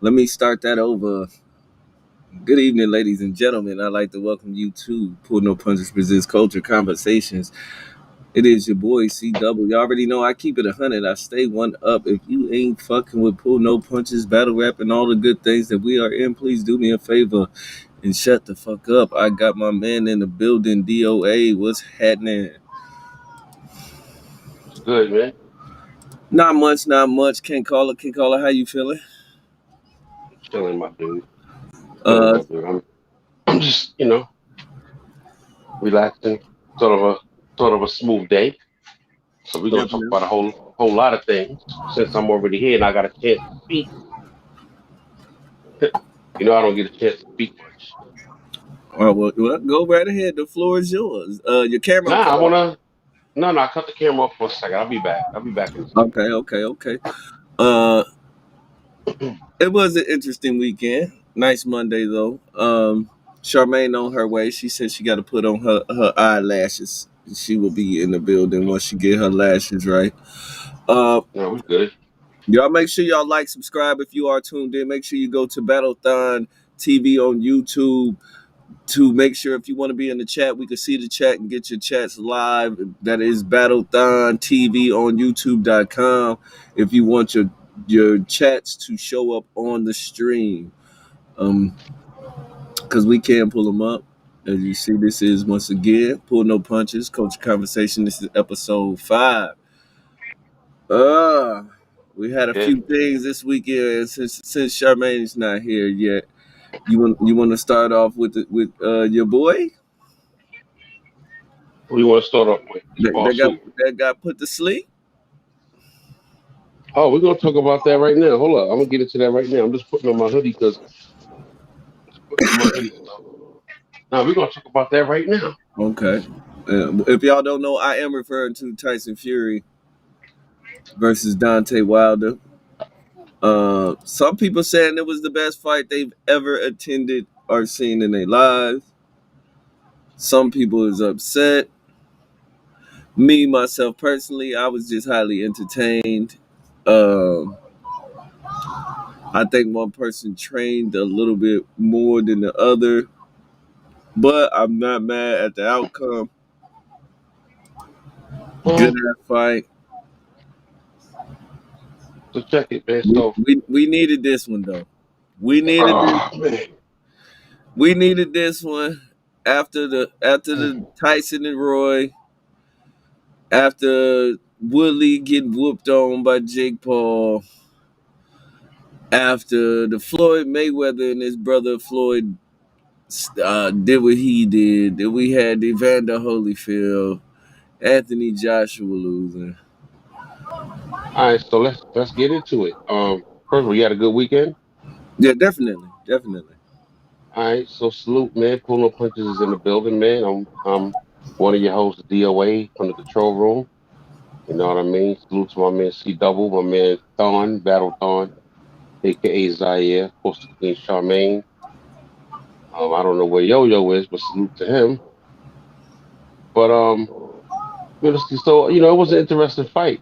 Let me start that over. Good evening, ladies and gentlemen. I'd like to welcome you to Pull No Punches Presents Culture Conversations. It is your boy C Double. You already know I keep it 100. I stay one up. If you ain't fucking with Pull No Punches, battle rap, and all the good things that we are in, please do me a favor and shut the fuck up. I got my man in the building, DOA. What's happening? It's good, man. Not much, not much. Can't call it, can't call it. How you feeling? I'm chilling, my dude. Chilling, Uh, my dude. I'm just, relaxing. Sort of a smooth day. So we're gonna talk definitely. about a whole lot of things. Since I'm already here and I got a chance to speak, I don't get a chance to speak much. All right, well, go right ahead. The floor is yours. Your camera Nah, cut I off. wanna no, I cut the camera off for a second. I'll be back. I'll be back in a second. Okay, okay, okay. Uh, it was an interesting weekend. Nice Monday though. Charmaine on her way. She said she got to put on her eyelashes. She will be in the building once she get her lashes right. Uh, No, we good. y'all make sure y'all like, subscribe if you are tuned in. Make sure you go to Battlethon TV on YouTube to make sure if you want to be in the chat, we can see the chat and get your chats live. That is Battlethon TV on YouTube.com. If you want your chats to show up on the stream, because we can pull them up. As you see, this is once again Pull No Punches, Culture Conversation. This is episode 5. Uh, we had a Yeah. few things this weekend since Charmaine's not here yet. You want to start off with your boy? What do you want to start off with? That, Oh, that got shoot. that got put to sleep. Oh, we're gonna talk about that right now. Hold up, I'm gonna get into that right now. I'm just putting on my hoodie because putting on my hoodie. So now we're gonna talk about that right now. Okay. If y'all don't know, I am referring to Tyson Fury versus Dante Wilder. Some people saying it was the best fight they've ever attended or seen in their lives. Some people is upset. Me myself personally, I was just highly entertained. Um, I think one person trained a little bit more than the other, but I'm not mad at the outcome. Good Um, ass fight. so check it, man. We, So, we we needed this one though. We needed this. oh man, We needed this one after the Tyson and Roy, after Woodley getting whooped on by Jake Paul, after the Floyd Mayweather and his brother Floyd did what he did. Then we had Evander Holyfield, Anthony Joshua losing. all right. So let's get into it. First of all, you had a good weekend. Yeah, definitely, definitely. All right. So salute, man. Pull No Punches is in the building, man. I'm one of your hosts, DOA from the control room. You know what I mean? Salute to my man C Double, my man Thon, Battle Thon, aka Zaire, of course the Queen Charmaine. I don't know where Yo Yo is, but salute to him. But so it was an interesting fight.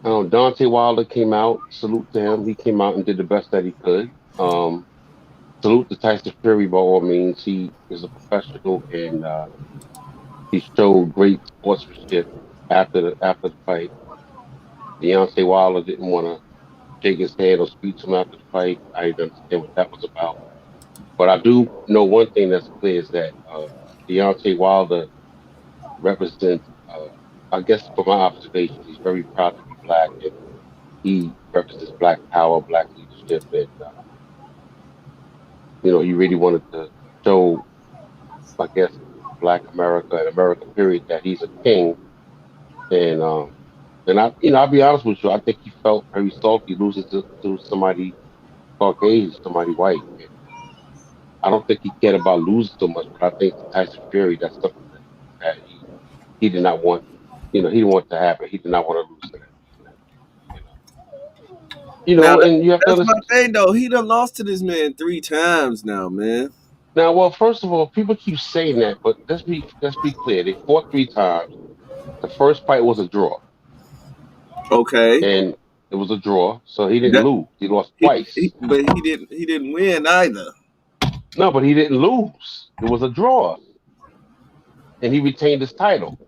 Dante Wilder came out. Salute to him. He came out and did the best that he could. Um, Salute to Tyson Fury by all means. He is a professional and he showed great sportsmanship after the fight. Deontay Wilder didn't want to shake his hand or speak to him after the fight. I didn't understand what that was about. But I do know one thing that's clear is that Deontay Wilder represents, I guess from my observation, he's very proud to be black and he represents black power, black leadership, and he really wanted to show, I guess, Black America and America period that he's a king. And I'll be honest with you, I think he felt very salty losing to somebody Caucasian, somebody white. And I don't think he cared about losing so much, but I think Tyson Fury, that's something that he did not want. He didn't want to happen. He did not want to lose to that. You know, Now and you have to that's my understand. thing though. He done lost to this man 3 times now, man. Now, well, first of all, people keep saying that, but let's be clear. They fought 3 times. The first fight was a draw, Okay. and It was a draw, so he didn't That lose. He lost twice. but he didn't win either. No, but he didn't lose. It was a draw, and he retained his title.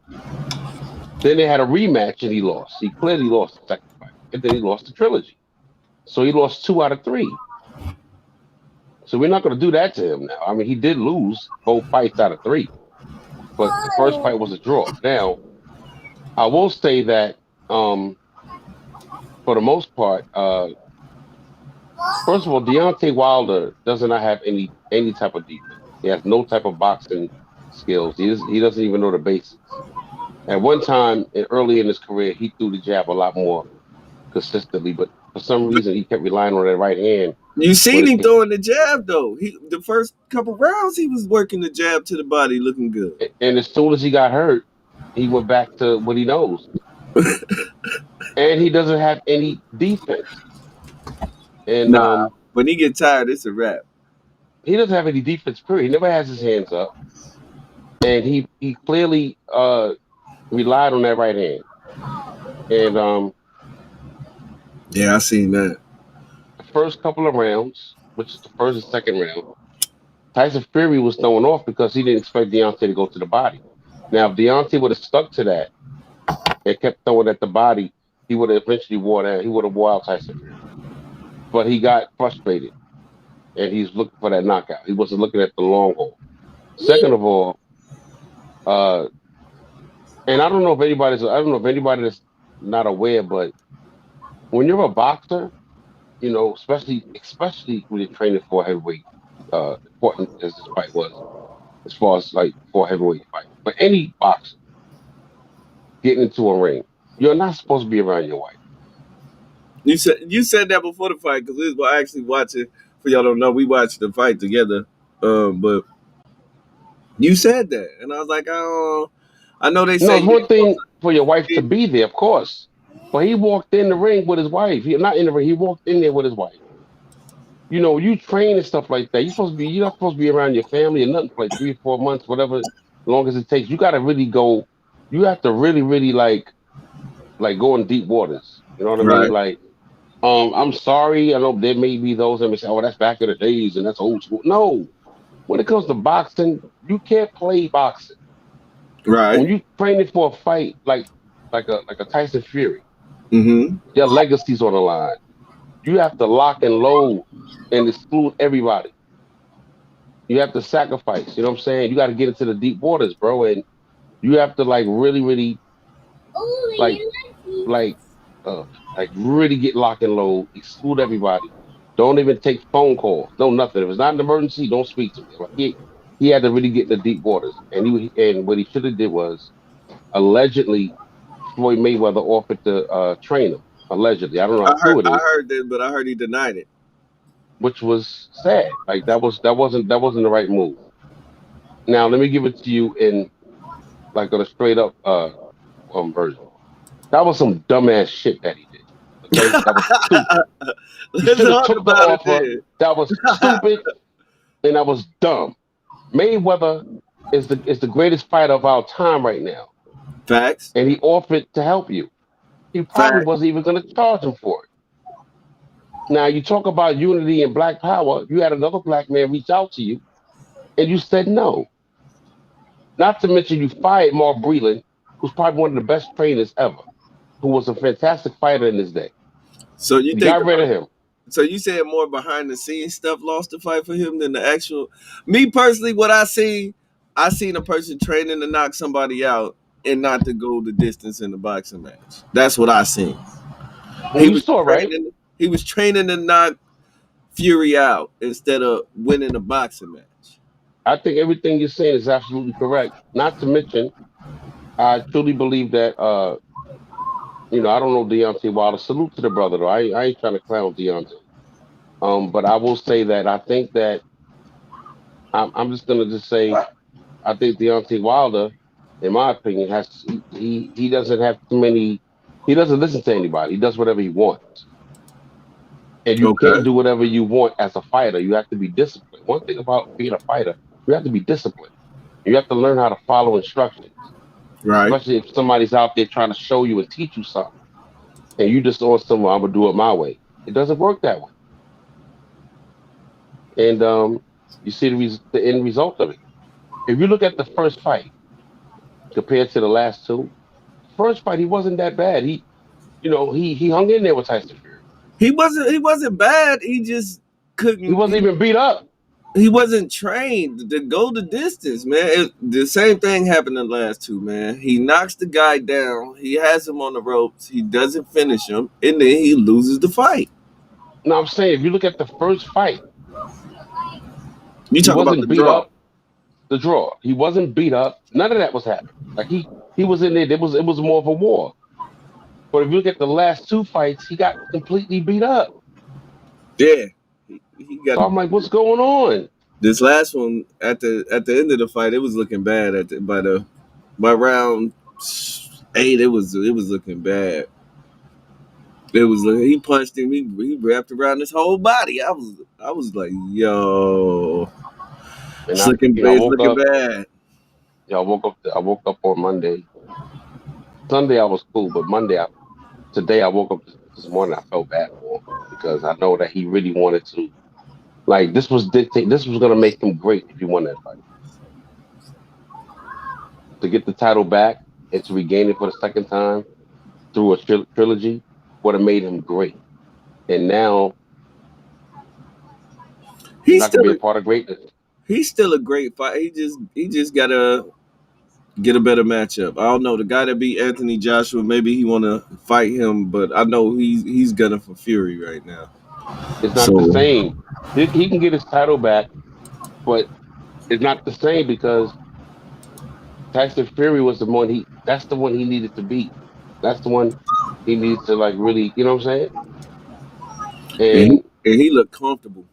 Then they had a rematch, and he lost. He clearly lost the second fight, and then he lost the trilogy. So he lost 2 out of 3. So we're not going to do that to him now. I mean, he did lose both fights out of 3, but the first fight was a draw. Now, I will say that um, for the most part, first of all, Deontay Wilder does not have any type of defense. He has no type of boxing skills. He doesn't even know the basics. At one time, early in his career, he threw the jab a lot more consistently, but for some reason, he kept relying on that right hand. You seen But him throwing the jab though. The first couple rounds he was working the jab to the body, looking good. and as soon as he got hurt, he went back to what he knows, and he doesn't have any defense. And Nah, when he get tired, it's a wrap. he doesn't have any defense. Period. He never has his hands up, and he clearly relied on that right hand. And Yeah, I seen that. the first couple of rounds, which is the first and second round, Tyson Fury was thrown off because he didn't expect Deontay to go to the body. Now, if Deontay would have stuck to that and kept throwing at the body, he would have eventually wore that. He would have wore out Tyson Fury. But he got frustrated and he's looking for that knockout. He wasn't looking at the long haul. Second of all, uh, and I don't know if anybody that's not aware, but when you're a boxer, especially when you're training for a heavyweight, important as this fight was, as far as like for a heavyweight fight. But any boxer getting into a ring, you're not supposed to be around your wife. You said that before the fight because we was actually watching. For y'all don't know, we watched the fight together. But you said that, and I was like, oh, I know they No, say it's you one ain't supposed thing for your wife to to. be there, of course. But he walked in the ring with his wife. He not in the ring. He walked in there with his wife. You train and stuff like that. You're not supposed to be around your family or nothing for like 3 or 4 months, whatever long as it takes. You gotta really go. You have to really, really like go in deep waters. You know what I mean? Right, Like, I'm sorry. I know there may be those that may say, "Oh, that's back in the days and that's old school." No, when it comes to boxing, you can't play boxing. right. When you training for a fight like a Tyson Fury, Mm-hmm. your legacy's on the line. You have to lock and load and exclude everybody. You have to sacrifice. You know what I'm saying? You got to get into the deep waters, bro, and you have to like really, really like like uh like really get lock and load, exclude everybody. Don't even take phone calls. No nothing. If it's not an emergency, don't speak to me. Like he had to really get in the deep waters, and and what he should have did was allegedly Floyd Mayweather offered to train him. Allegedly, I don't know I how heard, true it I is, heard that, but I heard he denied it. which was sad. Like that wasn't the right move. Now let me give it to you in like on a straight up version. That was some dumbass shit that he did. Okay, that was stupid. He Let's should have talk took the about it offer. then. That was stupid and that was dumb. Mayweather is the greatest fighter of our time right now, Facts, and he offered to help you. He probably facts. wasn't even going to charge him for it. Now you talk about unity and black power. You had another black man reach out to you, and you said no. Not to mention you fired Mark Breland, who's probably one of the best trainers ever, who was a fantastic fighter in his day. So you You think got the rid of him. So you said more behind the scenes stuff lost the fight for him than the actual. Me personally, what I seen a person training to knock somebody out and not to go the distance in the boxing match. That's what I seen. Well, He you was saw right. training. He was training to knock Fury out instead of winning a boxing match. I think everything you're saying is absolutely correct. Not to mention, I truly believe that. I don't know Deontay Wilder. Salute to the brother though. I ain't trying to clown Deontay. But I will say that I think that I'm just gonna just say I think Deontay Wilder, in my opinion, he doesn't have too many. He doesn't listen to anybody. He does whatever he wants, and you can't Okay. do whatever you want as a fighter. You have to be disciplined. One thing about being a fighter, you have to be disciplined. You have to learn how to follow instructions, Right. especially if somebody's out there trying to show you and teach you something. and you just on some I'm gonna do it my way. It doesn't work that way. And you see the end result of it. If you look at the first fight compared to the last two, the first fight he wasn't that bad. He hung in there with Tyson Fury. He wasn't bad. He just He couldn't. wasn't even beat up. He wasn't trained to go the distance, man. The same thing happened in the last two, man. He knocks the guy down. He has him on the ropes. He doesn't finish him, and then he loses the fight. No, I'm saying if you look at the first fight, You he talk about the wasn't beat draw. up. The draw. He wasn't beat up. None of that was happening. Like he was in there. It was more of a war. But if you look at the last two fights, he got completely beat up. Yeah, he got So I'm like, what's going on? this last one at the end of the fight. It was looking bad by round 8. It was looking bad. He punched him. He wrapped around his whole body. I was like, yo, And it's looking I it's woke looking up. bad. Yeah, I woke up on Monday. Sunday I was cool, but today I woke up this morning. I felt bad for him because I know that he really wanted to. Like this was dictate. This was gonna make him great if he won that fight. To get the title back and to regain it for the second time through a trilogy would have made him great. And now he's He's not gonna still be a, a part of greatness. he's still a great fight. He just gotta get a better matchup. I don't know the guy that beat Anthony Joshua. Maybe he want to fight him, but I know he's gunning for Fury right now. It's not the So same. He can get his title back, but it's not the same because Tyson Fury was the one he. That's the one he needed to beat. That's the one he needs to like really. You know what I'm saying? and he, And and he looked comfortable.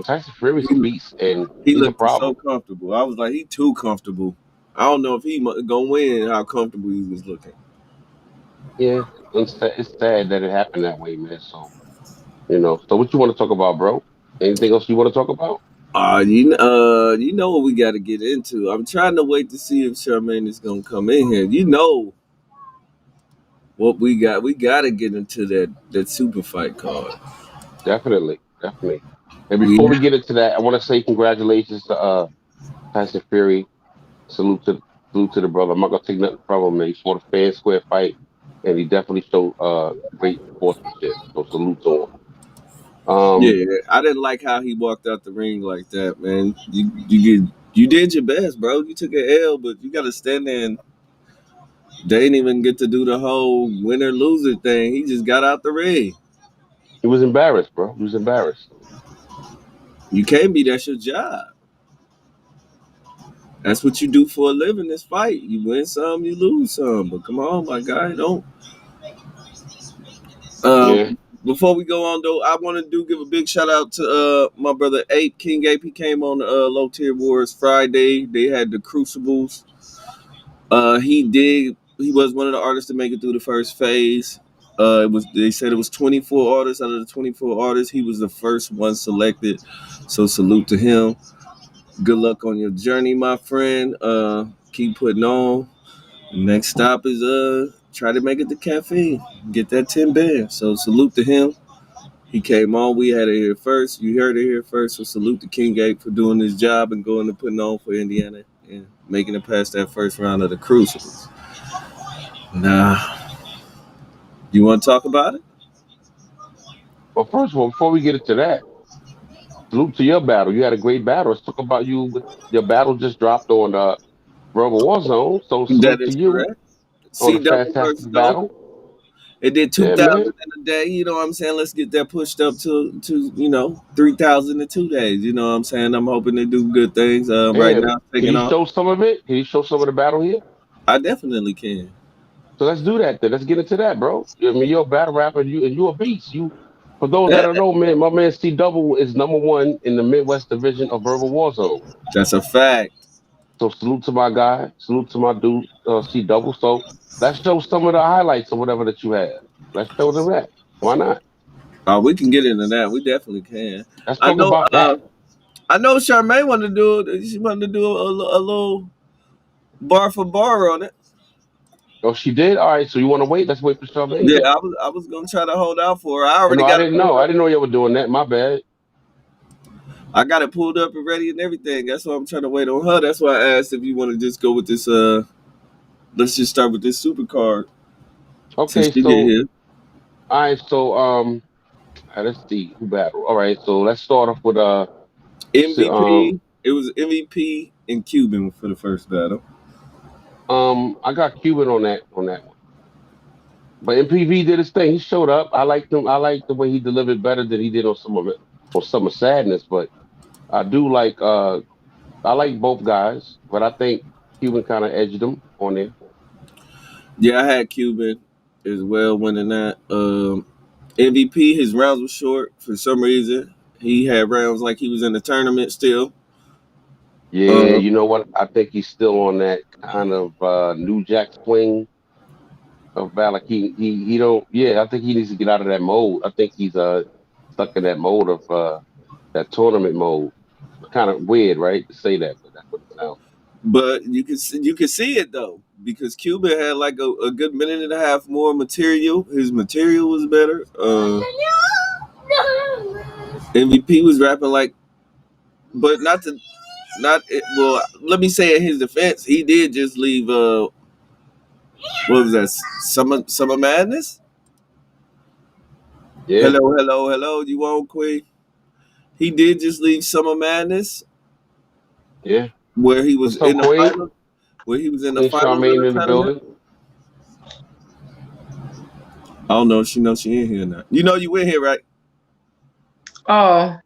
Tyson Fury's a He beast, and he he's a looked so problem. comfortable. I was like, he too comfortable. I don't know if he gonna win. How comfortable he was looking. Yeah, it's sad that it happened that way, man. So So what you want to talk about, bro? Anything else you want to talk about? You know what we got to get into. I'm trying to wait to see if Charmaine is gonna come in here. You know what we got? We got to get into that super fight card. Definitely, definitely. And We before we get into that, I want to say congratulations to Tyson Fury. Salute to salute to the brother. I'm not gonna take nothing from him, man. He fought a fair and square fight, and he definitely showed great sportsmanship. So salute to him. Yeah, I didn't like how he walked out the ring like that, man. You did your best, bro. You took an L, but you got to stand there and they didn't even get to do the whole winner loser thing. He just got out the ring. He was embarrassed, bro. He was embarrassed. You can't be. That's your job. That's what you do for a living. This fight, you win some, you lose some. But come on, my guy, don't. Yeah, Before we go on though, I want to give a big shout out to my brother Ape King Ape. He came on Low Tier Wars Friday. They had the Crucibles. He was one of the artists to make it through the first phase. They said it was 24 artists. Out of the 24 artists, he was the first one selected. So salute to him. Good luck on your journey, my friend. Keep putting on. Next stop is try to make it to cafe. Get that 10 band. So salute to him. He came on. We had it here first. You heard it here first. So salute to King Gate for doing his job and going and putting on for Indiana and making it past that first round of the Crucibles. Nah, you want to talk about it? but first of all, before we get into that, salute to your battle. You had a great battle. Let's talk about you. Your battle just dropped on Verbal Warzone. So That salute to is you correct. on C a double versus fantastic Dope. battle. It did Yeah, 2,000 man. in a day. You know what I'm saying? Let's get that pushed up to 3,000 in 2 days. You know what I'm saying? I'm hoping to do good things. Right Yeah. now, Can taking you off. show some of it? Can you show some of the battle here? I definitely can. So let's do that then. Let's get into that, bro. I mean, you're a battle rapper and you a beast. For those that Eh, don't know, man, my man C Double is number one in the Midwest division of Verbal Warzone. That's a fact. So salute to my guy. Salute to my dude, C Double. So let's show some of the highlights or whatever that you have. Let's show them that. Why not? We can get into that. We definitely can. Let's I talk know. about that. I know. Charmaine wanted to do it. She wanted to do a little bar for bar on it. Oh, she did. All right. So you want to wait? Let's wait for Charmaine Yeah, then. I was gonna try to hold out for her. I Oh, already no, I got it didn't pulled know. I up. didn't know you were doing that. My bad. I got it pulled up and ready and everything. That's why I'm trying to wait on her. That's why I asked if you want to just go with this. Let's just start with this supercard since Okay. she get So here. all right. So let's see who battled. All right. So let's start off with si- um MVP. It was MVP and Cuban for the first battle. I got Cuban on that one. But MPV did his thing. He showed up. I liked him. I liked the way he delivered better than he did on some of it on Summer Sadness. But I do like I like both guys, but I think Cuban kind of edged him on there. Yeah, I had Cuban as well winning that. MVP, his rounds were short for some reason. He had rounds like he was in the tournament still. Yeah, Um, you know what? I think he's still on that kind of New Jack swing of battle. Like he don't. Yeah, I think he needs to get out of that mode. I think he's stuck in that mode of that tournament mode. Kind of weird, right, to say that, but that's what it sounds. but you can see it though because Cuban had like a good minute and a half more material. His material was better. MVP was rapping like, but not well. Let me say in his defense, he did just leave. What was that? Summer Madness. Yeah, Hello, hello, hello. You on Queen? He did just leave Summer Madness yeah. where he was What's up, in the Queen? final, where he was in the Queen finals of Charmaine the in the tournament. building. I don't know if she knows she in here or not. You know you in here, right? Oh,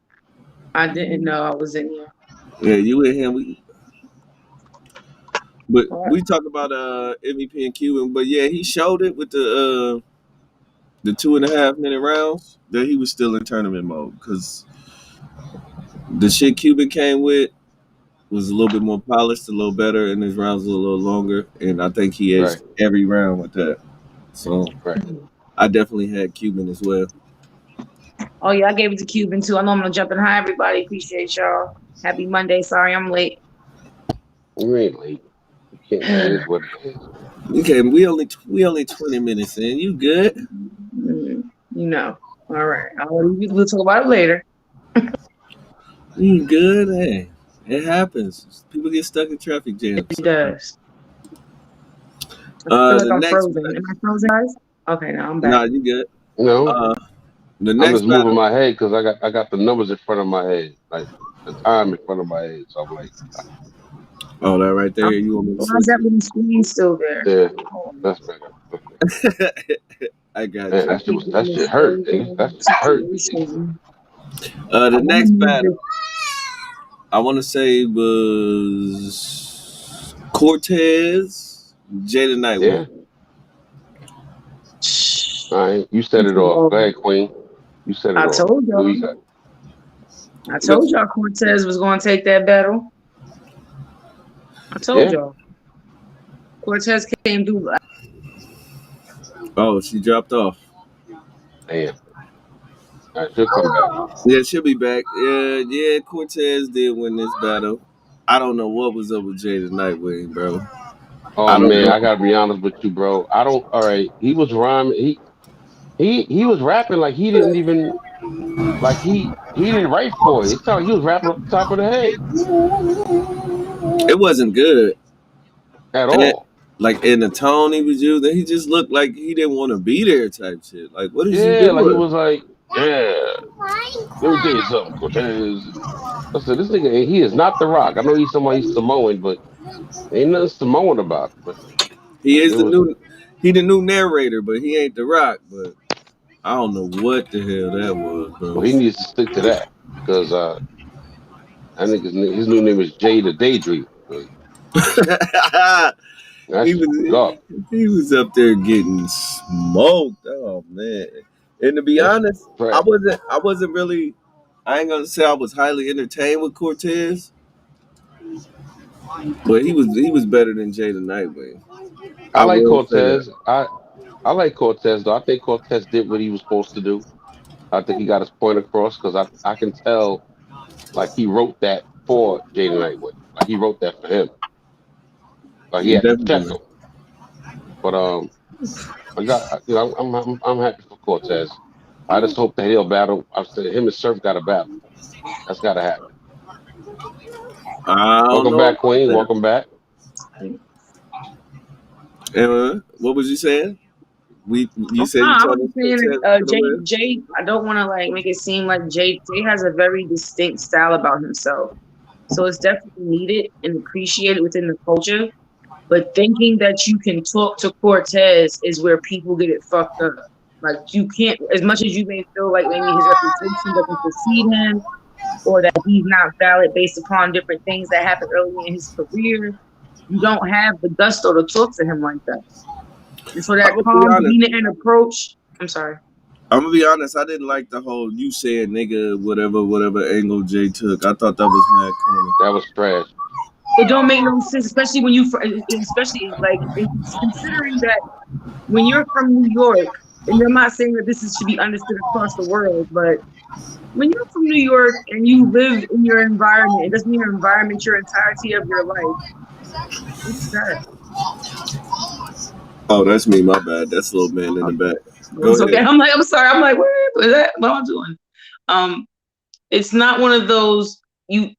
I didn't know I was in here. Yeah, you in here. But All right. we talk about MVP and Cuban, but yeah, he showed it with the 2.5 minute rounds that he was still in tournament mode because the shit Cuban came with was a little bit more polished, a little better, and his rounds were a little longer. And I think he Right, edged every round with that. So right. I definitely had Cuban as well. Oh yeah, I gave it to Cuban too. I know I'm gonna jump in. Hi everybody, appreciate y'all. Happy Monday. Sorry I'm late. You ain't late. You can't. It is what it is. Okay, we only 20 minutes in. You good? You know. All right. We'll talk about it later. You good? Hey, it happens. People get stuck in traffic jams It sometimes. does. I feel like The I'm next frozen. Am I frozen, guys? Okay, now I'm back. nah, you good. No, Uh, the I'm next just moving battle. my head because I got the numbers in front of my head, like the time in front of my head. So I'm like, Oh, that right there. Um, You want me to why is switch that little screen still there? yeah, Hold that's better. Okay. it? I got Man, you. I keep that getting shit this hurt. Nigga. That frozen shit hurt. situation. I The want to next move battle, this. I want to say was Cortez, Jada Nightwing. Yeah. All right. You set it off. Go ahead, Queen. You set it I off. told Who y'all. you got? I told But y'all Cortez was going to take that battle. I told Yeah. y'all. Cortez came through. oh, she dropped off. Damn. All right, she'll come back. Yeah, she'll be back. Yeah. Cortez did win this battle. I don't know what was up with Jada Nightwing, bro. Oh I don't man, I know. gotta be honest with you, bro. I don't. All right. He was rhyming. He was rapping like he didn't even like he didn't write for it. It sounded like he was rapping off the top of the head It wasn't good, at and it all. like in the tone he was using, he just looked like he didn't want to be there type shit. Like, what is you Yeah, like he doing? was like, yeah. Let me tell you something, Cortez. I said, this nigga, he is not the Rock. I know he's somebody Samoan, but ain't nothing Samoan about it. But He like, it is was, the new narrator, but he ain't the Rock. But I don't know what the hell that was, well, he bro. needs to stick to that because I think his new name is Jay the Daydream. That he shit was garbage. he was up there getting smoked. Oh man! And to be That shit honest, I trash. wasn't I wasn't really. I ain't gonna say I was highly entertained with Cortez, but he was better than Jada Nightwing. I I like will say that. Cortez. I like Cortez though. I think Cortez did what he was supposed to do. I think he got his point across because I can tell like he wrote that for Jaden Nightway. Like he wrote that for him. Like he had to check Definitely. him. But I got I'm happy for Cortez. I just hope that he'll battle. I said him and Surf got to battle. That's got to happen. I don't Welcome know back, about Queen. that. Welcome back. What was you saying? You Oh, said no, you I told was us just saying, Cortez was gonna win. Jay. I don't want to like make it seem like Jay has a very distinct style about himself, so it's definitely needed and appreciated within the culture. But thinking that you can talk to Cortez is where people get it fucked up. Like you can't, as much as you may feel like maybe his reputation doesn't precede him, or that he's not valid based upon different things that happened early in his career. You don't have the gusto to talk to him like that. And so I'm that gonna be calm honest. demeanor and approach. I'm sorry. I'm gonna be honest. I didn't like the whole you said nigga whatever angle Jay took. I thought that was mad corny. That was trash. It don't make no sense, especially when you, especially like considering that when you're from New York, and I'm not saying that should be understood across the world, but when you're from New York and you live in your environment, it doesn't mean your environment your entirety of your life. It's sad. Oh, that's me. My bad. That's little man in the back. Go It's okay. ahead. I'm sorry. I'm like, what is that? What am I doing? Um, it's not one of those you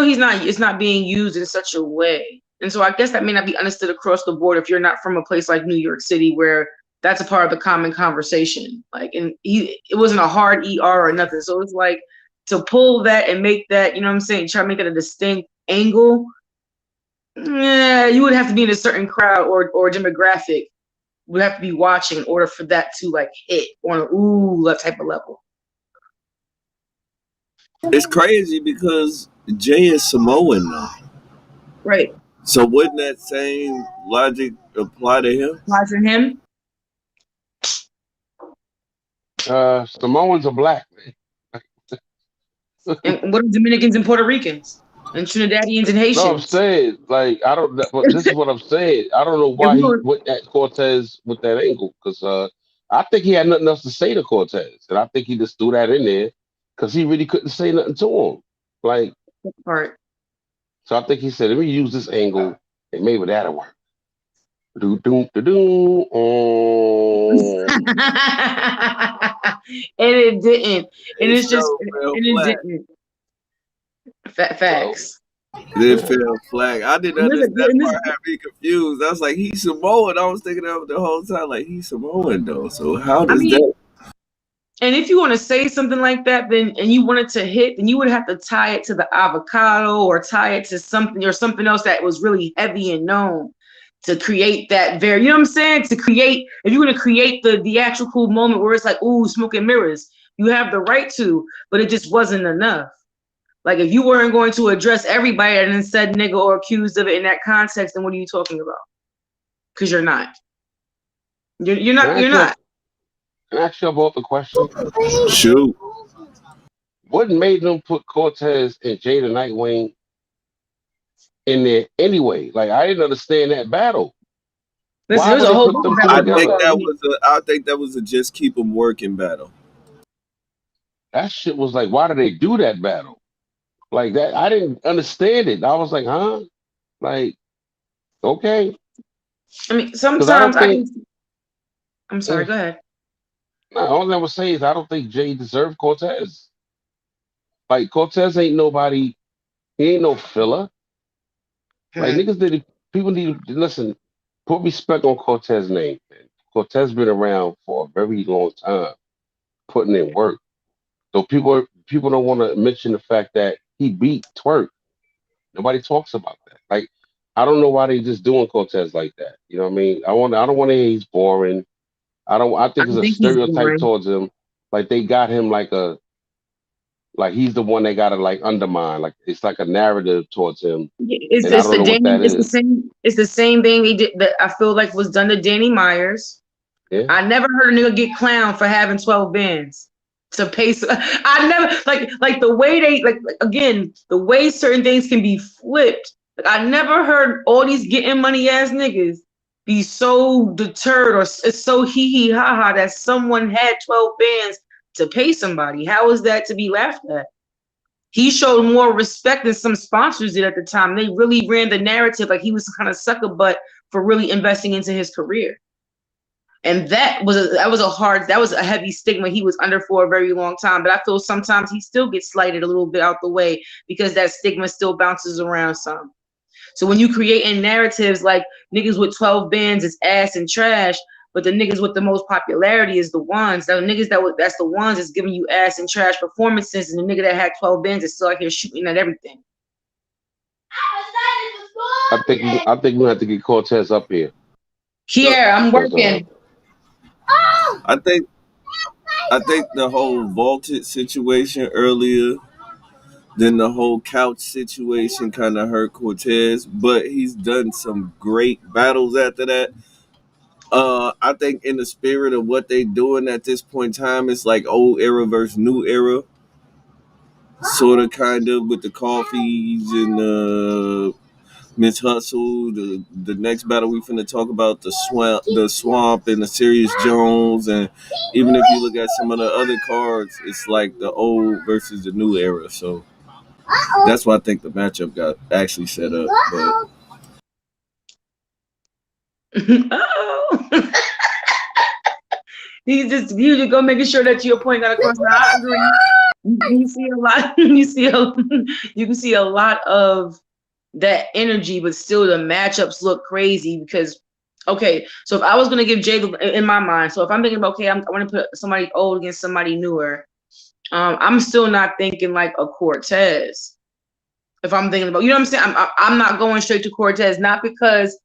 he's not it's not being used in such a way. And so I guess that may not be understood across the board if you're not from a place like New York City where that's a part of the common conversation. Like and it wasn't a hard ER or nothing. So it's like to pull that and make that, you know what I'm saying, try to make it a distinct angle. Yeah, you would have to be in a certain crowd or demographic would have to be watching in order for that to like hit on a that type of level. It's crazy because Jay is Samoan now. Right. So wouldn't that same logic apply to him? Watching him. Samoans are black, man. And what are Dominicans and Puerto Ricans? And Trinidadians and No, I'm Haitians. saying like I don't. But this is what I'm saying. I don't know If why we he don't, went at Cortez with that angle because I think he had nothing else to say to Cortez, and I think he just threw that in there because he really couldn't say nothing to him. Like part. so, I think he said, "Let me use this angle, and maybe that'll work." Do do do do. And it didn't. And It it's just sure and fell it flat. didn't. Well, Facts. It yeah. fell flat. I didn't And there's a understand. That and this part had me confused. I was like, he's Samoan. I was thinking of it the whole time, like he's Samoan though. So how I does mean, that? and if you want to say something like that, then and you wanted to hit, then you would have to tie it to the avocado or tie it to something or something else that was really heavy and known to create that very, you know what I'm saying? To create, if you want to create the theatrical moment where it's like, ooh, smoke and mirrors, you have the right to, but it just wasn't enough. Like if you weren't going to address everybody and then said nigga or accused of it in that context, then what are you talking about? Because you're not. You're Can not. I You're ask you? not. Can I ask you about the question? Shoot. What made them put Cortez and Jada Nightwing in there anyway? Like I didn't understand that battle. Listen, Why there's would a they whole put bunch of them two battles I in my think together? car that right here. was a. I think that was a just keep them working battle. That shit was like, why did they do that battle? Like that, I didn't understand it. I was like, huh? Like, okay, I mean, because I sometimes don't I can. think. I'm sorry. Mm, Go ahead. no, all I would say is I don't think Jay deserved Cortez. Like Cortez ain't nobody. He ain't no filler. Like Hmm. niggas did. People need to listen. Put respect on Cortez's name. Man. Cortez been around for a very long time, putting in work. So people don't want to mention the fact that he beat Twerk. Nobody talks about that. Like I don't know why they just doing Cortez like that. You know what I mean? I don't want to hear he's boring. I don't. I I think it's don't a think he's stereotype boring. towards him. Like they got him like he's the one they gotta like undermine. Like it's like a narrative towards him, It's and I it's don't the know what Danny. that It's the is. same. It's the same thing they did that I feel like was done to Danny Myers. Yeah, I never heard a nigga get clowned for having 12 bands to pay. I never like the way they like again the way certain things can be flipped. Like I never heard all these getting money ass niggas be so deterred or it's so hee hee ha ha that someone had 12 bands to pay somebody. How is that to be laughed at? He showed more respect than some sponsors did at the time. They really ran the narrative like he was some kind of sucker butt for really investing into his career. And that was a heavy stigma he was under for a very long time. But I feel sometimes he still gets slighted a little bit out the way because that stigma still bounces around some. So when you create in narratives like niggas with 12 bands is ass and trash, but the niggas with the most popularity is the ones that's the ones that's giving you ass and trash performances, and the nigga that had 12 bands is still out here shooting at everything. I think we have to get Cortez up here. Here, I'm working. I think the whole vaulted situation earlier, then the whole couch situation kind of hurt Cortez, but he's done some great battles after that. I think in the spirit of what they doing at this point in time, it's like old era versus new era, sort of kind of with the coffees and Miss Hustle. The next battle we finna talk about the swamp and the Sirius Jones, and even if you look at some of the other cards, it's like the old versus the new era. So that's why I think the matchup got actually set up. But Oh. You just go making sure that your point got across. I agree. You see a lot. You can see a lot of that energy, but still the matchups look crazy because. Okay, so if I was gonna give Jay in my mind, so if I'm thinking about I want to put somebody old against somebody newer, I'm still not thinking like a Cortez. If I'm thinking about, you know what I'm saying, I'm not going straight to Cortez, not because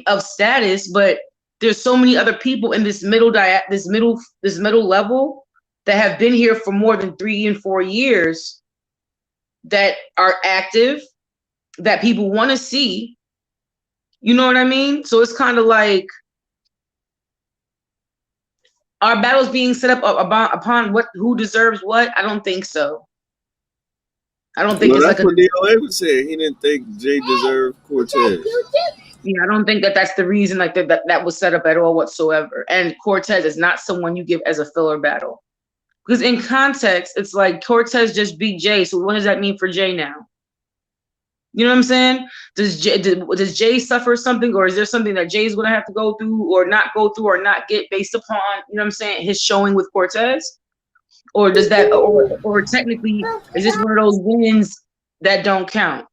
of status, but there's so many other people in this middle level that have been here for more than 3 and 4 years that are active, that people want to see. You know what I mean? So it's kind of like, are battles being set up upon who deserves what? I don't think so. I don't think well, it's that's like what DOA was saying. He didn't think Jay deserved Cortez. Yeah, I don't think that's the reason like that was set up at all whatsoever. And Cortez is not someone you give as a filler battle. Because in context, it's like Cortez just beat Jay. So what does that mean for Jay now? You know what I'm saying? Does Jay suffer something, or is there something that Jay's going to have to go through or not go through or not get based upon, you know what I'm saying, his showing with Cortez? Or does that, or technically, is this one of those wins that don't count?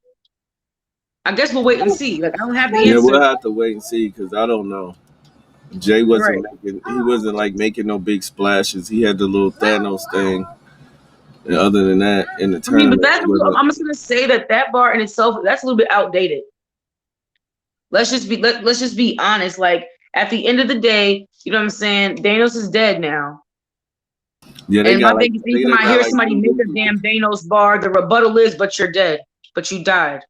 I guess we'll wait and see. Like, I don't have the Yeah, answer. we'll have to wait and see because I don't know. Jay wasn't like making no big splashes. He had the little Thanos thing. And other than that, in the I mean, but tournament, I'm just gonna say that bar in itself, that's a little bit outdated. Let's just be honest. Like at the end of the day, you know what I'm saying? Thanos is dead now. yeah, And my biggest thing when I hear somebody make a damn Thanos bar, the rebuttal is, but you're dead. But you died.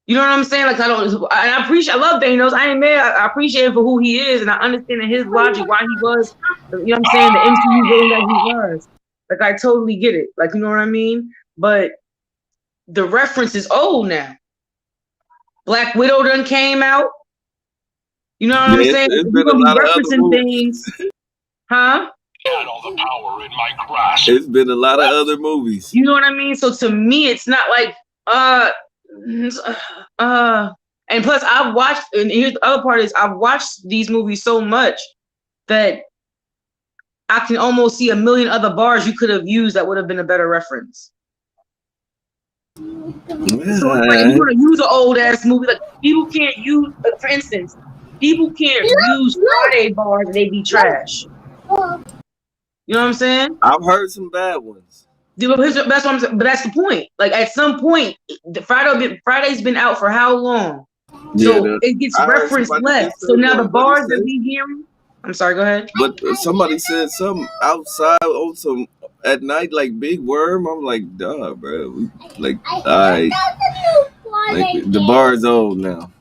You know what I'm saying? Like I love Thanos. I ain't mad. I appreciate him for who he is, and I understand his logic why he was, you know what I'm saying, the MCU villain that he was. Like I totally get it. Like you know what I mean? But the reference is old now. Black Widow done came out. You know what I'm saying? It's We're been a gonna be lot of other referencing movies. things, huh? Had all the power in my grasp. It's been a lot of other movies. You know what I mean? So to me, it's not like and plus I've watched, and here's the other part is I've watched these movies so much that I can almost see a million other bars you could have used that would have been a better reference. Yeah. So it's like if you're gonna use an old ass movie, like people can't use, for instance, people can't use Friday bars and they be trash. You know what I'm saying? I've heard some bad ones. That's what I'm saying. But that's the point. Like at some point, Friday's been out for how long? So it gets referenced less. So now the bars that we hearing. I'm sorry. Go ahead. But somebody said something outside on some at night, like Big Worm. I'm like, duh, bro. Like, like the bar is old now.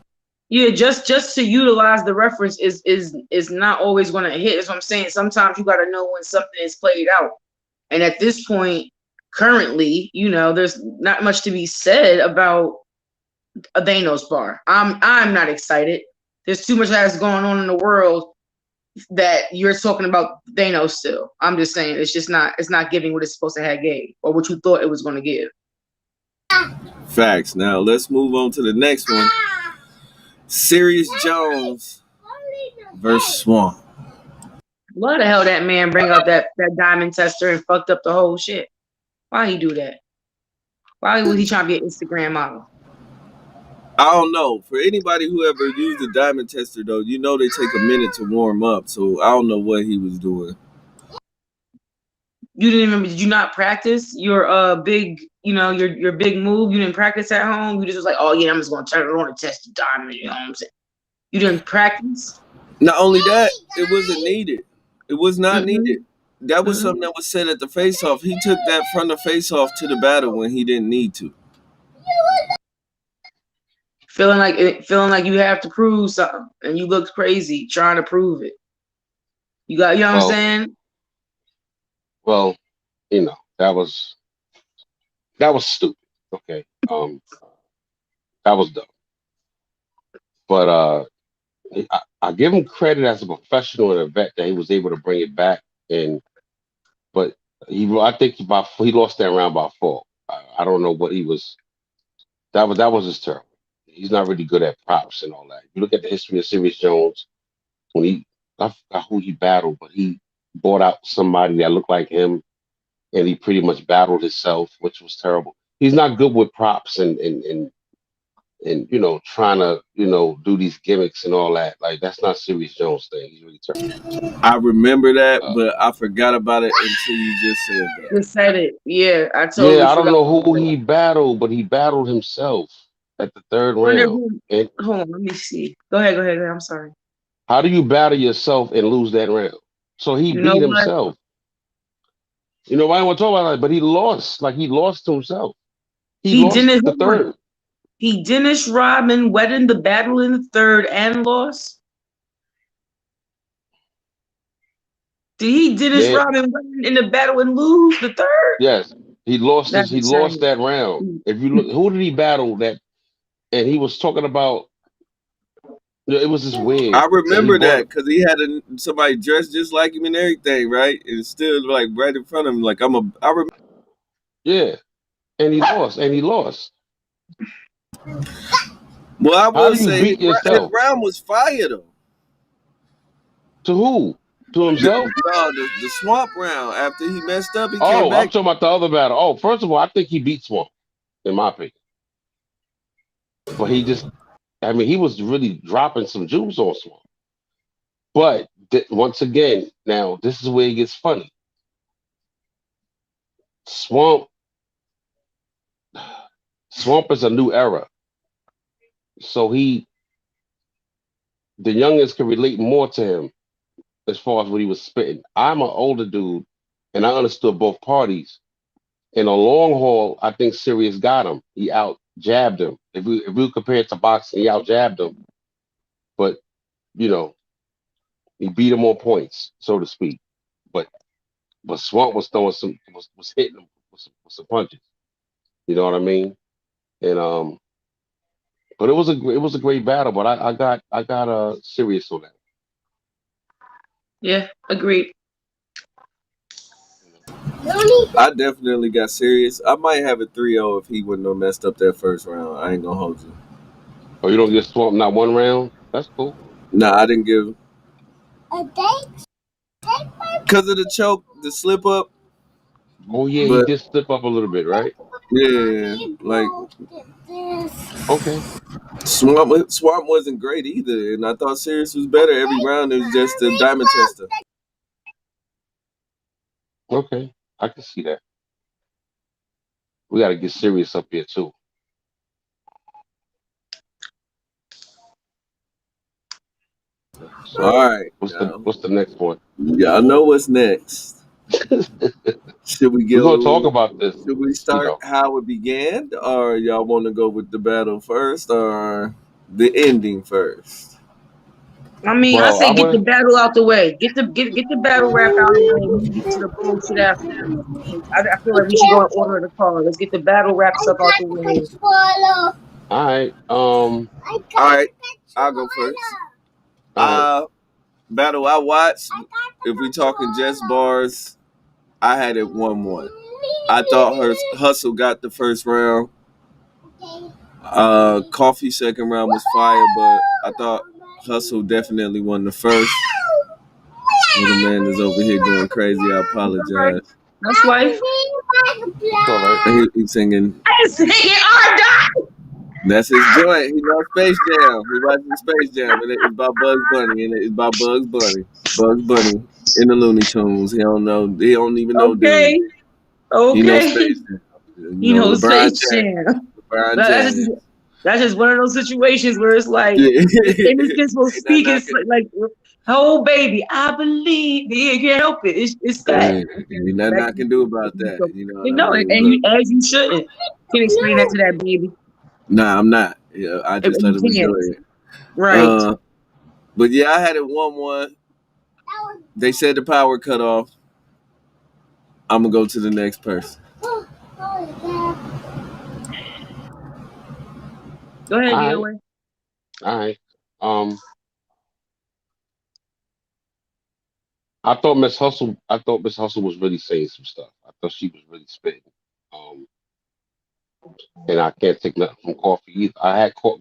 Yeah, just to utilize the reference is not always going to hit. That's what I'm saying. Sometimes you got to know when something is played out. And at this point, currently, you know, there's not much to be said about a Thanos bar. I'm not excited. There's too much that's going on in the world that you're talking about Thanos still. I'm just saying it's not giving what it's supposed to have gave or what you thought it was going to give. Facts. Now let's move on to the next one. Serious Jones versus Swamp. Why the hell that man bring up that diamond tester and fucked up the whole shit? Why he do that? Why was he trying to be an Instagram model? I don't know. For anybody who ever used a diamond tester, though, you know they take a minute to warm up. So I don't know what he was doing. You didn't remember? Did you not practice your big, your big move? You didn't practice at home. You just was like, oh yeah, I'm just gonna turn it on and test the diamond. You know what I'm saying? You didn't practice. Not only that, it wasn't needed. It was not Mm-mm, needed. That was mm-mm. something that was said at the face off. He took that from the face off to the battle when he didn't need to. Feeling like you have to prove something, and you looked crazy trying to prove it. You know what I'm Well, saying? well, that was stupid. Okay, that was dumb. But I give him credit as a professional and a vet that he was able to bring it back. And but I think he lost that round by four. I don't know what he was. That was just terrible. He's not really good at props and all that. You look at the history of Serious Jones when I forgot who he battled, but he bought out somebody that looked like him, and he pretty much battled himself, which was terrible. He's not good with props and trying to do these gimmicks and all that. Like that's not Serious Jones thing. He's really terrible. I remember that, Uh, but I forgot about it until you just said that. Just said it. Yeah, I totally yeah, I don't forgot know about who that. he battled, but he battled himself at the third Wonder round. who. And Hold on, let me see. Go ahead. Go ahead. I'm sorry. how do you battle yourself and lose that round? So he You know beat what? himself. I don't want to talk about that, but he lost. Like he lost to himself. He He lost didn't. the Hold on. third. He Dennis Rodman wedding the battle in the third and lost. Did he Dennis Man, Rodman win in the battle and lose the third? yes, he lost That's his. He lost insane. that round. If you look, who did he battle that? And he was talking about. It was just weird. I And he remember brought. that because he had somebody dressed just like him and everything, right? And still like right in front of him, like I remember. Yeah, and he lost. And he lost. Well, I How will do you say beat his yourself? round was fire though. To who? To himself? No, the swamp round. After he messed up, he came Oh, I'm back. talking about the other battle. Oh, first of all, I think he beat Swamp, in my opinion. But he was really dropping some jewels on Swamp. But once again, now this is where it gets funny. Swamp, Swamp is a new era, so the youngins can relate more to him as far as what he was spitting. I'm an older dude, and I understood both parties. In a long haul, I think Sirius got him. He out jabbed him. If we compare it to boxing, he out jabbed him. But you know, he beat him on points, so to speak. But Swamp was throwing was hitting him with some punches. You know what I mean? And but it was a great battle. But I got serious on that. Yeah, agreed. You know? I definitely got serious. I might have a 3-0 if he wouldn't have messed up that first round. I ain't gonna hold you. Oh, you don't get Swamp not one round? That's cool. Nah, I didn't give because of the choke, the slip up. Oh yeah, he But did slip up a little bit, right? yeah, like Okay, Swamp wasn't great either, and I thought Sirius was better every round. It was just a diamond tester. okay, I can see that. We got to get serious up here too. All So right, what's the now what's the next one? y'all know what's next. Should we We're gonna talk go? about this. Should we start how it began, or y'all want to go with the battle first, or the ending first? I mean, I Well, say I get the want. battle out the way. Get the battle rap out of the way. We can get to the bullshit afterwards. I feel like we should go in order of the call. Let's get the battle rap stuff out the way. All right. All right, I'll go first. All right. Battle I watched. If we talking just bars, I had it 1-1. I thought her Hustle got the first round. Coffee second round was fire, but I thought Hustle definitely won the first. Little man is over here going crazy. I It's all right. apologize. Housewife. It's all right. He's singing. I sing it all die. That's his joint. He loves Space Jam. He watching Space Jam, and it's about Bugs Bunny, and it's about Bugs Bunny. Bugs Bunny in the Looney Tunes. He don't know. He don't even know dude. Okay. He knows Okay. Space Jam. You You know know, LeBron Space James. Jam. LeBron That's just James. that's just one of those situations where it's like Yeah. the innocence will Ain't nothing speak. I It's like, oh baby, I believe. You can't help it. It's that. ain't nothing I can do about that. You know what You I know, mean? and But you as you shouldn't. Can't explain that to that baby. nah, I'm not. Yeah, I just let You him enjoy can't. it. Right. Uh, but yeah, I had it 1-1. They said the power cut off. I'm gonna go to the next person. Go ahead, All right. DOA. All right. Um, I thought Miss Hustle was really saying some stuff. I thought she was really spitting. Um, and I can't take nothing from Coffee either.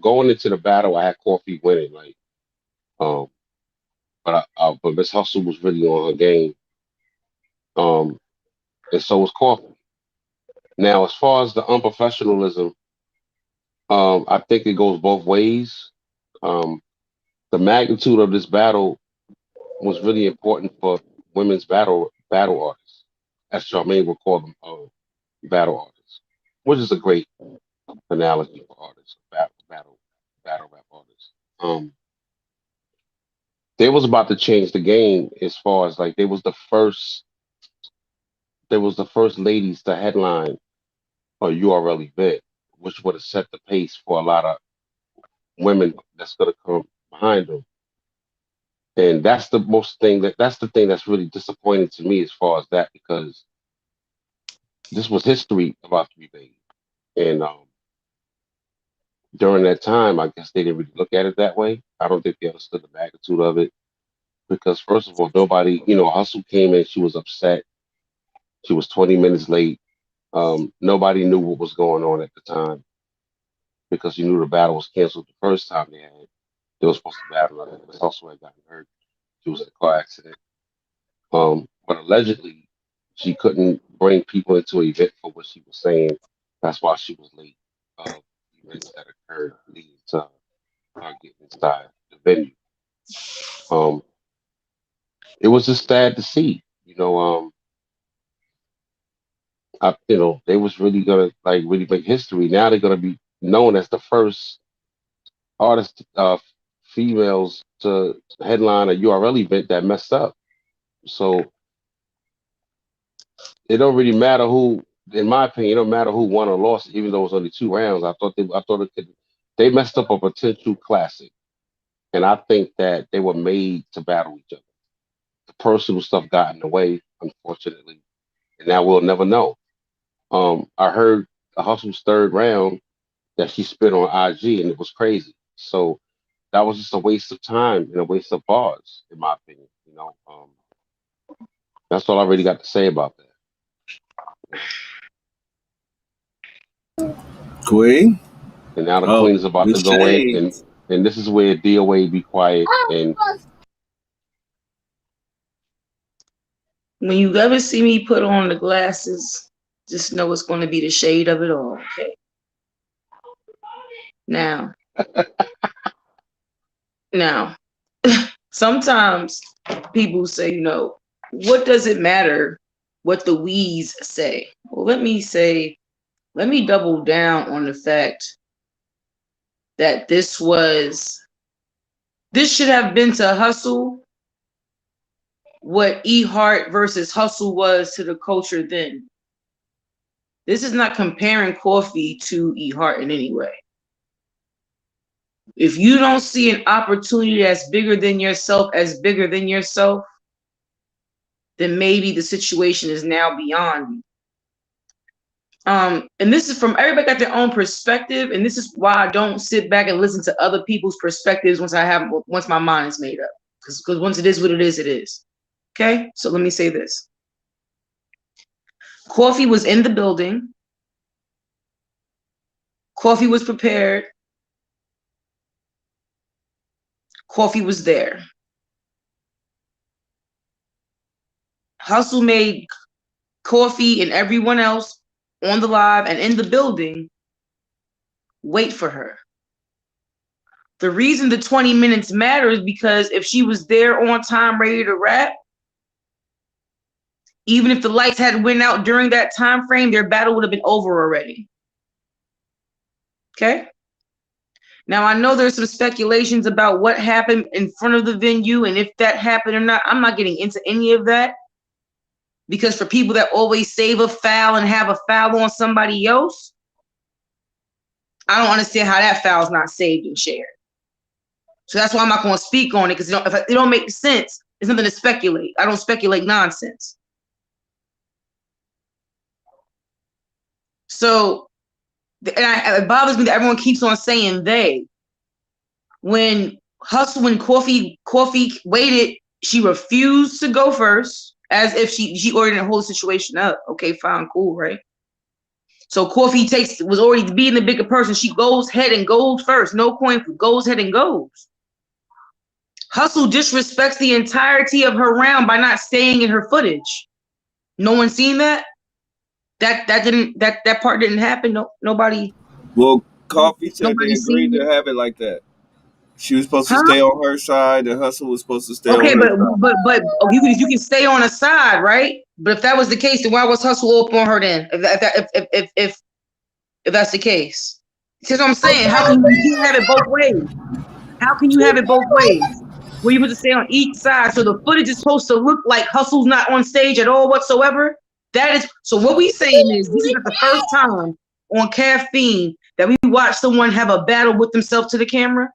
Going into the battle. I had Coffee winning, like, um, but Miss Hustle was really on her game. Um, and so was Coffee. Now, as far as the unprofessionalism, I think it goes both ways. Um, the magnitude of this battle was really important for women's battle artists, as Charmaine would call them, battle artists, which is a great analogy for artists, battle rap artists. They was about to change the game as far as like they was the first ladies to headline a URL event, which would have set the pace for a lot of women that's gonna come behind them. And that's the thing that's really disappointing to me as far as that because this was history about to be made. And during that time, I guess they didn't really look at it that way. I don't think they understood the magnitude of it because first of all, nobody, Hustle came in, she was upset. She was 20 minutes late. Nobody knew what was going on at the time because you knew the battle was canceled the first time they were supposed to battle. I think Miss Hustle had gotten hurt. She was in a car accident. But allegedly, she couldn't bring people into an event for what she was saying. That's why she was late. Events that occurred leading to her getting inside the venue. Um, it was just sad to see. They was really gonna like really make history. Now they're gonna be known as the first artist, females to headline a URL event that messed up. So it don't really matter who, in my opinion, it don't matter who won or lost, even though it was only 2 rounds. They messed up a potential classic, and I think that they were made to battle each other. The personal stuff got in the way, unfortunately, and now we'll never know. I heard the Hustle's third round that she spit on IG, and it was crazy. So that was just a waste of time and a waste of bars, in my opinion. That's all I really got to say about that. Queen. And now the Oh, queen is about the to go in, and shades. and this is where DOA be quiet. And When you ever see me put on the glasses, just know it's going to be the shade of it all. Okay. Now, now, sometimes people say, what does it matter what the wees say? Well, let me double down on the fact that this should have been to Hustle what E Hart versus Hustle was to the culture then. This is not comparing Coffee to E Hart in any way. If you don't see an opportunity that's bigger than yourself as bigger than yourself, then maybe the situation is now beyond you. And this is from everybody got their own perspective, and this is why I don't sit back and listen to other people's perspectives once my mind is made up. Because once it is what it is, it is. Okay, so let me say this. Coffee was in the building. Coffee was prepared. Coffee was there. Hustle made Coffee and everyone else on the live and in the building wait for her. The reason the 20 minutes matters because if she was there on time ready to rap, even if the lights had went out during that time frame, their battle would have been over already. Okay? Now, I know there's some speculations about what happened in front of the venue and if that happened or not. I'm not getting into any of that because for people that always save a foul and have a foul on somebody else, I don't understand how that foul is not saved and shared. So that's why I'm not going to speak on it because if it don't make sense, it's nothing to speculate. I don't speculate nonsense. So, it bothers me that everyone keeps on saying they. When Coffee waited, she refused to go first, as if she already didn't hold the situation up. Okay, fine, cool, right? So Coffee was already being the bigger person. She goes ahead and goes first. No coin goes ahead and goes. Hustle disrespects the entirety of her round by not staying in her footage. No one seen that? That part didn't happen. No, nobody. Well, Coffee said they Nobody agreed seen to it. have it like that. She was supposed to Huh? stay on her side, and Hustle was supposed to stay Okay, on her side. but you can stay on a side, right? But if that was the case, then why was Hustle up on her then? If that's the case, see what I'm saying? How can you can't have it both ways? How can you have it both ways? Where you supposed to stay on each side, so the footage is supposed to look like Hustle's not on stage at all whatsoever. That is so. What we saying is this is not the first time on Caffeine that we watch someone have a battle with themselves to the camera.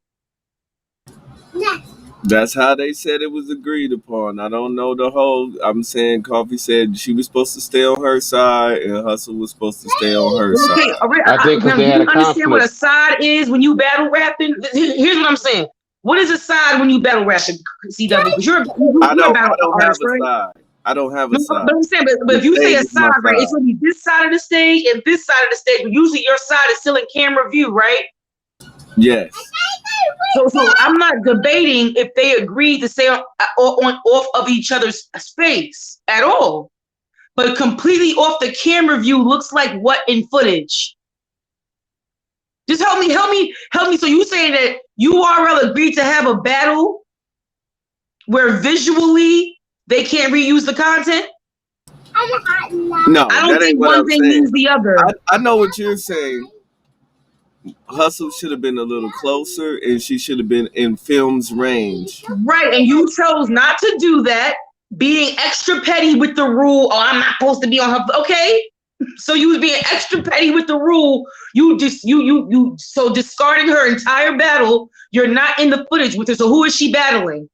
That's how they said it was agreed upon. I don't know the whole. I'm saying Coffee said she was supposed to stay on her side, and Hustle was supposed to stay on her Okay, side. I think because now, do they had you a understand what a conflict. side is when you battle rapping? Here's what I'm saying. What is a side when you battle rapping, CW? Because you're a battle I don't have artist, a right? side. I don't have a No, side. but I'm saying, but The if you say stage a is side, my right, it's side. gonna be this side of the stage and this side of the stage. But usually your side is still in camera view, right? Yes. So I'm not debating if they agreed to stay on off of each other's space at all. But completely off the camera view looks like what in footage? Just help me. So you saying that URL agreed to have a battle where visually they can't reuse the content? No, I don't that ain't think what one I'm thing saying. means the other. I know what you're saying. Hustle should have been a little closer, and she should have been in film's range. Right, and you chose not to do that, being extra petty with the rule. Oh, I'm not supposed to be on her. Okay, so you was being extra petty with the rule. So discarding her entire battle. You're not in the footage with her. So who is she battling?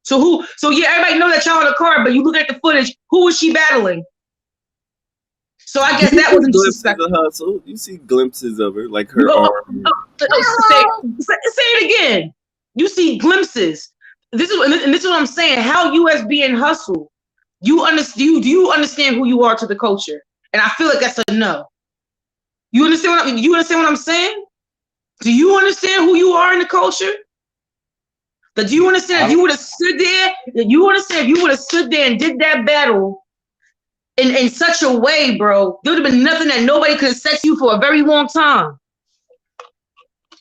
So yeah, everybody know that y'all on the card, but you look at the footage. Who is she battling? So I You guess that see wasn't glimpses of disrespectful. Hustle. You see glimpses of her, like You her arm. say it again. You see glimpses. This is what I'm saying. How you as being Hustle, you understand? Do you understand who you are to the culture? And I feel like that's a no. You understand what I'm saying? Do you understand who you are in the culture? Do you understand if you would have stood there? You understand if you would have stood there and did that battle in such a way, bro? There would have been nothing that nobody could have said to you for a very long time.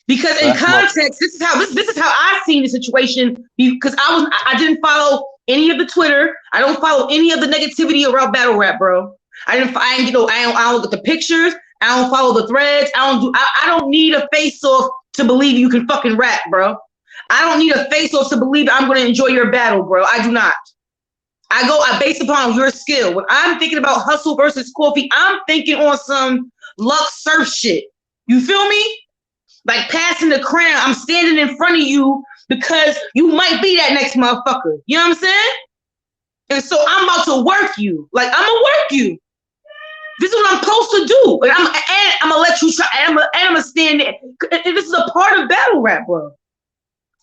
Because in context, this is how I seen the situation. Because I didn't follow any of the Twitter. I don't follow any of the negativity around battle rap, bro. I don't look at the pictures. I don't follow the threads. I don't need a face off to believe you can fucking rap, bro. I don't need a face off to believe I'm gonna enjoy your battle, bro. I do not. I based upon your skill. When I'm thinking about Hustle versus Coffee, I'm thinking on some luck surf shit. You feel me? Like passing the crown. I'm standing in front of you because you might be that next motherfucker. You know what I'm saying? And so I'm about to work you. Like, I'm gonna work you. This is what I'm supposed to do. And I'm gonna let you try. And I'm gonna stand there. And this is a part of battle rap, bro.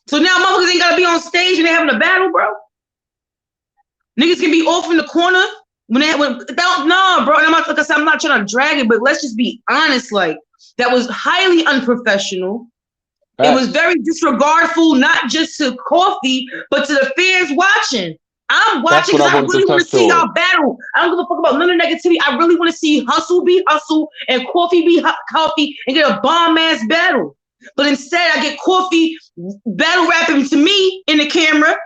So now motherfuckers ain't gotta be on stage and they having a battle, bro. Niggas can be off in the corner no, bro. And I'm not trying to drag it, but let's just be honest. Like, that was highly unprofessional. It was Facts. very disregardful, not just to Coffee, but to the fans watching. I'm That's watching what I because I wanted to really want to touch see on. y'all battle. I don't give a fuck about none of the negativity. I really want to see Hustle be Hustle and Coffee be Coffee and get a bomb ass battle. But instead, I get Coffee battle rapping to me in the camera.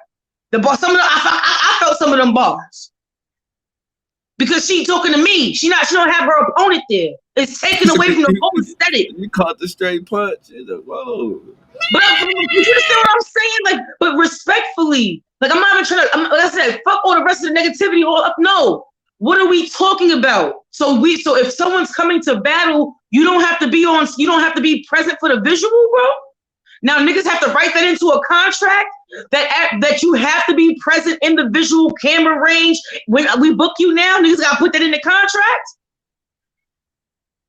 The bar, some of the, I felt some of them bars because she talking to me. She don't have her opponent there. It's taken away from the whole aesthetic. You caught the straight punch. It's like, whoa. But you understand what I'm saying? Like, but respectfully, like I'm not even trying to. Like I said, fuck all the rest of the negativity. All up. No, what are we talking about? So if someone's coming to battle, you don't have to be on. You don't have to be present for the visual, bro. Now niggas have to write that into a contract that you have to be present in the visual camera range when we book you. Now niggas got to put that in the contract,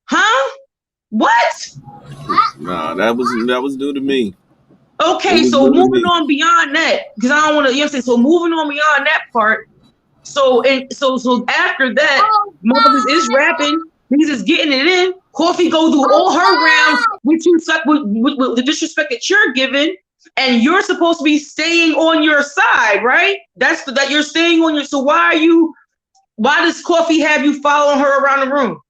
huh? What? Nah, that was new to me. It Okay, was so new to moving me. on beyond that, because I don't want to, you know what I'm saying? So moving on beyond that part. So after that, motherfuckers is rapping, niggas is getting it in. Coffee go through all her rounds, which you suck with the disrespect that you're giving, and you're supposed to be staying on your side, right? That you're staying on your. So why does Coffee have you following her around the room?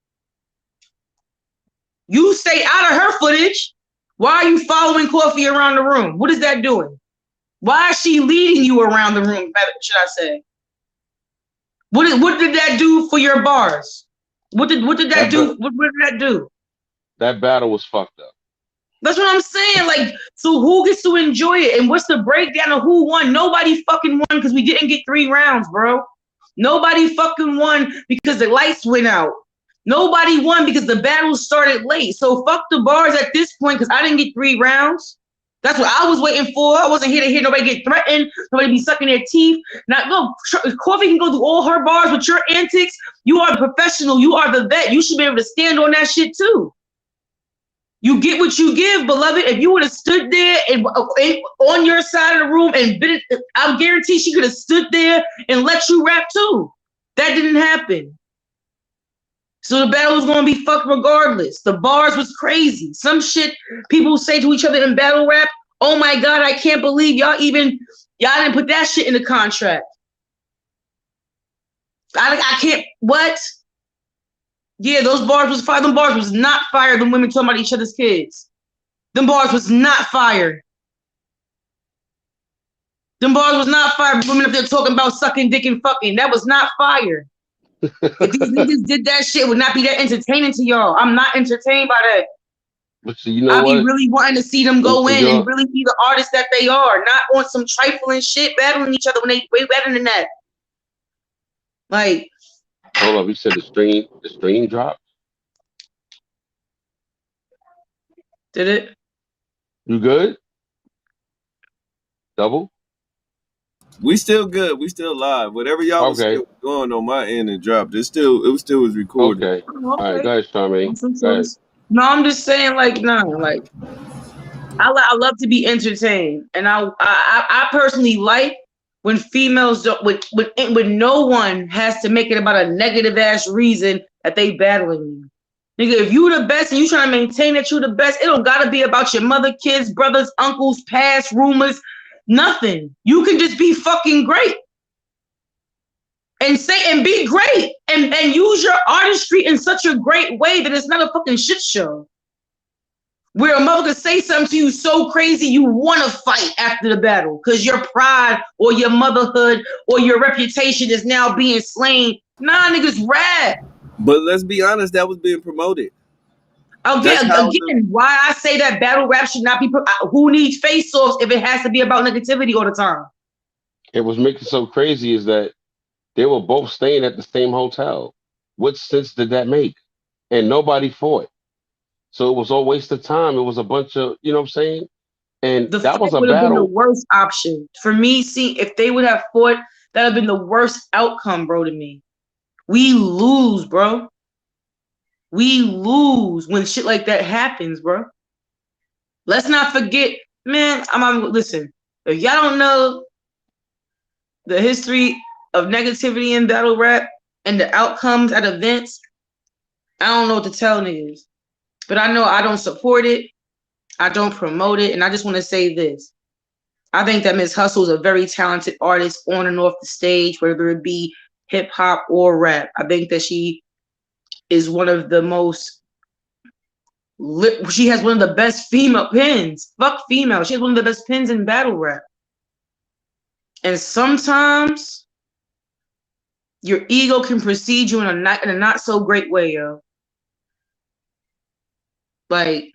You stay out of her footage. Why are you following Coffee around the room? What is that doing? Why is she leading you around the room, should I say? What did that do for your bars? What did that That do? ba- What did that do? that battle was fucked up. That's what I'm saying. Like, so who gets to enjoy it? And what's the breakdown of who won? Nobody fucking won because we didn't get 3 rounds, bro. Nobody fucking won because the lights went out. Nobody won because the battle started late. So fuck the bars at this point because I didn't get 3 rounds. That's what I was waiting for. I wasn't here to hear nobody get threatened, nobody be sucking their teeth. Now, no, Coffee can go through all her bars with your antics. You are the professional. You are the vet. You should be able to stand on that shit too. You get what you give, beloved. If you would have stood there and on your side of the room and been, I guarantee she could have stood there and let you rap too. That didn't happen. So the battle was going to be fucked regardless. The bars was crazy. Some shit people say to each other in battle rap. Oh my God, I can't believe y'all didn't put that shit in the contract. I can't, what? Yeah, those bars was fire. Them bars was not fire. Them women talking about each other's kids. Them bars was not fire. Them bars was not fire. Women up there talking about sucking dick and fucking. That was not fire. If these niggas did that shit, it would not be that entertaining to y'all. I'm not entertained by that. But see, you know I be what? really wanting to see them go in You're, and really be the artists that they are, not on some trifling shit battling each other when they way better than that. Like, hold up, you said the stream dropped. did it? You good? Double? We still good. We still live. Whatever y'all was Okay, saying was going on my end and dropped. It was recorded. okay. Oh, All right, okay. go ahead, Charmaine. Some Go ahead. choice. No, I'm just saying, like, nah, like I love to be entertained, and I personally like when females don't, when no one has to make it about a negative ass reason that they battling you. Nigga, if you the best and you trying to maintain that you the best, it don't gotta be about your mother, kids, brothers, uncles, past rumors, nothing. You can just be fucking great and say and be great and use your artistry in such a great way that it's not a fucking shit show. Where a mother could say something to you so crazy you want to fight after the battle because your pride or your motherhood or your reputation is now being slain. Nah, niggas rap. But let's be honest, that was being promoted. That's how Again, why I say that battle rap should not be. Who needs face-offs if it has to be about negativity all the time? It was making so crazy is that they were both staying at the same hotel. What sense did that make? And nobody fought. So it was all waste of time. It was a bunch of, you know what I'm saying? And The that fight was a would have been the battle. worst option for me. See, if they would have fought, that would have been the worst outcome, bro. To me, we lose, bro. We lose when shit like that happens, bro. Let's not forget, man. Listen. If y'all don't know the history of negativity in battle rap and the outcomes at events, I don't know what to tell niggas. But I know I don't support it. I don't promote it, and I just want to say this. I think that Miss Hustle is a very talented artist on and off the stage, whether it be hip hop or rap. I think that she is one of the most she has one of the best female pins. Fuck female. She has one of the best pins in battle rap. And sometimes your ego can precede you in a not so great way, yo. Like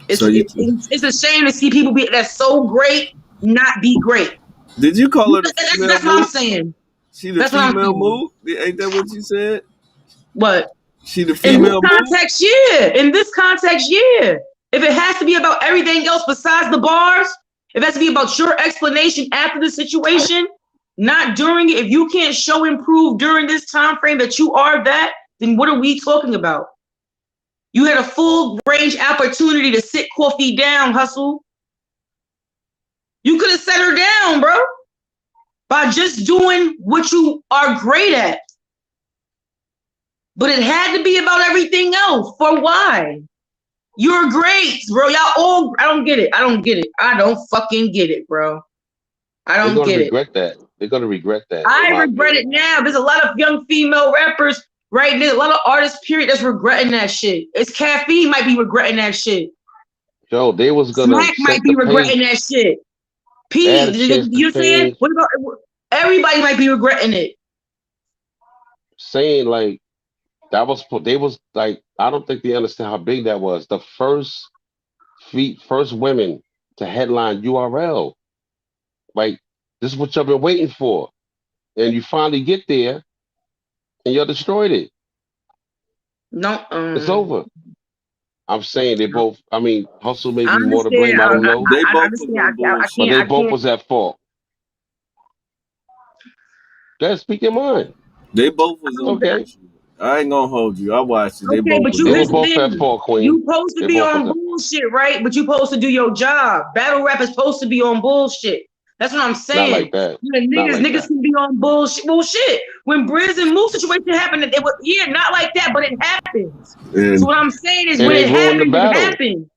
So you it's a shame to see people be that's so great not be great. did you call her the female That's what I'm mood? saying. She the That's what I'm female saying. mood? Ain't that what you said? What? She the In this female mood? context, yeah. In this context, yeah. If it has to be about everything else besides the bars, if it has to be about your explanation after the situation, not during it, if you can't show and prove during this time frame that you are that, then what are we talking about? You had a full range opportunity to sit Coffee down, Hustle. You could have set her down, bro, by just doing what you are great at. But it had to be about everything else. For why? You're great, bro. Y'all all, I don't get it. I don't get it. I don't fucking get it, bro. I They're don't gonna get it. regret that. They're gonna regret that, in I my regret it opinion. now. There's a lot of young female rappers, right? There's a lot of artists, period, that's regretting that shit. It's Caffeine might be regretting that shit. Yo, they was gonna Smack might set the be regretting pace. that shit. They had P, a chance to you're saying? change, What about everybody might be regretting it? saying like that was they was like I don't think they understand how big that was. The first women to headline URL. Like this is what you've been waiting for, and you finally get there, and you destroyed it. No, It's over. I'm saying they both. I mean, Hustle may I be more to understand. blame. I don't know, They I both was understand. on but bullshit. they I both can't. was at fault. Just speak your mind. They both was It's on okay. bullshit. I ain't gonna hold you. I watched it. They Okay, both but was you They on were here's the both at bullshit. thing. fault, You Queen. supposed to They be both was on at. bullshit, right? But you supposed to do your job. Battle rap is supposed to be on bullshit. That's what I'm Not saying. like that. You know, Not like niggas that. can be on bullshit. Bullshit. When Briz and Moose situation happened, it was not like that, but it happens. So And what I'm saying is, And when they it ruined the happens, it battle. happens.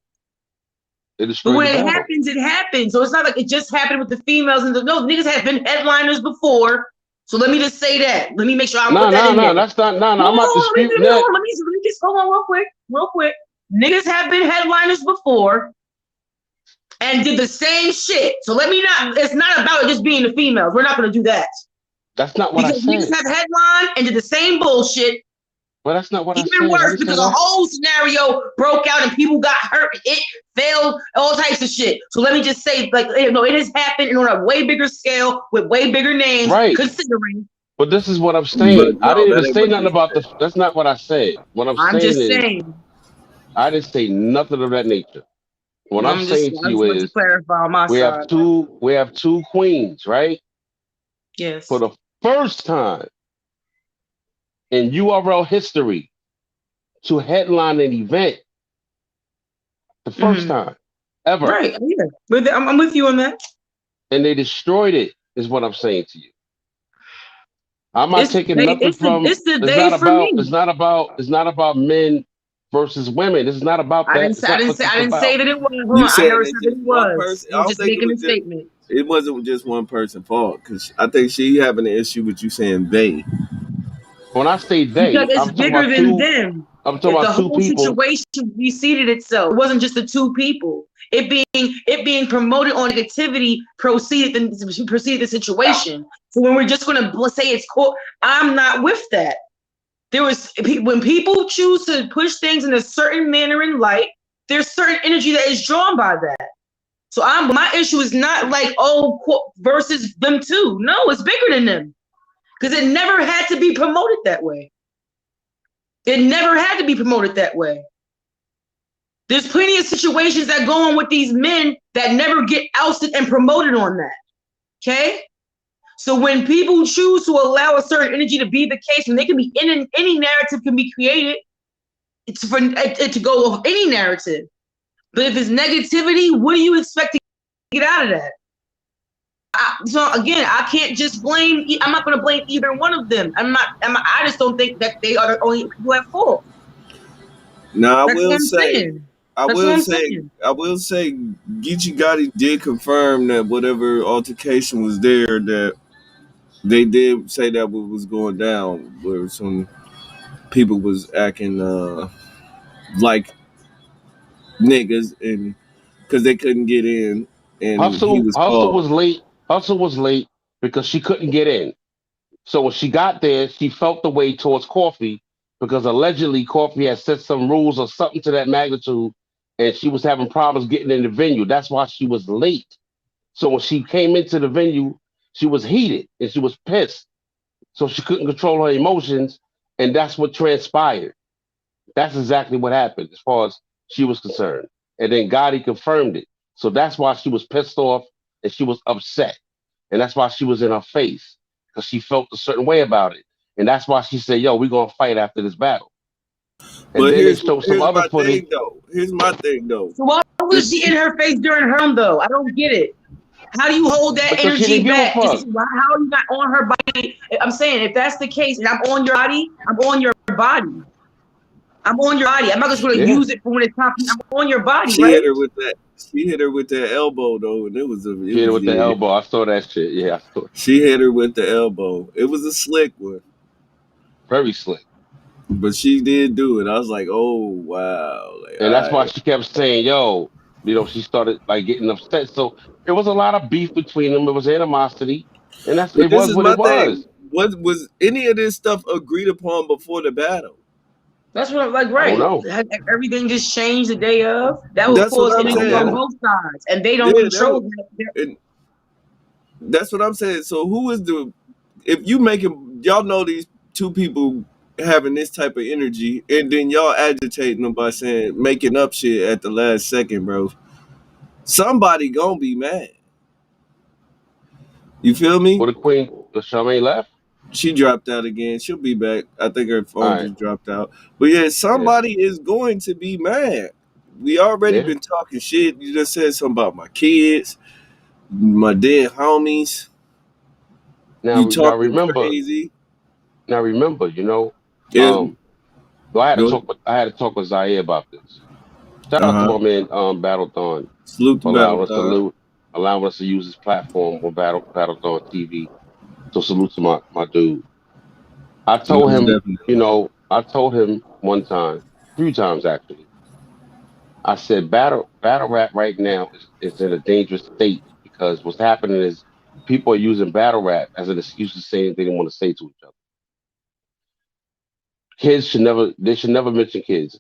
They But destroyed the when it battle. happens, it happens. So it's not like it just happened with the females and no niggas have been headliners before. So let me just say that. Let me make sure I put No, that no, in there. no. That's not. No, no. I'm Hold not on, disputing that. let me just hold on real quick. Niggas have been headliners before and did the same shit. So let me not. It's not about it just being the females. We're not gonna do that That's not what I because niggas said. have headlined and did the same bullshit. But that's not what I Even said. I worse, didn't say because a that. whole scenario broke out and people got hurt, it failed, all types of shit. So let me just say, like, no, it has happened and on a way bigger scale with way bigger names, Right. considering. But this is what I'm but saying. I no, didn't that even ain't say what nothing you about said. the. That's not what I said. What I'm I'm saying just is saying. I didn't say nothing of that nature. What I'm saying I to you just want to is clarify on my side. we have two queens, right? For Yes. the first time in URL history to headline an event, the first Mm-hmm. time ever, Right. Yeah. I'm with you on that. and they destroyed it. Is what I'm saying to you. I'm not taking nothing from. It's the It's day not for about. me. It's not about. It's not about men versus women. This is not about that. It's not what this I is didn't say about. that it was. Hold You on. I saying never that said that just it one was. person? I I was don't just think it making was a just. statement. It wasn't just one person's fault because I think she having an issue with you saying they. When I say Because they, it's I'm talking bigger about than two. them. I'm talking If the about two whole people. situation reseated itself, it wasn't just the two people. It being promoted on negativity proceeded the situation. So when we're just gonna say it's cool, I'm not with that. There was when people choose to push things in a certain manner in light, there's certain energy that is drawn by that. So my issue is not like versus them two. No, it's bigger than them because it never had to be promoted that way. It never had to be promoted that way. There's plenty of situations that go on with these men that never get ousted and promoted on that. Okay? So when people choose to allow a certain energy to be the case, and they can be in any narrative can be created, it's for it to go off any narrative. But if it's negativity, what do you expect to get out of that? So again, I can't just blame. I'm not going to blame either one of them. I just don't think that they are the only people at fault. Now I That's what will I'm say, saying. I That's what will I'm say, saying. I will say, Geechee Gotti did confirm that whatever altercation was there, that they did say that what was going down, where some people was acting like niggas, and because they couldn't get in, and he was Hustle called. was late. Hustle was late because she couldn't get in. So when she got there, she felt the way towards Coffee because allegedly Coffee had set some rules or something to that magnitude, and she was having problems getting in the venue. That's why she was late. So when she came into the venue, she was heated and she was pissed. So she couldn't control her emotions, and that's what transpired. That's exactly what happened as far as she was concerned. And then Gotti confirmed it. So that's why she was pissed off and she was upset. And that's why she was in her face because she felt a certain way about it. And that's why she said, yo, we're going to fight after this battle. And But then they showed some here's other my footage thing though. Here's my thing though. So why If was she in she, her face during her round though? I don't get it. How do you hold that because she didn't energy give a back? fuck. How are you not on her body? I'm saying if that's the case, and I'm on your body, I'm on your body. I'm on your body. I'm not just gonna Yeah. use it for when it's time. I'm on your body, she right? hit her with that, she hit her with that elbow though, and it She hit her was with the yeah. elbow. I saw that shit. Yeah, I saw it. She hit her with the elbow. It was a slick one, Very slick. but she did do it. I was like, oh wow, like And that's why I. she kept saying, yo, she started like getting upset. So there was a lot of beef between them. It was animosity. And But it this was is what my it thing. was. Was any of this stuff agreed upon before the battle? That's what I'm like. I don't Right, know. everything just changed the day of. That will That's what cause I'm I don't energy on saying. know. both sides, and they don't Yeah, that control was, that. and that's what I'm saying. So who is the, if you making, y'all know these two people having this type of energy, and then y'all agitating them by saying making up shit at the last second, bro. Somebody gonna be mad. You feel me? For the Queen, the Charmaine left. She dropped out again. She'll be back. I think her All phone right. just dropped out. But yeah, Yeah. somebody is going to be mad. We already Yeah. been talking shit. You just said something about my kids, my dead homies. You Now talking remember, crazy. now remember, Yeah. um, well, Go ahead. I had to talk with Zaire about this. Shout out to Uh-huh. my man, Battle Dawn, Salute the for battle, allowing us to dog. allowing us to use his platform on Battle Dawn TV. So salute to my dude. I told Most him, definitely. I told him one time, few times actually. I said battle rap right now is in a dangerous state because what's happening is people are using battle rap as an excuse to say anything they want to say to each other. Kids should never they should never mention kids.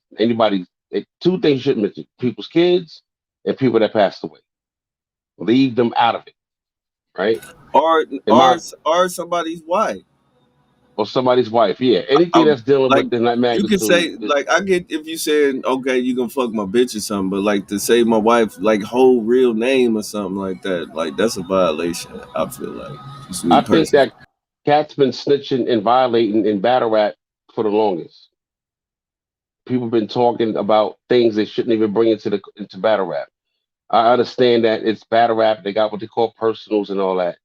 Two things you shouldn't mention: people's kids and people that passed away. Leave them out of it, right? Or In or my or somebody's wife. or somebody's wife, yeah. Anything Um, that's dealing like with in that you can magnitude say, is like I get if you said okay, you can fuck my bitch or something, but like to say my wife like whole real name or something like that, like that's a violation. I feel like just me I think personally. that cat's been snitching and violating in battle rap for the longest. People been talking about things they shouldn't even bring into battle rap. I understand that it's battle rap. They got what they call personals and all that.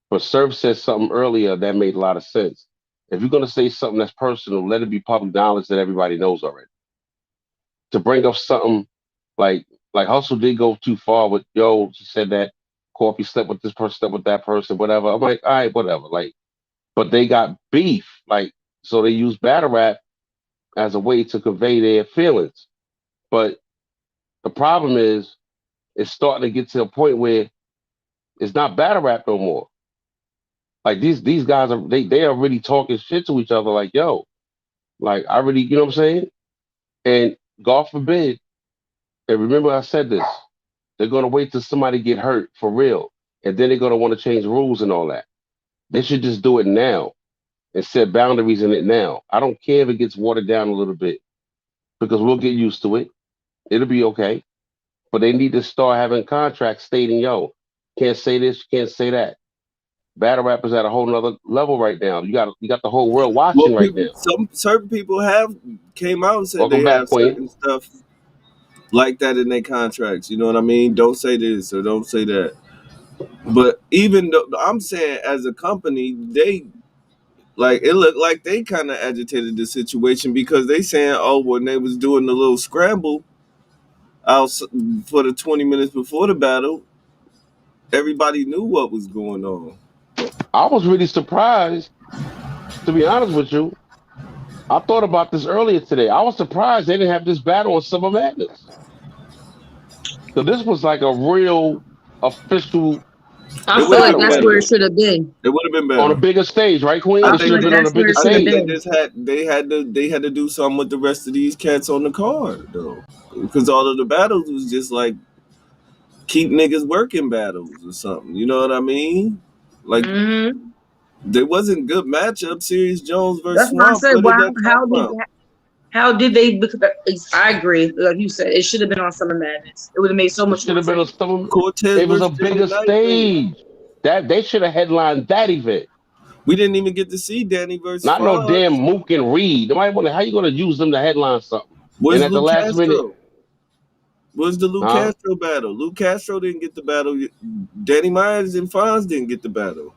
But Surf said something earlier that made a lot of sense. If you're gonna say something that's personal, let it be public knowledge that everybody knows already. To bring up something like Hustle did go too far with yo, she said that Coffee slept with this person, slept with that person, whatever. I'm like, all right, whatever. Like, but they got beef. Like, so they use battle rap as a way to convey their feelings. But the problem is it's starting to get to a point where it's not battle rap no more. Like these guys they are really talking shit to each other. Like yo, like I really, you know what I'm saying? And God forbid. And remember, I said this. They're gonna wait till somebody get hurt for real, and then they're gonna want to change rules and all that. They should just do it now and set boundaries in it now. I don't care if it gets watered down a little bit because we'll get used to it. It'll be okay. But they need to start having contracts stating, yo, can't say this, can't say that. Battle rappers at a whole nother level right now. You got the whole world Well, watching right people, now. some certain people have came out and said Welcome they back, have Queen. certain stuff like that in their contracts. You know what I mean? Don't say this or don't say that. But even though I'm saying, as a company, they like it looked like they kind of agitated the situation because they saying, oh, when they was doing the little scramble, out for the 20 minutes before the battle, everybody knew what was going on. I was really surprised, to be honest with you. I thought about this earlier today. I was surprised they didn't have this battle on Summer Madness. So this was like a real official I It would feel have like been battle that's where better. it should have been. It would have been on a better. bigger stage, right, Queen? I I It should feel think have like been they, on a that's where bigger it I should have think they stage. been. just had to do something with the rest of these cats on the card though, because all of the battles was just like keep niggas working battles or something. You know what I mean? Like Hmm. there wasn't good matchup. Sirius Jones versus That's why I Swamp. said, Where did wow, that come from? how did they? Because I agree, like you said, it should have been on Summer Madness. It would have made so It much should more have been on sense. some. Cortez It was a versus Jay the bigger Nightmare. stage. That they should have headlined that event. We didn't even get to see Danny versus Not no damn Fonz. Mook and Reed. Nobody wonder how you gonna use them to headline something. And Where's at the Lou last minute, Castro? Where's the Lou huh? Castro battle? Lou Castro didn't get the battle. Danny Myers and Fonz didn't get the battle.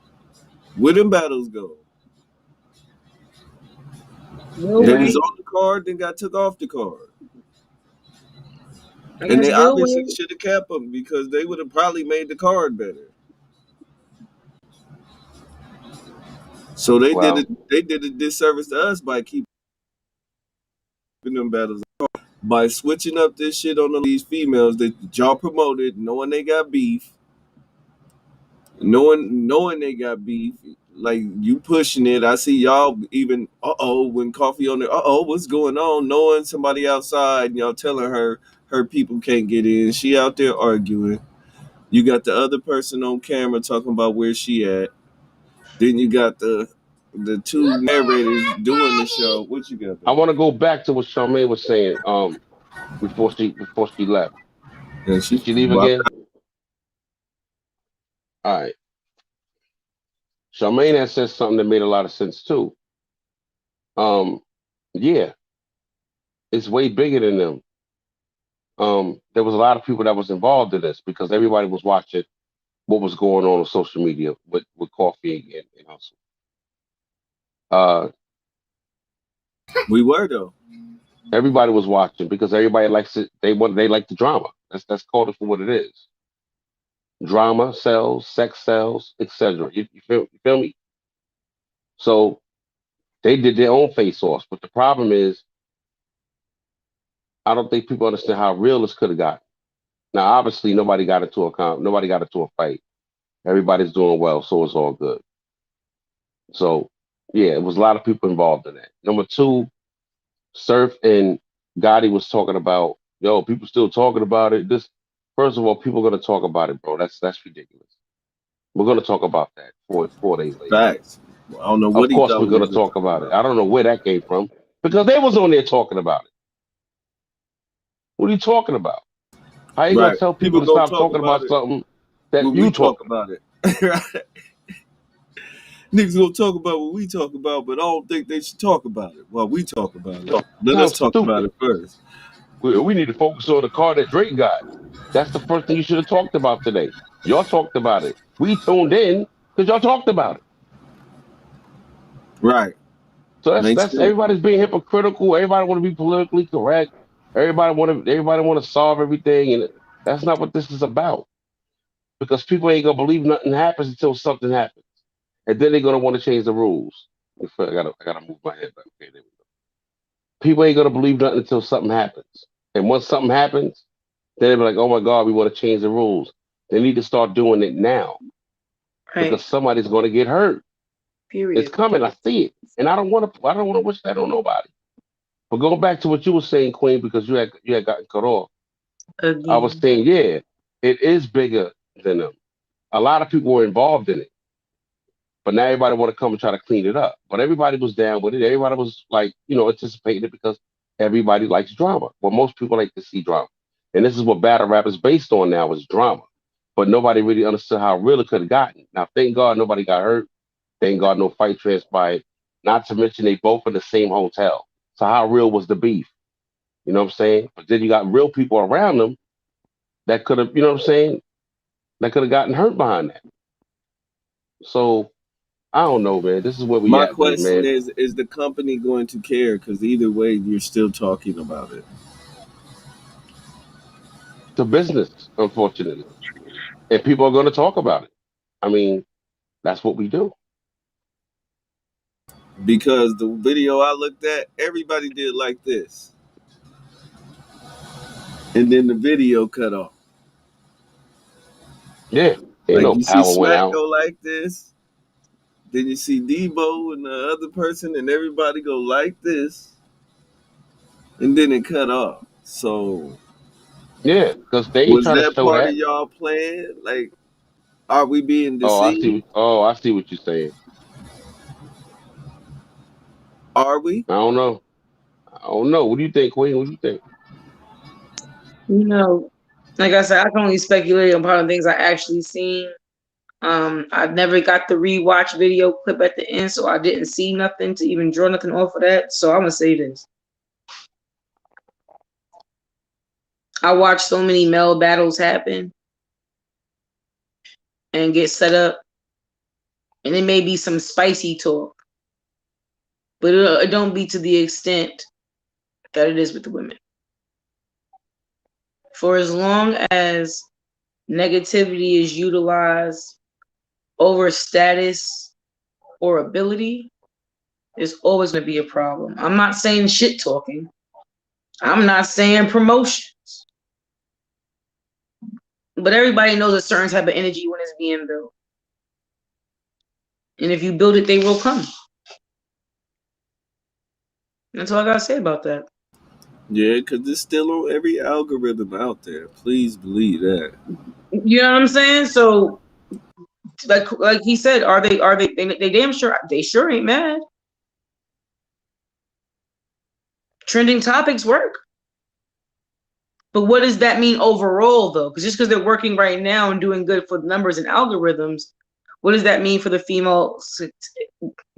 Where them battles go? We'll They was Yeah. wait. on the card, then got took off the card. I And guess they we'll obviously wait should have kept them because they would have probably made the card better. So they did Well, it. They did a disservice to us by keeping them battles, by switching up this shit on these females that y'all promoted, knowing they got beef, knowing they got beef. Like you pushing it. I see y'all even when coffee on there. What's going on? Knowing somebody outside, and y'all telling her people can't get in. She out there arguing. You got the other person on camera talking about where she at. Then you got the two narrators doing the show. What you got, I baby? want to go back to what Charmaine was saying. Before she left. And Did she she leave well, again? All right. Charmaine had said something that made a lot of sense too. Um, yeah, it's way bigger than them. There was a lot of people that was involved in this because everybody was watching what was going on social media with Coffee and Hustle. Uh, we were though. everybody was watching because everybody likes it. They like the drama. That's called it for what it is. Drama sells, sex sells, etc. You feel me? So they did their own face offs, but the problem is I don't think people understand how real this could have got. Now, obviously, nobody got into a fight. Everybody's doing well, so it's all good. So, yeah, it was a lot of people involved in that. Number two, Surf and Gotti was talking about, yo, people still talking about it. This, first of all, people are gonna talk about it, bro. That's ridiculous. We're gonna talk about that 4 days later. Facts. I don't know what Of he course, thought we're we gonna was gonna talk talk about it. about. I don't know where that came from because they was on there talking about it. What are you talking about? How you gonna Right. tell people People to gonna stop talk talking about about it something that when we you talk talking about about? it. Right. Niggas gonna talk about what we talk about, but I don't think they should talk about it while we talk about it. Let us Sounds talk about stupid. it first. We need to focus on the car that Drake got. That's the first thing you should have talked about today. Y'all talked about it. We tuned in because y'all talked about it. Right. So Makes that's sense. everybody's being hypocritical. Everybody want to be politically correct. Everybody want to solve everything, and that's not what this is about. Because people ain't gonna believe nothing happens until something happens, and then they're gonna want to change the rules. I gotta move my head back. Okay, there we go. People ain't gonna believe nothing until something happens, and once something happens, then they'll be like, "Oh my God, we want to change the rules." They need to start doing it now right. because somebody's gonna get hurt. It's Period. coming. I see it, and I don't want to. I don't want to wish that on nobody. But going back to what you were saying, Queen, because you had gotten cut off. I was Again. saying, yeah, it is bigger than them. A lot of people were involved in it, but now everybody want to come and try to clean it up. But everybody was down with it. Everybody was like, anticipating it because everybody likes drama. Well, most people like to see drama, and this is what battle rap is based on now is drama. But nobody really understood how real it could have gotten. Now, thank God nobody got hurt. Thank God no fight transpired. Not to mention they both in the same hotel. So how real was the beef? You know what I'm saying? But then you got real people around them that could have, you know what I'm saying? That could have gotten hurt behind that. So I don't know, man. This is where we My at with it, question man. is the company going to care? Because either way, you're still talking about it. It's a business, unfortunately, and people are going to talk about it. I mean, that's what we do. Because the video I looked at, everybody did like this, and then the video cut off. Yeah, ain't Like no you see power went Smack out. go like this, then you see Debo and the other person, and everybody go like this, and then it cut off. So Yeah, because they ain't was trying to that show part of that. y'all plan? Like, are we being Oh, I see. deceived? I see what you're saying. Are we? I don't know. I don't know. What do you think, Queen? What do you think? You know, like I said, I can only speculate on part of things I actually seen. I never got the rewatch video clip at the end, so I didn't see nothing to even draw nothing off of that. So I'm gonna say this: I watched so many male battles happen and get set up, and it may be some spicy talk, but it don't be to the extent that it is with the women. For as long as negativity is utilized over status or ability, there's always going to be a problem. I'm not saying shit talking. I'm not saying promotions. But everybody knows a certain type of energy when it's being built. And if you build it, they will come. That's all I got to say about that. Yeah, because it's still on every algorithm out there. Please believe that. You know what I'm saying? So, like he said, they damn sure, they sure ain't mad. Trending topics work. But what does that mean overall, though? Because just because they're working right now and doing good for the numbers and algorithms, what does that mean for the females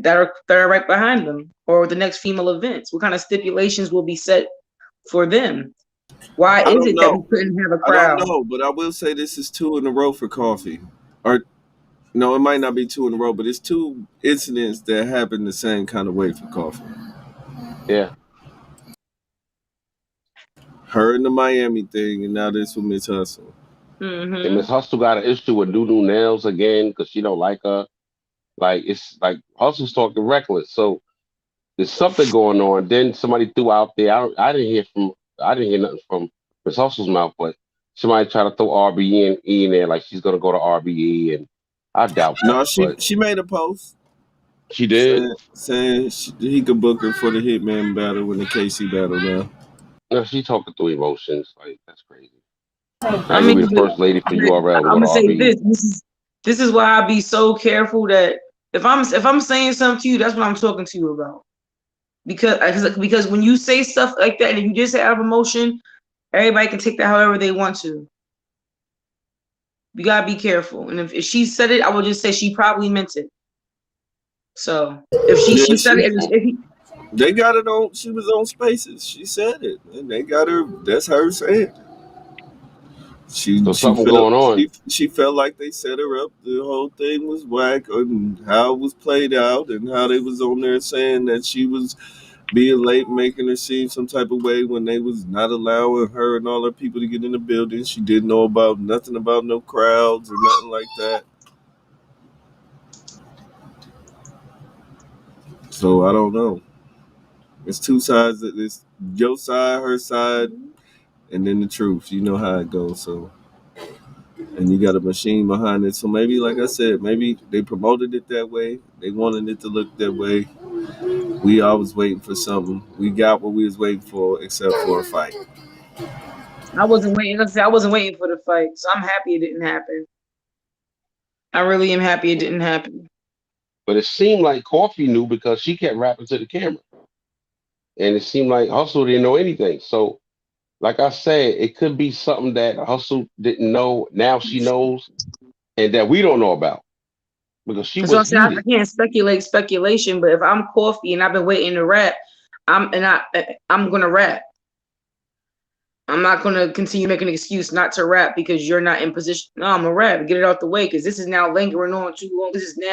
that are right behind them, or the next female events? What kind of stipulations will be set for them? Why I is don't it that we know. couldn't have a I don't crowd? know, but I will say this is two in a row for coffee. Or no, it might not be two in a row, but it's two incidents that happen the same kind of way for coffee. Yeah, Her and the Miami thing, and now this with Miss Hustle. and Mm-hmm. Miss Hustle got an issue with Nunu Nails again because she don't like her. Like it's like Hustle's talking reckless. So there's something going on. Then somebody threw out there. I didn't hear from. I didn't hear nothing from Miss Hustle's mouth, but somebody tried to throw RBE in there, like she's gonna go to RBE, and I doubt that. No, she But she made a post she did. saying he could book her for the Hitman battle when the KC battle now. No, she talking through emotions. Like that's crazy. Now I you're mean, gonna be the first lady for URL to I'm go to gonna say RBE. this is why I be so careful that if I'm saying something to you, that's what I'm talking to you about. Because when you say stuff like that and you just say out of emotion, everybody can take that however they want to. You gotta be careful. And if she said it, I would just say she probably meant it. So if Yeah, she said she it, if he, they got it on. She was on Spaces. She said it, and they got her. That's her saying. She So she something felt going on. she felt like they set her up. The whole thing was whack, and how it was played out, and how they was on there saying that she was being late, making her seem some type of way when they was not allowing her and all her people to get in the building. She didn't know about nothing about no crowds or nothing like that. So I don't know. It's two sides. It's your side, her side, and then the truth. You know how it goes. So and you got a machine behind it. So maybe, like I said, maybe they promoted it that way. They wanted it to look that way. We always waiting for something. We got what we was waiting for, except for a fight. I wasn't waiting. Let's say I wasn't waiting for the fight, so I'm happy it didn't happen. I really am happy it didn't happen. But it seemed like Coffee knew because she kept rapping to the camera, and it seemed like Hustle didn't know anything. So, like I said, it could be something that Hustle didn't know. Now she knows, and that we don't know about because she So I was said I heated. can't speculate speculation, but if I'm Coffee and I've been waiting to rap, I'm gonna rap. I'm not gonna continue making an excuse not to rap because you're not in position. No, I'm gonna rap. Get it out the way because this is now lingering on too long. This is now,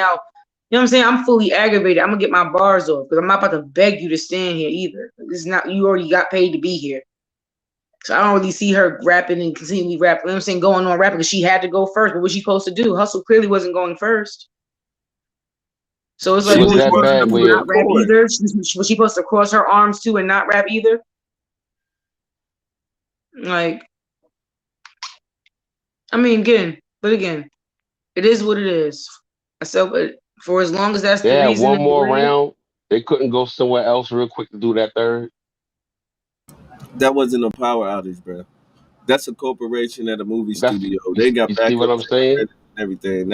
you know what I'm saying? I'm fully aggravated. I'm gonna get my bars off because I'm not about to beg you to stand here either. This is not. You already got paid to be here. So I don't really see her rapping and continually rapping. You know what I'm saying? Going on rapping because she had to go first. But what was she supposed to do? Hustle clearly wasn't going first. So it's like, She what Was was just she that supposed to bad wanted do? to where Not rap record. either? Was she supposed to cross her arms too and not rap either? Like, I mean, again, it is what it is. I said, but for as long as that's they the had reason one and the more way, round, they couldn't go somewhere else real quick to do that third? That wasn't a power outage, bro. That's a corporation at a movie That's studio. They got you see what backup I'm saying? generators and everything.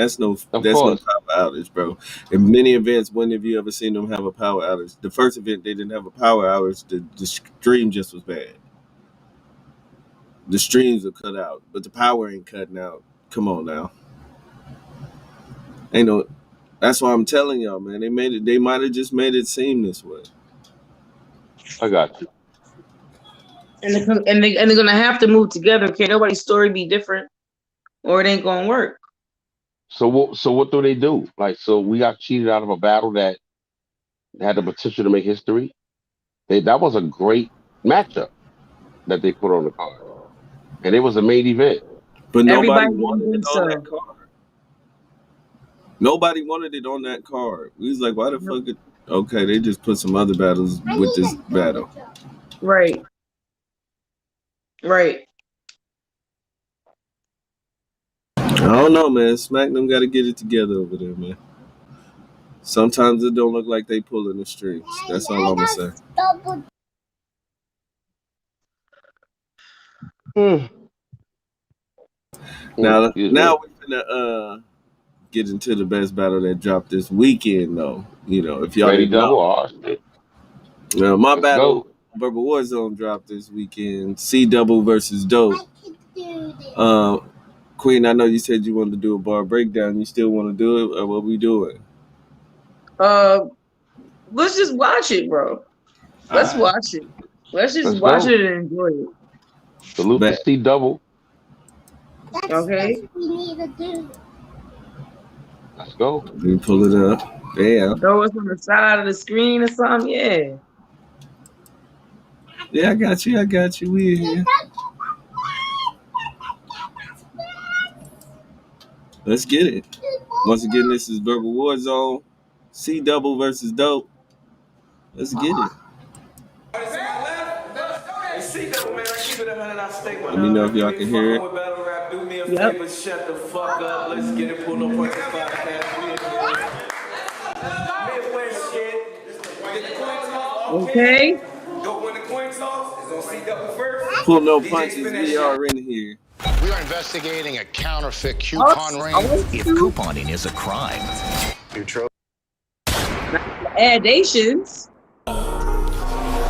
Of That's no course. power outage, bro. In many events, when have you ever seen them have a power outage? The first event they didn't have a power outage. The stream just was bad. The streams are cut out, but the power ain't cutting out. Come on now. Ain't no That's why I'm telling y'all, man. They might have just made it seem this way. I got you. and they're gonna have to move together. Can't nobody's story be different, or it ain't gonna work. So what do they do? Like, so we got cheated out of a battle that had the potential to make history. That was a great matchup that they put on the card, and it was a main event. But nobody Everybody didn't wanted it think on that so. card. Nobody wanted it on that card. We was like, why the fuck? Okay, they just put some other battles with this battle. Right, right. I don't know, man. Smack them got to get it together over there, man. Sometimes it don't look like they pulling the strings. That's all I'm gonna say. Hmm. Now, Excuse now me. we're gonna get into the best battle that dropped this weekend, though. If y'all Ready didn't know, double R. Shit. my Let's battle, go. Verbal Warzone, dropped this weekend. C Double versus Dope. Queen, I know you said you wanted to do a bar breakdown. You still want to do it, or what we doing? Uh, let's just watch it, bro. All Let's right, watch it. Let's just Let's watch go. it and enjoy it. Salute to bet. C double. Okay. Let's go. Let me pull it up. Damn. Throw us on the side of the screen or something. Yeah. Yeah, I got you. I got you. We in here. Let's get it. Once again, this is Verbal Warzone. C Double versus Dope. Let's get it. Let me know if y'all can hear it. Do me a Yep. favor, shut the fuck up. Let's get it. Pull no punches podcast. We in here. Midwest shit. Get the coins off. Okay. Don't win the coins off. It's on C double first. Pull no DJ punches. spin that We shit. are in here. We are investigating a counterfeit Oh, coupon ring. If couponing is a crime, addations.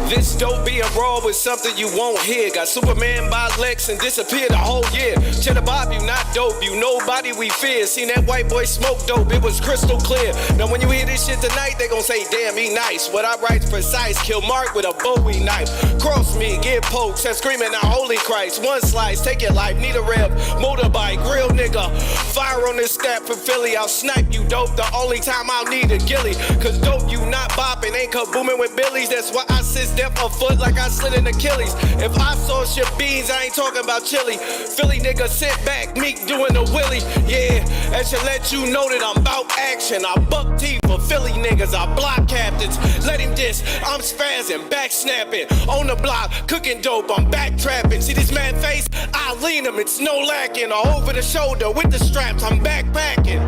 This dope being raw was something you won't hear. Got Superman by Lex and disappeared a whole year. Cheddar Bob, you not dope, you nobody we fear. Seen that white boy smoke dope, it was crystal clear. Now when you hear this shit tonight, they gon' say, damn, he nice. What I write's precise, kill Mark with a Bowie knife. Cross me, get poked, and screaming out, holy Christ. One slice, take your life, need a rev. Motorbike, real nigga. Fire on this step from Philly, I'll snipe you dope. The only time I'll need a ghillie. Cause dope, you not bopping, ain't kabooming with Billies. That's why I sit step a foot like I slid in Achilles. If I sauce your beans, I ain't talking about chili. Philly nigga sit back, meek doing a willy. Yeah, that should let you know that I'm about action. I buck teeth for Philly niggas, I block captains. Let him diss, I'm spazzing, back snapping. On the block, cooking dope, I'm back trapping. See this man face? I lean him, it's no lacking. Or over the shoulder with the straps, I'm backpacking.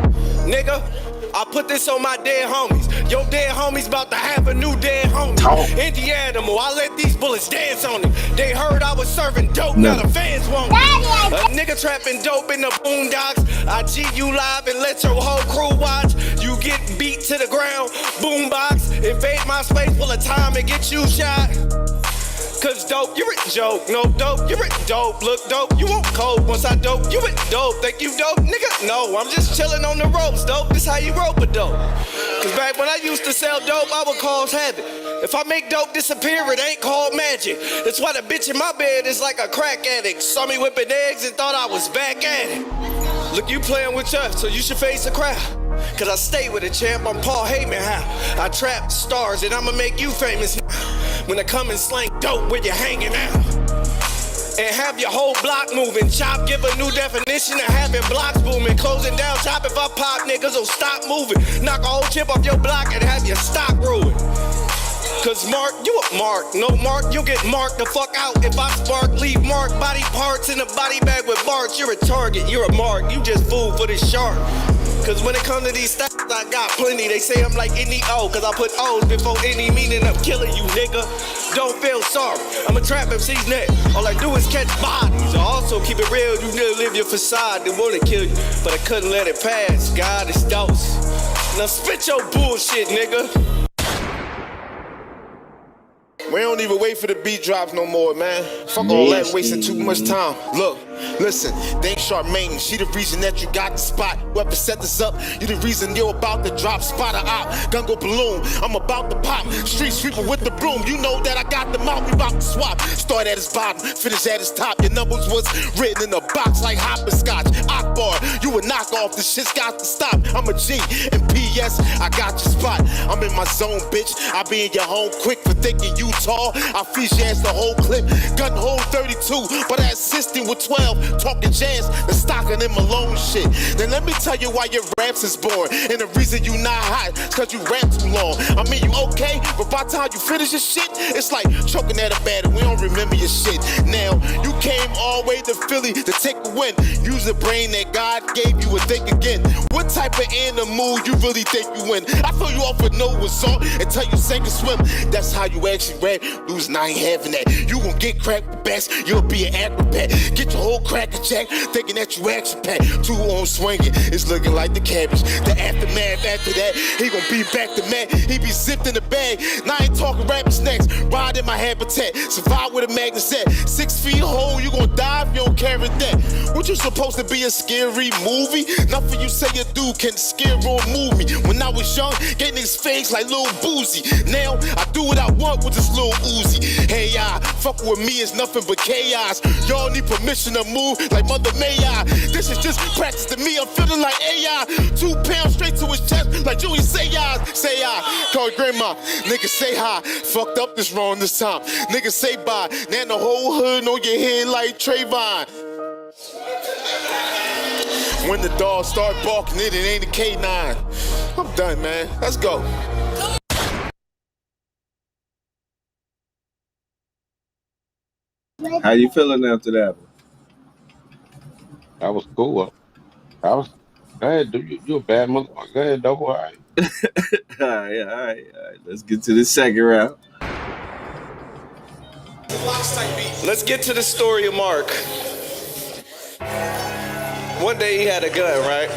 Nigga, I put this on my dead homies. Your dead homies about to have a new dead homie. Indie animal, I let these bullets dance on him. They heard I was serving dope, now the fans want me. A nigga trapping dope in the boondocks. I G you live and let your whole crew watch. You get beat to the ground, boombox. Invade my space full of time and get you shot. Cause dope, you're a joke. No dope, you're a dope. Look dope, you won't cope. Once I dope, you a dope. Think you dope? Nigga, no. I'm just chilling on the ropes, dope. This how you rope a dope. Cause back when I used to sell dope, I would cause havoc. If I make dope disappear, it ain't called magic. That's why the bitch in my bed is like a crack addict. Saw me whipping eggs and thought I was back at it. Look, you playing with us, so you should face the crowd. Cause I stay with a champ, I'm Paul Heyman, how I trap stars and I'ma make you famous now. When I come and slang dope where you hanging out. and have your whole block moving. Chop, give a new definition of having blocks booming. Closing down shop if I pop, niggas will stop moving. Knock a whole chip off your block and have your stock ruined. Cause Mark, you a mark. No Mark, you get marked the fuck out. If I spark, leave mark body parts in a body bag with barks. You're a target, you're a mark. You just food for this shark. Cause when it comes to these stats, I got plenty. They say I'm like any O, cause I put O's before any, meaning I'm killing you, nigga. Don't feel sorry, I'm a trap MC's net. All I do is catch bodies. I also keep it real, you never live your facade. They wanna kill you, but I couldn't let it pass. God is dose. Now spit your bullshit, nigga. We don't even wait for the beat drops no more, man. Fuck all that, wasting too much time. Look, listen, thank Charmaine. She the reason that you got the spot. Whoever set this up, you the reason you're about to drop. Spot a op, gun go balloon. I'm about to pop. Street sweeper with the broom. You know that I got them out. We about to swap. Start at his bottom, finish at his top. Your numbers was written in a box like hopscotch. Akbar, you a knockoff. This shit's got to stop. I'm a G, and P.S. I got your spot. I'm in my zone, bitch. I be in your home quick for thinking you tall. I feast your ass the whole clip. Gun hold 32, but I assisting with 12. Talking jazz, the stocking in Malone shit. Then let me tell you why your raps is boring. And the reason you not hot is cause you rap too long. I mean, you okay, but by the time you finish your shit, it's like choking at a battle. We don't remember your shit. Now, you came all the way to Philly to take a win. Use the brain that God gave you and think again. What type of animal you really think you in? I throw you off with no result and tell you sink and swim. That's how you actually rap. Losing, I ain't having that. You gon' get cracked the best, you'll be an acrobat. Get your whole cracker jack, thinking that you action packed. 2 on swinging, it's looking like the cabbage. The aftermath after that, he gon' be back to Mac. He be zipped in the bag. Now I ain't talking rappers next. Ride in my habitat, survive with a magnet set. 6 feet whole, you gon' die if you don't carry that. What you supposed to be a scary movie? Nothing you say or do can scare or move me. When I was young, getting his face like Lil Boozy. Now I do what I want with this Lil Uzi. Hey, fuck with me is nothing but chaos. Y'all need permission to move like Mother May I. This is just practice to me. I'm feeling like AI. 2 pounds straight to his chest like Julie say I. Call grandma. Nigga say hi. Fucked up this wrong this time. Nigga say bye. Now the whole hood on your head like Trayvon. When the dogs start barking, it ain't a K9. I'm done, man. Let's go. How you feeling after that? That was cool. Go ahead, dude. You a bad motherfucker. Go ahead, though. All right. All right. Let's get to the second round. Let's get to the story of Mark. One day he had a gun, right?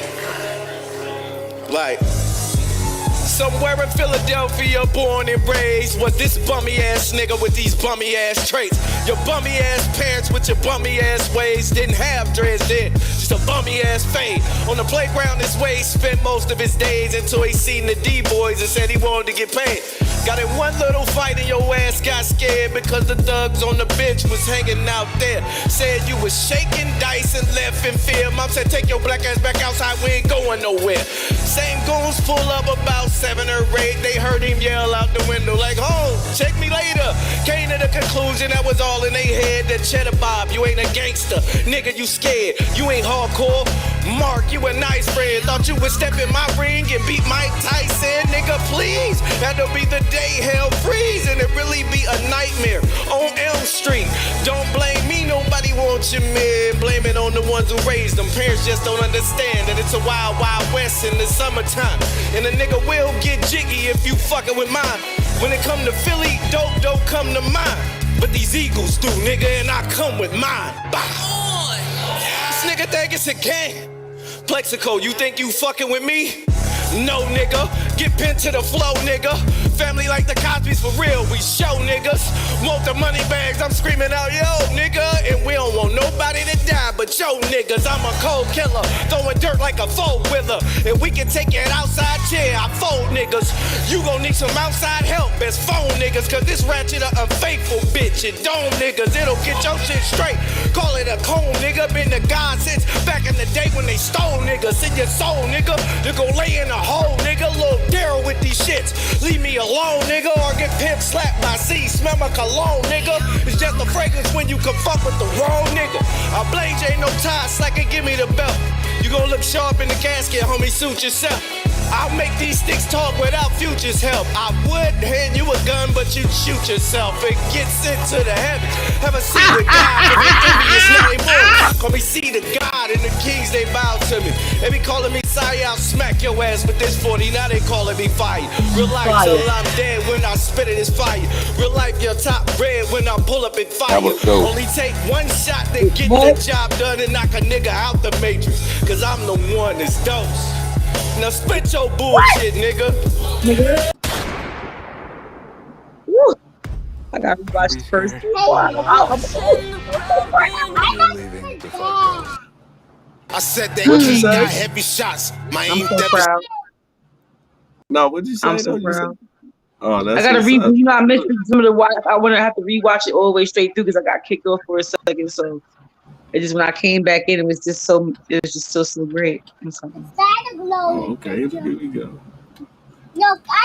Like, somewhere in Philadelphia, born and raised, was this bummy ass nigga with these bummy ass traits. Your bummy ass parents with your bummy ass ways didn't have dreads then, just a bummy ass fade. On the playground his way spent most of his days until he seen the D-boys and said he wanted to get paid. Got in one little fight and your ass got scared because the thugs on the bench was hanging out there. Said you was shaking dice and left in fear. Mom said take your black ass back outside, we ain't going nowhere. Same goons pull up about 7 or 8. They heard him yell out the window like, oh, check me later. Came to the conclusion that was all in their head. That Cheddar Bob, you ain't a gangster. Nigga, you scared. You ain't hardcore. Mark, you a nice friend. Thought you would step in my ring and beat Mike Tyson. Nigga, please. That'll be the day hell freeze and it really be a nightmare on Elm Street. Don't blame me, nobody wants your man. Blame it on the ones who raised them. Parents just don't understand that it's a wild, wild west in the summertime. And a nigga will get jiggy if you fucking with mine. When it come to Philly, dope don't come to mind. But these Eagles do, nigga, and I come with mine. Bow. This nigga think it's a game. Plexico, you think you fucking with me? No, nigga. Get pinned to the flow, nigga. Family like the Cosby's for real. We show niggas. Want the money bags. I'm screaming out, yo, nigga. And we don't want nobody to die but yo, niggas. I'm a cold killer. Throwing dirt like a four-wheeler. And we can take it outside chair. I fold niggas. You gon' need some outside help as phone niggas. Cause this ratchet a unfaithful bitch. And dome niggas. It'll get your shit straight. Call it a cone, nigga. Been the God since back in the day when they stole niggas. In your soul, nigga. You gon' lay in a hole, nigga. Little Daryl with these shits. Leave me alone, nigga, or get Pimp slap my seed, smell my cologne, nigga. It's just a fragrance when you can fuck with the wrong nigga. I blame you, ain't no tie, slacker, give me the belt. You gon' look sharp in the casket, homie, suit yourself. I'll make these sticks talk without Future's help. I would hand you a gun, but you'd shoot yourself and get sent to the heaven. Have a seat with God, if it's envious, not anymore. Call me see the God and the kings, they bow to me. They be calling me Sire, I'll smack your ass with this 40, now they calling me fire. Real life till I'm dead, when I spit it is fire. Real life, your top red, when I pull up and fire. Only take one shot to get the job done and knock a nigga out the matrix. Cause I'm the one that's dose. Now spit your bullshit, nigga. Woo. I gotta watch the first I said that king got heavy shots. My aim so proud. No, what'd you say? I'm so proud. Oh, that's I gotta read. You know, I missed some of the watch. I want to have to rewatch it all the way straight through because I got kicked off for a second. So it just when I came back in, it was just so great. Oh, okay, here we go.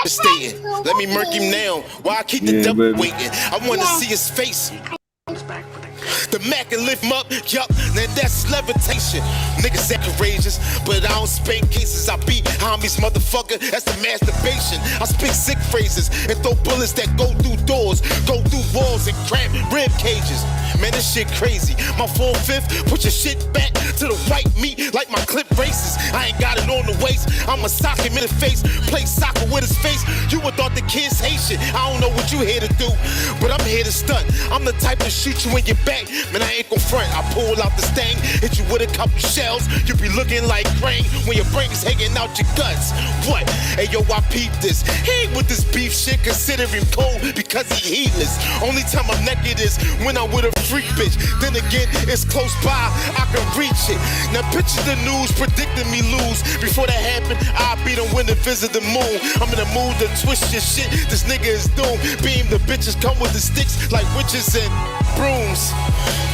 Stating. Let me murk him now. Why I keep the devil waiting? I want to see his face. The Mac and lift him up, yup, now that's levitation. Niggas act courageous, but I don't spank cases. I beat homies, motherfucker, that's the masturbation. I speak sick phrases and throw bullets that go through doors, go through walls and cramp rib cages. Man, this shit crazy. My 4/5, put your shit back to the white meat like my clip races. I ain't got it on the waist, I'ma sock him in the face, play soccer with his face. You would thought the kid's Haitian. I don't know what you here to do, but I'm here to stunt. I'm the type to shoot you in your back. Man, I ain't gon' front. I pull out the stang, hit you with a couple shells. You be looking like grain when your brain is hanging out your guts. What? Hey, yo, I peep this. He ain't with this beef shit, consider him cold because he heatless. Only time I'm naked is when I'm with a freak bitch. Then again, it's close by, I can reach it. Now picture the news predicting me lose. Before that happened, I'll be the one to visit the moon. I'm in the mood to twist your shit. This nigga is doomed. Beam, the bitches come with the sticks like witches and brooms.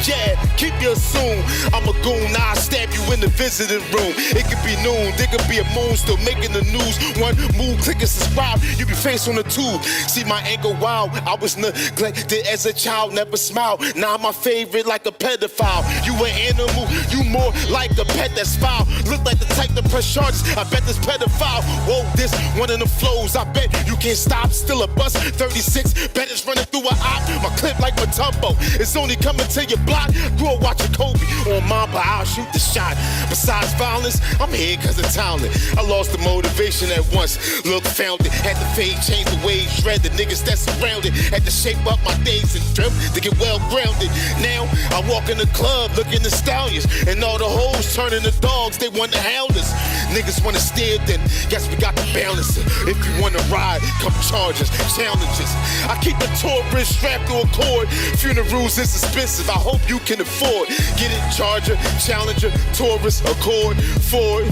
Yeah, keep your soon. I'm a goon, now I stab you in the visiting room. It could be noon, there could be a moon still making the news. One move, click and subscribe, you be faced on the tube. See my anger wild, I was neglected as a child, never smiled. Now I'm my favorite like a pedophile. You an animal, you more like a pet that's foul. Look like the type to press charges, I bet this pedophile. Whoa, this one of the flows, I bet you can't stop. Still a bus, 36, bet it's running through a op. My clip like Matumbo, it's only coming to your block. Grew up watching Kobe on Mamba, I'll shoot the shot. Besides violence, I'm here cause of talent. I lost the motivation at once. Look, found it, had to fade, change the ways, shred the niggas that surrounded. Had to shape up my days and trim to get well grounded. Now I walk in the club looking the stallions, and all the hoes turning the dogs, they want to hound us. Niggas wanna steer, then guess we got the balancer. If you wanna ride, come charge us, challenges. I keep the tourist strapped to a cord. Funerals is expensive, I hope you can afford. Get it, Charger, Challenger, Taurus, Accord, Ford.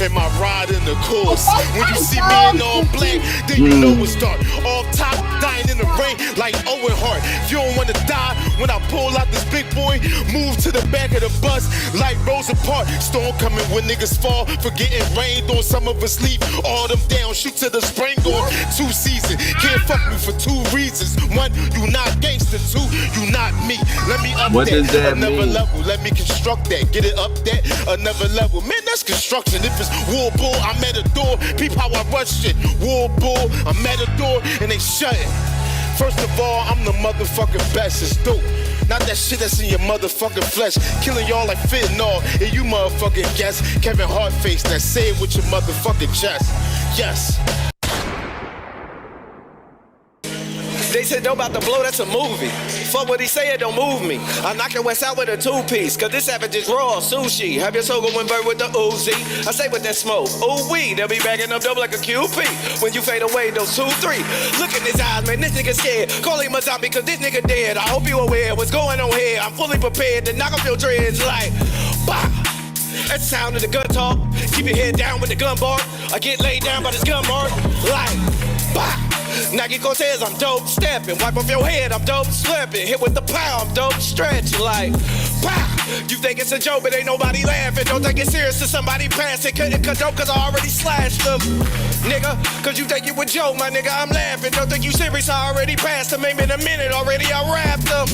And my ride in the course. When you see me in all black, then you know it's dark. Off top, dying in the rain like Owen Hart. If you don't wanna die, when I pull out this big boy, move to the back of the bus like Rosa Parks. Storm coming when niggas fall, forgetting rained on some of us leave. Autumn down, shoot to the spring on 2 seasons. Can't fuck me for 2 reasons. 1, you not gangster. 2, you not me. Let me up What does that another mean? level. Let me construct that. Get it up that another level. Man, that's construction. If it's War Bull, I'm at a door. Peep how I rush shit. War Bull, I'm at a door and they shut it. First of all, I'm the motherfucking best. It's dope. Not that shit that's in your motherfucking flesh. Killing y'all like fentanyl. And you motherfucking guess. Kevin Hartface that say it with your motherfucking chest. Yes. They said don't about to blow, that's a movie. Fuck what he say, it don't move me. I knock your West out with a 2-piece, cause this savage is raw sushi. Have your soul going bird with the Uzi. I say with that smoke, ooh wee, they'll be bagging up double like a QP. When you fade away, those 2, 3. Look in his eyes, man, this nigga scared. Call him a zombie, cause this nigga dead. I hope you aware what's going on here. I'm fully prepared to knock off your dreads like, bah. That sound of the gun talk. Keep your head down with the gun bark. I get laid down by this gun mark like, bah. Nike Cortez, I'm dope stepping. Wipe off your head, I'm dope slipping. Hit with the power, I'm dope stretching like Pow! You think it's a joke, but ain't nobody laughing. Don't take it serious till somebody pass it. Couldn't condone cause I already slashed them. Nigga, cause you think you a joke, my nigga, I'm laughing. Don't think you serious, I already passed them. Maybe in a minute already I wrapped them.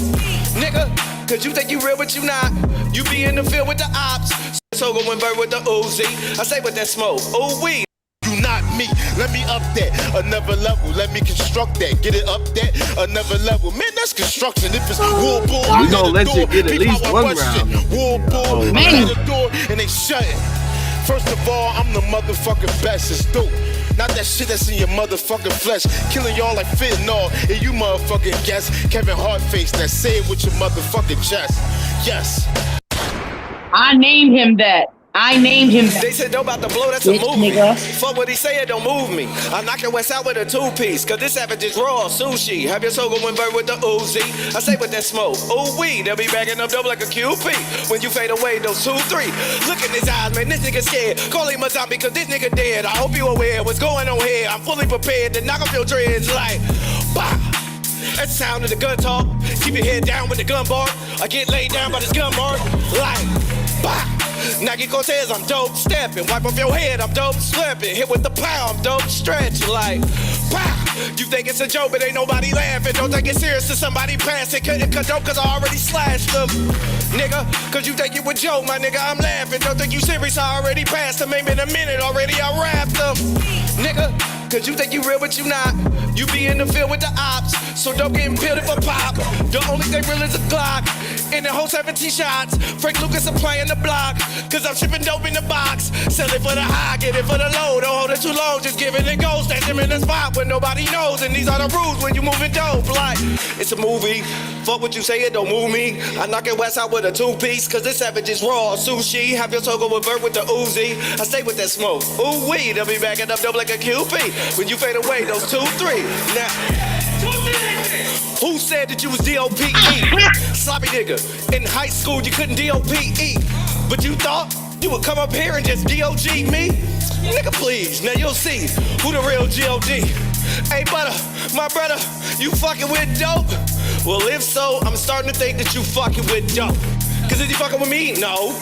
Nigga, cause you think you real, but you not. You be in the field with the ops. So going bird with the Uzi. I say with that smoke, ooh wee. You not me, let me up that, another level, let me construct that, get it up that, another level, man, that's construction. If it's war bull, We gonna let you get at least one round. War bull, I had the door and they shut it. First of all, I'm the motherfucking best, it's dope. Not that shit that's in your motherfucking flesh, killing y'all like fentanyl, and you motherfucking guess, Kevin Hart face that, say it with your motherfucking chest, yes. I named him that. I named him that. They said no about the blow, that's a Bitch, movie. nigga. Fuck what he say, it don't move me. I'm knocking West out with a two-piece, cause this savage is raw sushi. Have your soul going bird with the Uzi. I say with that smoke, ooh wee, they'll be backing up double like a QP. When you fade away, those 2, 3. Look in his eyes, man, this nigga scared. Call him a zombie, cause this nigga dead. I hope you aware what's going on here. I'm fully prepared to knock off your dreads like, bah. That sound of the gun talk. Keep your head down with the gun bark. I get laid down by this gun mark. Like, bah. Nike Cortez, I'm dope stepping. Wipe off your head, I'm dope slipping. Hit with the pow, I'm dope stretching. Like, pow. You think it's a joke, but ain't nobody laughing. Don't take it serious till somebody pass it. Couldn't condone cause I already slashed them. Nigga, cause you think you a joke, my nigga, I'm laughing. Don't think you serious, I already passed them. Maybe in a minute already I wrapped them. Nigga, cause you think you real, but you not. You be in the field with the ops, so don't get impaled if I pop. The only thing real is a Glock. In the whole 17 shots, Frank Lucas supplying the block. Cause I'm shipping dope in the box. Sell it for the high, get it for the low. Don't hold it too long, just give it a go. Stand him in the spot where nobody knows. And these are the rules when you moving dope. Like, it's a movie. Fuck what you say, it don't move me. I knock it West out with a two-piece, cause this savage is raw sushi. Have your togo with bird with the Uzi. I stay with that smoke. Ooh wee, they'll be backing up double like a QP. When you fade away, those 2, 3. Now, who said that you was D-O-P-E? Sloppy nigga. In high school, you couldn't D-O-P-E. But you thought you would come up here and just D-O-G me? Nigga, please. Now you'll see who the real G-O-D. Hey, butter, my brother, you fucking with dope? Well, if so, I'm starting to think that you fucking with dope. Cause is you fucking with me? No.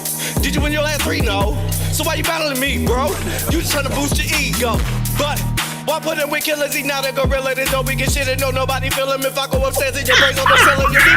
Did you win your last 3? No. So why you battling me, bro? You just trying to boost your ego. But why put him with killers? He not a gorilla. Then don't be get shit and don't nobody feel him. If I go upstairs and your brains on the ceiling, you be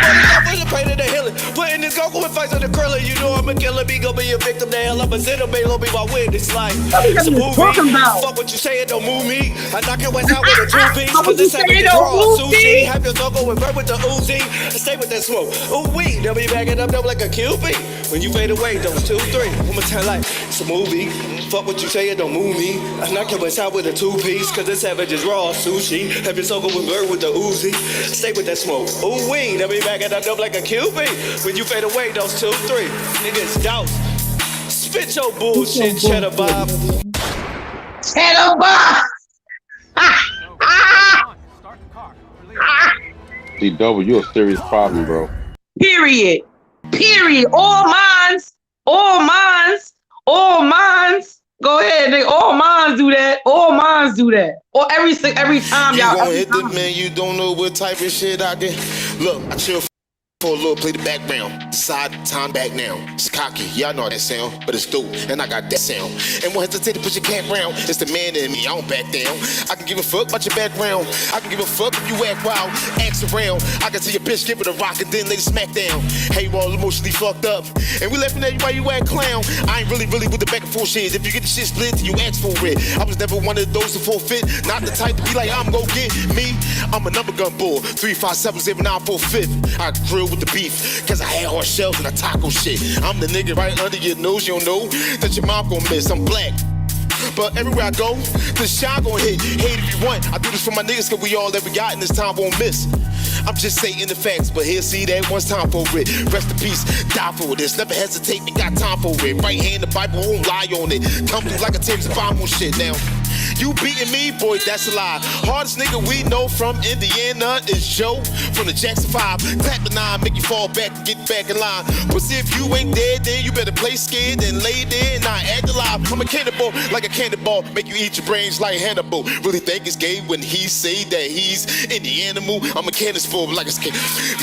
for the pain of the healing. Putting this Goku in fights with the Krillin. You know I'm a killer. Be gonna be a victim. The hell up a sinner. Bailo be my witness. Like, it's a movie. Fuck what you say, it don't move me. I knock your West out with a two-piece. Cause this savage is raw sushi. Have your Goku with bird with the Uzi. I stay with that smoke. Ooh wee, they'll be backing up like a QP. When you fade away, those 2, 3. One more time, like, it's a movie. Fuck what you say, it don't move me. I knock your West out with a two-piece. Cause this savage is raw sushi. Have your Goku with bird with the Uzi. Stay with that smoke. Ooh wee, they'll be backing up like a QP. When you fade away, those 2, 3. Niggas douse. Spit your bullshit, Cheddar Bob. Cheddar Bob! DW, you a serious problem, bro. Period. Period. All mines. All mines. All mines. Go ahead, nigga. All mines do that. All mines do that. Or every time You y'all. gon' hit the man, you don't know what type of shit I get. Look, I chill for a little, play the background. Side time back now. It's cocky, y'all know that sound, but it's dope, and I got that sound. And won't hesitate to put your cat round. It's the man in me, I don't back down. I can give a fuck about your background. I can give a fuck if you act wild, ask around. I can tell your bitch, give it a rock, and then lay the smack down. Hey, we're all emotionally fucked up, and we laughing at you while you act clown. I ain't really with the back and forth shit. If you get the shit split, then you ask for it. I was never one of those to forfeit. Not the type to be like, I'm gon' get me. I'm a number gun bull, 3570945. I grill with the beef, cause I had hard shells and a taco shit. I'm the nigga right under your nose, you don't know that your mom gon' miss. I'm black, but everywhere I go, the shot gon' hit. Hate if you want, I do this for my niggas, cause we all that we got in this time won't miss. I'm just saying the facts, but here, see that one's time for it. Rest in peace, die for this. Never hesitate, we got time for it. Right hand, the Bible won't lie on it. Come through like a Thames bomb on shit now. You beating me, boy, that's a lie. Hardest nigga we know from Indiana is Joe from the Jackson 5. Tap the 9, make you fall back and get back in line. Pussy, if you ain't dead, then you better play scared and lay there and not act alive. I'm a cannonball, like a cannonball, make you eat your brains like Hannibal. Really think it's gay when he say that he's in the animal. I'm a cannonball, like a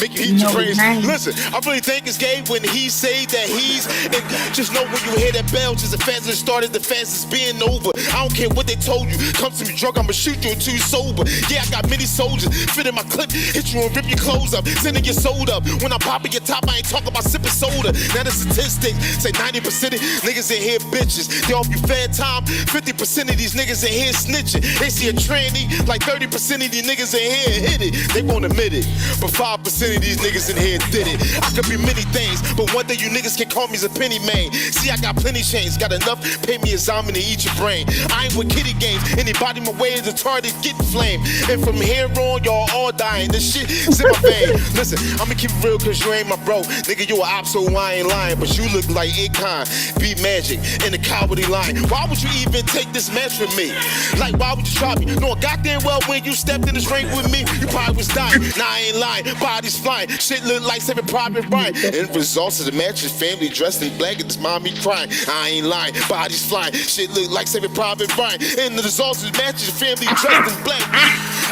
make you eat your brains. Listen, I really think it's gay when he say that he's in. Just know when you hear that bell, just as fast as it started, the fastest being over. I don't care what they told you. Come to me drunk, I'ma shoot you until you sober. Yeah, I got many soldiers fit in my clip, hit you and rip your clothes up, sending your soul up. When I'm popping your top, I ain't talking about sipping soda. Now the statistics say 90% of niggas in here bitches. They off you fair time. 50% of these niggas in here snitching. They see a tranny, like 30% of these niggas in here hit it. They won't admit it, but 5% of these niggas in here did it. I could be many things, but one thing you niggas can call me is a penny man. See, I got plenty chains, got enough, pay me a zombie to eat your brain. I ain't with kitty games. Anybody my way is a target, get flamed. And from here on, y'all all dying. This shit is in my vein. Listen, I'ma keep it real cause you ain't my bro. Nigga, you a op, so I ain't lying. But you look like Akon, be magic, in the cowardly line. Why would you even take this match with me? Like, why would you try me? No, goddamn well when you stepped in this ring with me, you probably was dying. Nah, I ain't lying, bodies flying. Shit look like Saving Private Ryan. And results of the match is family dressed in black and this mommy crying. I ain't lying, bodies flying. Shit look like Saving Private Ryan. And the results of the match is family dressed in black.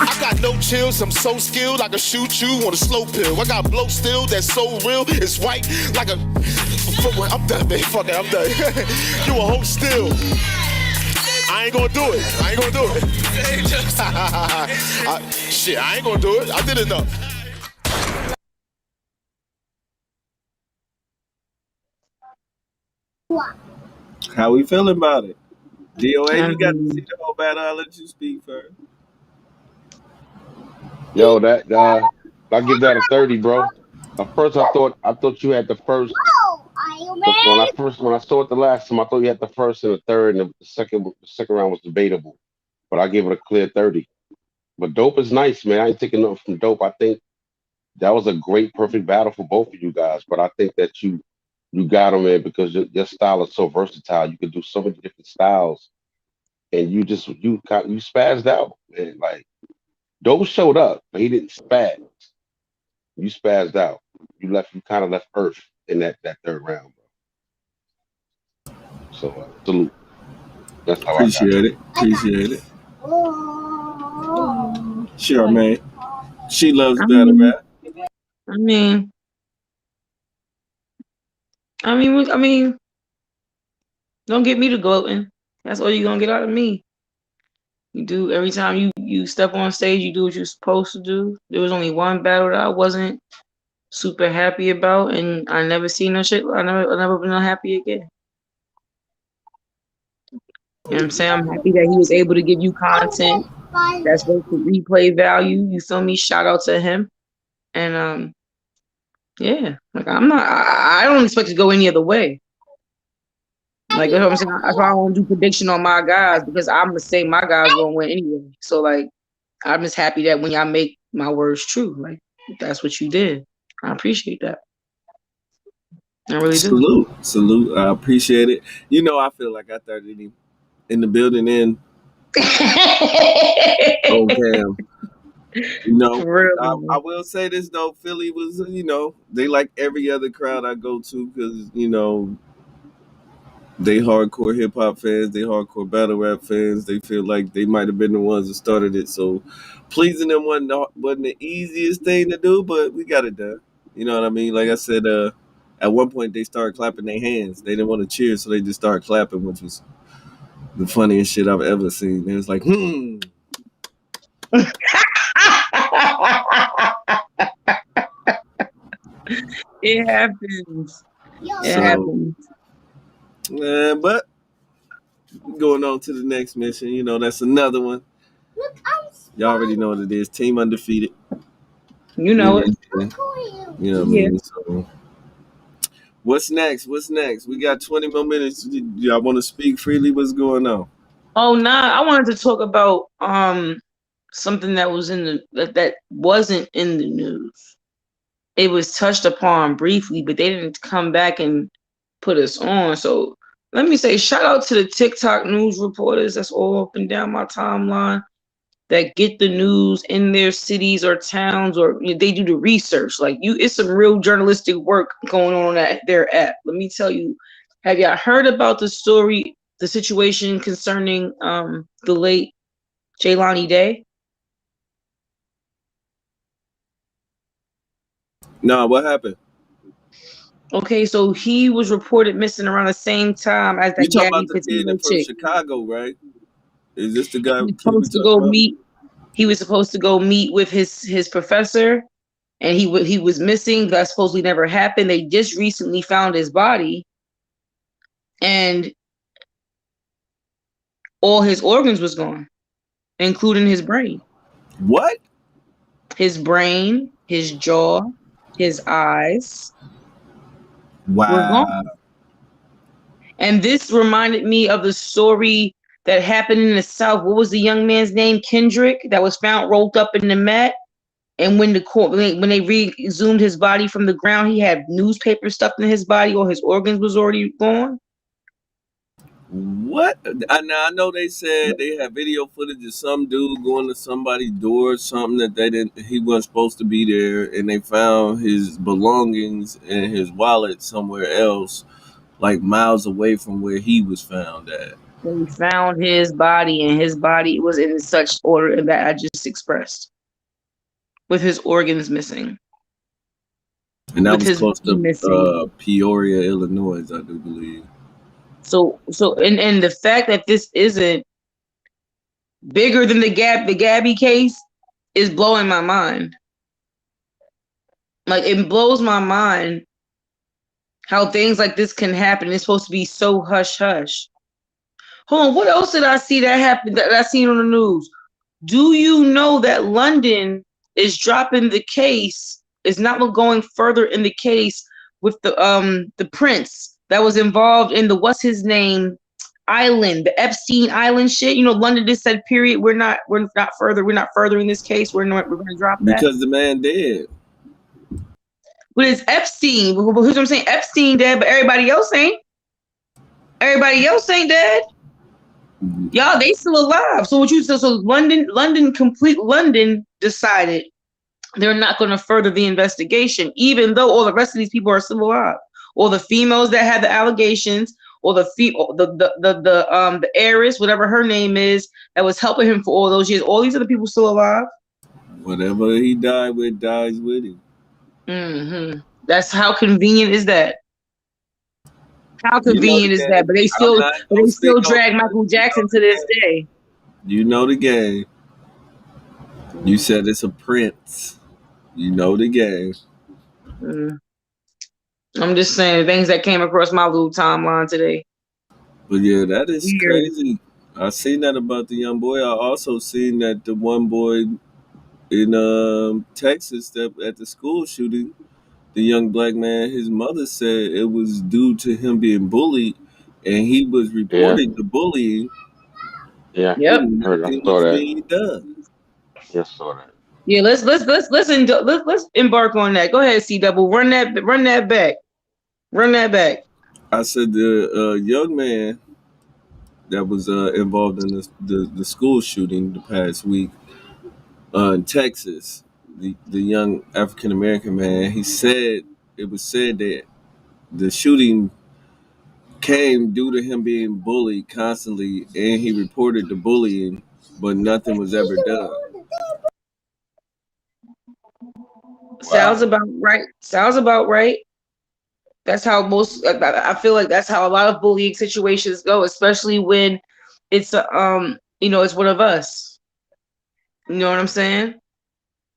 I got no chills, I'm so skilled, I can shoot you on a slow pill. I got blow still, that's so real, it's white like a... I'm done, man, fuck it, I'm done. You a hoe still. I ain't gonna do it, I ain't gonna do it. Shit, I ain't gonna do it, I did enough. How we feeling about it? DOA, you got to see Um, the whole battle. I'll let you speak first. Yo, that I give that a 30, bro. At first, I thought you had the first. When I saw it the last time, I thought you had the first and the third, and the second round was debatable. But I give it a clear 30. But dope is nice, man. I ain't taking nothing from dope. I think that was a great, perfect battle for both of you guys. But I think that you got him, man, because your style is so versatile. You can do so many different styles, and you spazzed out, man. Like dope showed up, but he didn't spaz. You spazzed out. You kind of left Earth in that third round, bro. So salute. That's how I got it. Appreciate it. Appreciate it. Sure, man. She loves I battle mean, rap. I mean, I mean, don't get me to gloating. That's all you're gonna get out of me. You do every time you step on stage, you do what you're supposed to do. There was only one battle that I wasn't super happy about, and I never seen no shit. I never been unhappy again. You know what I'm saying? I'm happy that he was able to give you content that's worth the replay value. You feel me? Shout out to him. And yeah, like I don't expect to go any other way. Like that's what I'm saying. That's why I don't do prediction on my guys because I'm gonna say my guys gonna win anyway. So like I'm just happy that when y'all make my words true, like that's what you did. I appreciate that. I really do. Salute. Salute. I appreciate it. You know, I feel like I started in the building in on cam. You know, For real, I man. will say this though, Philly was, they like every other crowd I go to because, they hardcore hip hop fans, they hardcore battle rap fans. They feel like they might have been the ones that started it. So pleasing them wasn't the easiest thing to do, but we got it done. You know what I mean? Like I said, at one point they started clapping their hands. They didn't want to cheer, so they just started clapping, which was the funniest shit I've ever seen. It was like, It happens. It So, happens. but going on to the next mission, that's another one. Y'all already know what it is. Team undefeated. You You know know it. you know what I Yeah. mean? So, what's next? What's next? We got 20 more minutes. Y'all want to speak freely? What's going on? Oh nah, I wanted to talk about something that was in that wasn't in the news. It was touched upon briefly, but they didn't come back and put us on. So let me say shout out to the TikTok news reporters that's all up and down my timeline that get the news in their cities or towns, or they do the research. Like it's some real journalistic work going on at their app. Let me tell you, have y'all heard about the story, the situation concerning the late Jaylani Day? Nah, what happened? Okay, so he was reported missing around the same time as You that talking about Gabby the kid Petito from chick. Chicago, right? Is this the He guy was kid we supposed to talking go about? meet. He was supposed to go meet with his professor, and he was missing. That supposedly never happened. They just recently found his body, and all his organs was gone, including his brain. What? His brain, his jaw, his eyes were Wow. gone. And this reminded me of the story that happened in the South. What was the young man's name? Kendrick, that was found rolled up in the mat. And when the court, when they re-exhumed his body from the ground, he had newspaper stuffed in his body, or his organs was already gone. What? I know they said they had video footage of some dude going to somebody's door or something that they didn't. He wasn't supposed to be there, and they found his belongings and his wallet somewhere else, like miles away from where he was found at. They found his body, and his body was in such order that I just expressed, with his organs missing, And that with was his close brain to missing. Peoria, Illinois, I do believe. And the fact that this isn't bigger than the Gabby case is blowing my mind. Like, it blows my mind how things like this can happen. It's supposed to be so hush hush. Hold on, what else did I see that happened that I seen on the news? Do you know that London is dropping the case? Is not going further in the case with the prince that was involved in the what's his name island, the Epstein Island shit. You know, London just said, period. We're not furthering this case. We're gonna drop that. Because the man did. But it's Epstein. Who's what I'm saying? Epstein dead, but everybody else ain't. Everybody else ain't dead. Y'all, they still alive. So what you said? So complete London decided they're not going to further the investigation, even though all the rest of these people are still alive. All the females that had the allegations, or the heiress, whatever her name is, that was helping him for all those years. All these other people still alive. Whatever he died with dies with him. That's how convenient is that. How You know the convenient is that? game. I'm not But gonna they speak still on drag it. Michael You know Jackson to the this game. day. You know the game. You said it's a prince. You know the game. Mm. I'm just saying things that came across my little timeline today. But yeah, that is Weird. crazy. I seen that about the young boy. I also seen that the one boy in Texas that at the school shooting, the young black man, his mother said it was due to him being bullied, and he was Yeah, reporting the bullying, yeah. Yep. and I nothing saw was that. being done. Yeah, I saw that. Yeah, let's embark on that. Go ahead, C double. Run that back. Run that back. I said the young man that was involved in the school shooting the past week in Texas, the young African American man, he said it was said that the shooting came due to him being bullied constantly, and he reported the bullying, but nothing was ever done. Sounds Wow. about right. Sounds about right. That's how most. I feel like that's how a lot of bullying situations go, especially when it's it's one of us. You know what I'm saying?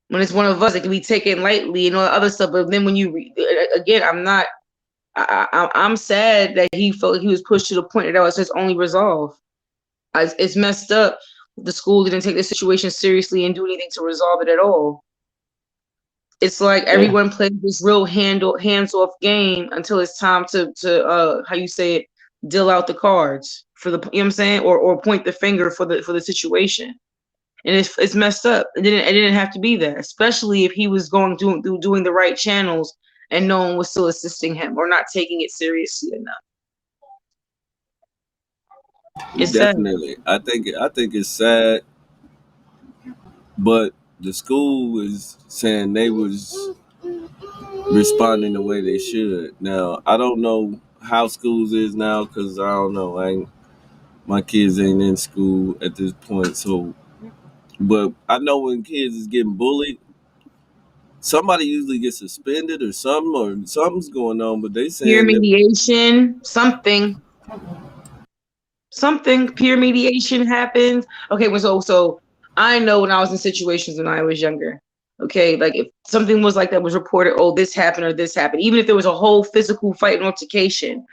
When it's one of us, it can be taken lightly and all the other stuff. But then when again, I'm not. I'm sad that he felt like he was pushed to the point that was his only resolve. It's messed up. The school didn't take the situation seriously and do anything to resolve it at all. It's like Yeah, everyone plays this real hands off game until it's time to how you say it, deal out the cards for the, you know what I'm saying, or point the finger for the situation. And it's messed up. It didn't have to be that, especially if he was doing the right channels and no one was still assisting him or not taking it seriously enough. It's sad. Definitely. I think it's sad, but the school is saying they was responding the way they should. Now, I don't know how schools is now because I don't know. My kids ain't in school at this point, so but I know when kids is getting bullied, somebody usually gets suspended or something's going on. But they Peer saying that mediation, something peer mediation happens. Okay, well, so I know when I was in situations when I was younger. Okay, like if something was like that was reported, oh, this happened or this happened, even if there was a whole physical fight and altercation,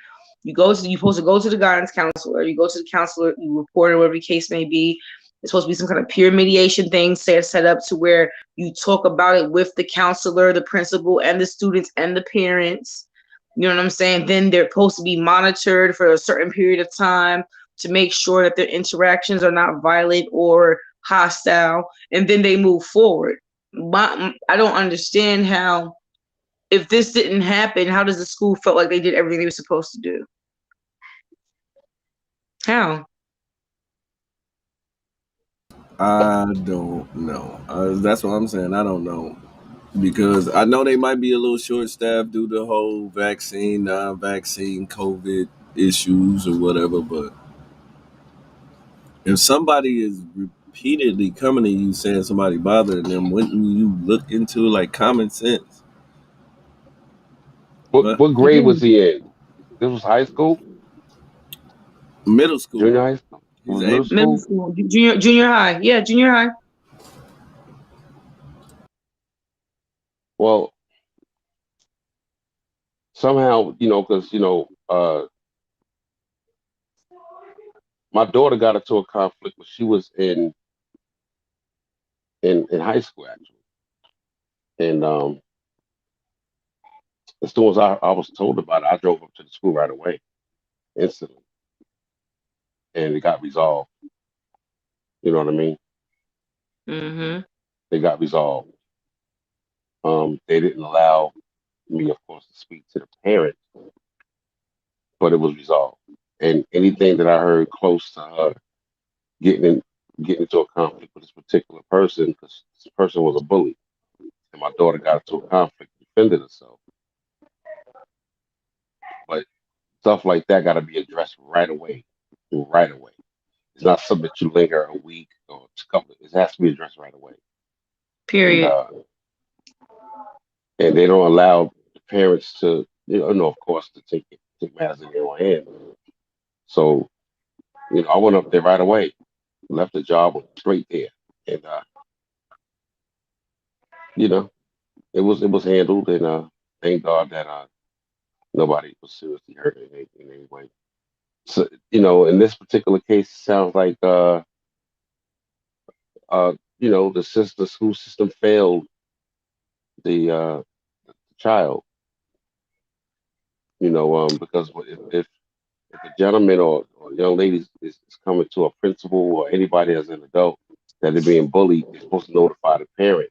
you're supposed to go to the guidance counselor, you go to the counselor, you report it, whatever the case may be. It's supposed to be some kind of peer mediation thing set up to where you talk about it with the counselor, the principal, and the students and the parents. You know what I'm saying? Then they're supposed to be monitored for a certain period of time to make sure that their interactions are not violent or hostile, and then they move forward. I don't understand how, if this didn't happen, how does the school felt like they did everything they were supposed to do? How? I don't know. That's what I'm saying. I don't know because I know they might be a little short staffed due to the whole vaccine, non-vaccine COVID issues or whatever. But if somebody is repeatedly coming to you saying somebody bothering them, wouldn't you look into like common sense? But What grade was he in? This was high school, middle junior school, high school, it he's was middle eight. Middle school. school, junior high. Yeah, junior high. Well, somehow, because my daughter got into a conflict when she was in high school actually, and as soon as I was told about it, I drove up to the school right away, instantly, and it got resolved. You know what I mean? Mm-hmm. They got resolved. They didn't allow me, of course, to speak to the parents, but it was resolved. And anything that I heard close to her getting in, getting into a conflict with this particular person, because this person was a bully, and my daughter got into a conflict, defended herself. But stuff like that got to be addressed right away, right away. It's not something that you linger a week or a couple. It has to be addressed right away. And Period. and they don't allow the parents to, of course, to take matters in their own hands. So I went up there right away, left the job, went straight there, and you know, it was handled, and thank God that nobody was seriously hurt in any way. So in this particular case, it sounds like uh, the school system failed the child. Because if a gentleman or young lady is coming to a principal or anybody as an adult that they're being bullied, they're supposed to notify the parent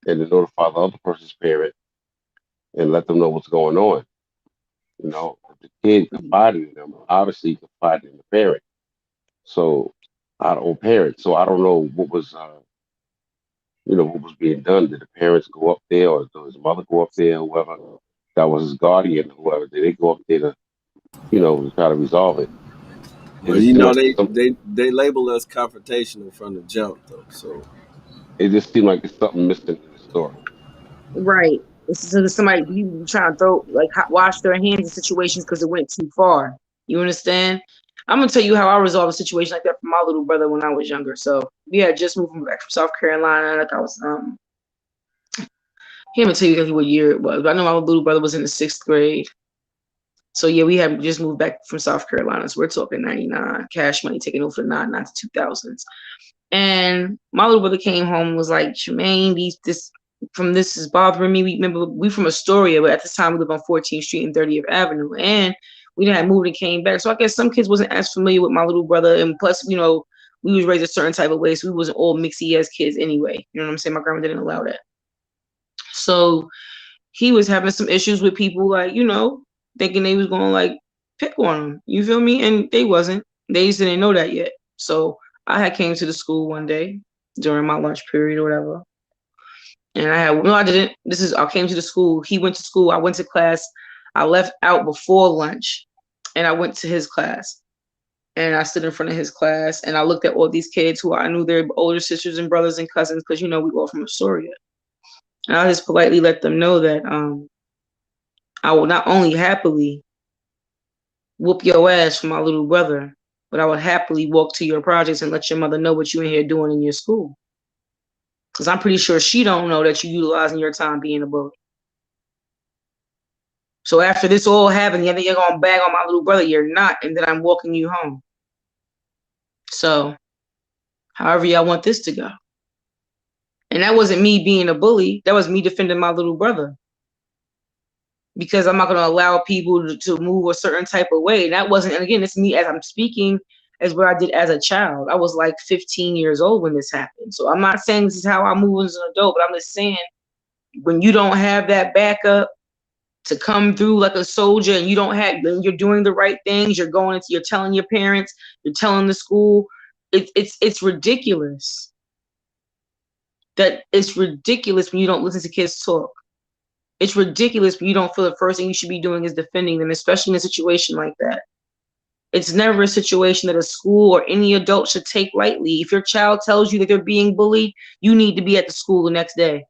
and then notify the other person's parent and let them know what's going on. If the kid confided in them, obviously he confided in the parent. So I don't parent. So I don't know what was being done. Did the parents go up there or did his mother go up there, whoever that was his guardian, whoever, did they go up there to try to resolve it? It well, just you seemed know like it's some they label us confrontational from the jump though. So it just seemed like it's something missing in the story. Right. It's so somebody you trying to throw like wash their hands in situations because it went too far. You understand? I'm gonna tell you how I resolved a situation like that for my little brother when I was younger. So we had just moved back from South Carolina. Like I was can't even tell you exactly what year it was, but I know my little brother was in the 6th grade. So yeah, we had just moved back from South Carolina. So we're talking 99, cash money taking over the 99 to 2000s. And my little brother came home and was like, Jermaine, this is bothering me. We remember we from Astoria, but at this time we lived on 14th Street and 30th Avenue. And we had moved and came back. So I guess some kids wasn't as familiar with my little brother. And plus, we was raised a certain type of way. So we wasn't all mixy as kids anyway. You know what I'm saying? My grandma didn't allow that. So he was having some issues with people like, thinking they was going to like pick on them. You feel me? And they wasn't. They just didn't know that yet. So I had came to the school one day during my lunch period or whatever. And I had no, I didn't. I came to the school. He went to school. I went to class. I left out before lunch and I went to his class. And I stood in front of his class and I looked at all these kids who I knew their older sisters and brothers and cousins because, we all from Astoria. And I just politely let them know that I will not only happily whoop your ass for my little brother, but I would happily walk to your projects and let your mother know what you in here doing in your school. Because I'm pretty sure she don't know that you utilizing your time being a bully. So after this all happened, you think you're going to bag on my little brother. You're not. And then I'm walking you home. So however y'all want this to go. And that wasn't me being a bully. That was me defending my little brother. Because I'm not going to allow people to move a certain type of way. And that wasn't, and again, it's me as I'm speaking as what I did as a child. I was like 15 years old when this happened. So I'm not saying this is how I move as an adult, but I'm just saying when you don't have that backup to come through like a soldier and you're doing the right things, you're telling your parents, you're telling the school, it's ridiculous. That it's ridiculous when you don't listen to kids talk. It's ridiculous when you don't feel the first thing you should be doing is defending them, especially in a situation like that. It's never a situation that a school or any adult should take lightly. If your child tells you that they're being bullied, you need to be at the school the next day.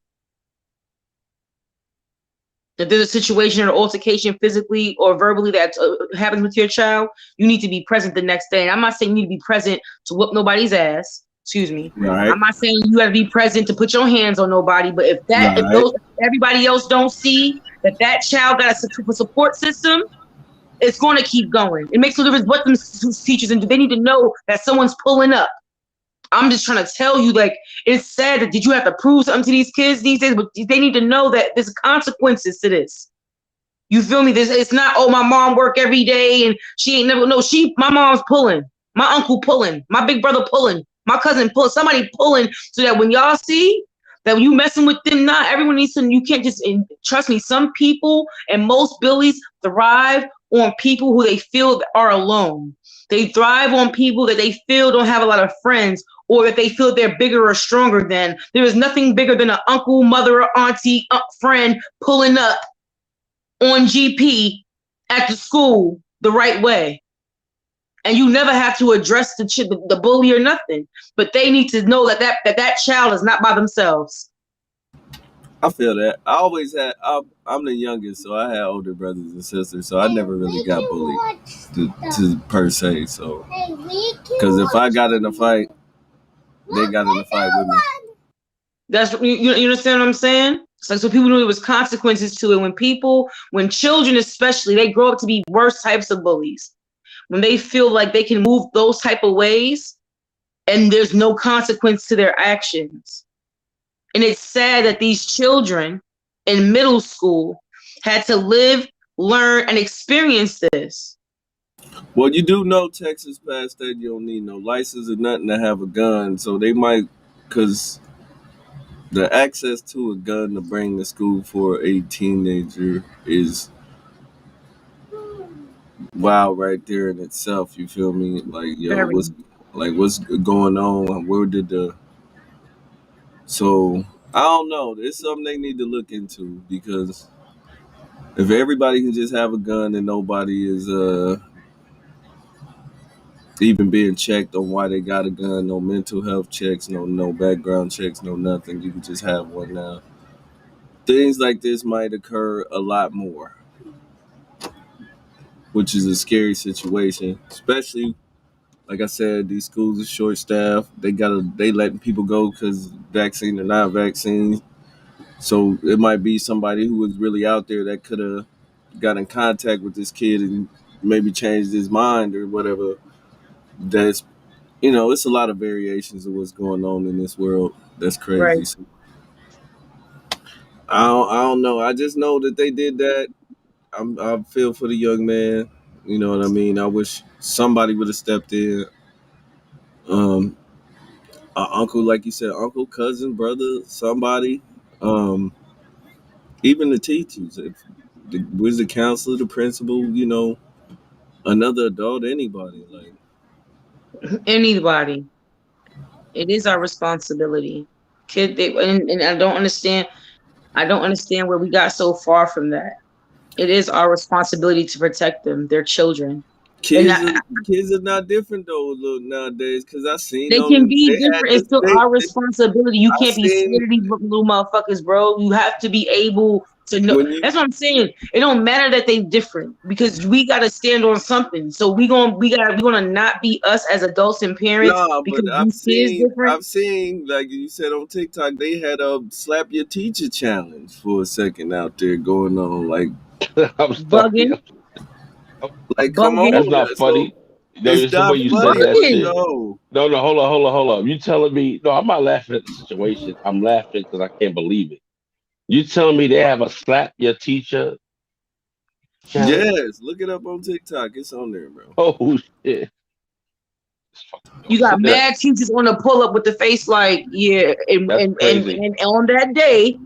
If there's a situation or altercation physically or verbally that happens with your child, you need to be present the next day. And I'm not saying you need to be present to whoop nobody's ass. Excuse me. Right. I'm not saying you have to be present to put your hands on nobody. But if Right. everybody else don't see that child got a support system, it's going to keep going. It makes no difference what them teachers and do. They need to know that someone's pulling up. I'm just trying to tell you, like, it's sad that did you have to prove something to these kids these days, but they need to know that there's consequences to this. You feel me? It's not, oh, my mom work every day and she ain't never, no, my mom's pulling, my uncle pulling, my big brother pulling, my cousin pulling, somebody pulling, so that when y'all see that when you messing with them, not everyone needs to, you can't just, trust me, some people and most bullies thrive on people who they feel are alone. They thrive on people that they feel don't have a lot of friends or that they feel they're bigger or stronger than. There is nothing bigger than an uncle, mother, or auntie, friend pulling up on GP at the school the right way. And you never have to address the bully or nothing. But they need to know that child is not by themselves. I feel that. I'm the youngest, so I had older brothers and sisters, so I never really got bullied to per se. So, because if I got in a fight, they got in a fight with me. That's you understand what I'm saying? It's like, so people knew there was consequences to it. When children especially, they grow up to be worse types of bullies. When they feel like they can move those type of ways and there's no consequence to their actions. And it's sad that these children in middle school had to live, learn, and experience this. Well, you do know Texas passed that you don't need no license or nothing to have a gun, so they might, because the access to a gun to bring to school for a teenager is wow right there in itself. You feel me? Like, yo, what's going on? Where did the So I don't know. It's something they need to look into, because if everybody can just have a gun and nobody is even being checked on why they got a gun, no mental health checks, no background checks, no nothing, you can just have one now. Things like this might occur a lot more, which is a scary situation, especially like I said, these schools are short staffed. They letting people go because vaccine or not vaccine. So it might be somebody who was really out there that could have got in contact with this kid and maybe changed his mind or whatever. That's it's a lot of variations of what's going on in this world. That's crazy. Right. So I don't know. I just know that they did that. I feel for the young man. You know what I mean? I wish somebody would have stepped in. Um, uncle, like you said, uncle, cousin, brother, somebody. Um, even the teachers. If was the counselor, the principal, Another adult, anybody. Like, Anybody. It is our responsibility. And I don't understand. I don't understand where we got so far from that. It is our responsibility to protect them. They're children, and kids are kids are not different though nowadays. Cause I seen they on can them be they had different. It's this still our responsibility. You I can't be seen scared of these little motherfuckers, bro. You have to be able to know. when you That's what I'm saying. It don't matter that they different because we gotta stand on something. So we gonna not be us as adults and parents nah, but because these kids different. I've seen like you said on TikTok they had a slap your teacher challenge for a second out there going on. I'm sorry. Bugging, Come bugging, That's on, not so funny. No, it's there's the not way you said funny, that but shit. bugging. no. No, no, hold on. You telling me? No, I'm not laughing at the situation. I'm laughing because I can't believe it. You telling me they have a slap your teacher challenge? Yes, look it up on TikTok. It's on there, bro. Oh shit! It's fucking You got doing that. mad teachers on the pull up with the face like, yeah, That's crazy. and on that day,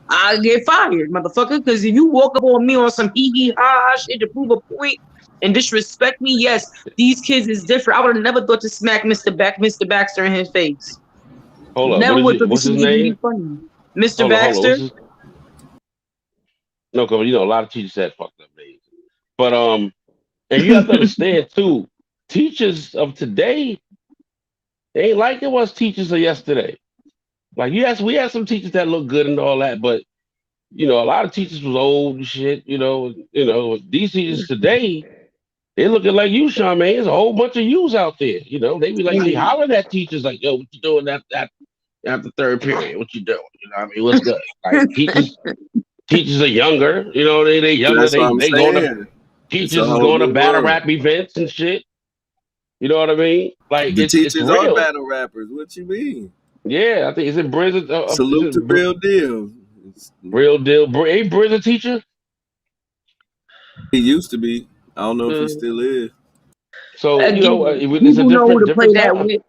I get fired, motherfucker. Because if you walk up on me on some hee hee ha ha shit to prove a point and disrespect me, yes, these kids is different. I would have never thought to smack Mr. Baxter in his face. Hold up. What Never is would have it? thought this What's shit his would even be name? funny. Mr. Hold on. Baxter, What's his? No, because a lot of teachers had fucked up names. But and you have to understand too, teachers of today they ain't like it was teachers of yesterday. Like yes, we had some teachers that look good and all that, but a lot of teachers was old and shit. These teachers today, they looking like you, Sean, man. There's a whole bunch of yous out there. They be like, they Mm. hollering at teachers like, yo, what you doing after third period? What you doing? You know what I mean? What's good? Like teachers are younger. They younger. That's what I'm They going to saying. It's a teachers is whole going to new battle world. rap events and shit. You know what I mean? Like The it's teachers are real. battle rappers. What you mean? Yeah, I think is it Briz? Is Salute it to Real Deal. Real Deal? Ain't Briz a teacher? He used to be. I don't know if he Mm. still is. So Again, it's a people know who different to play different that time. with.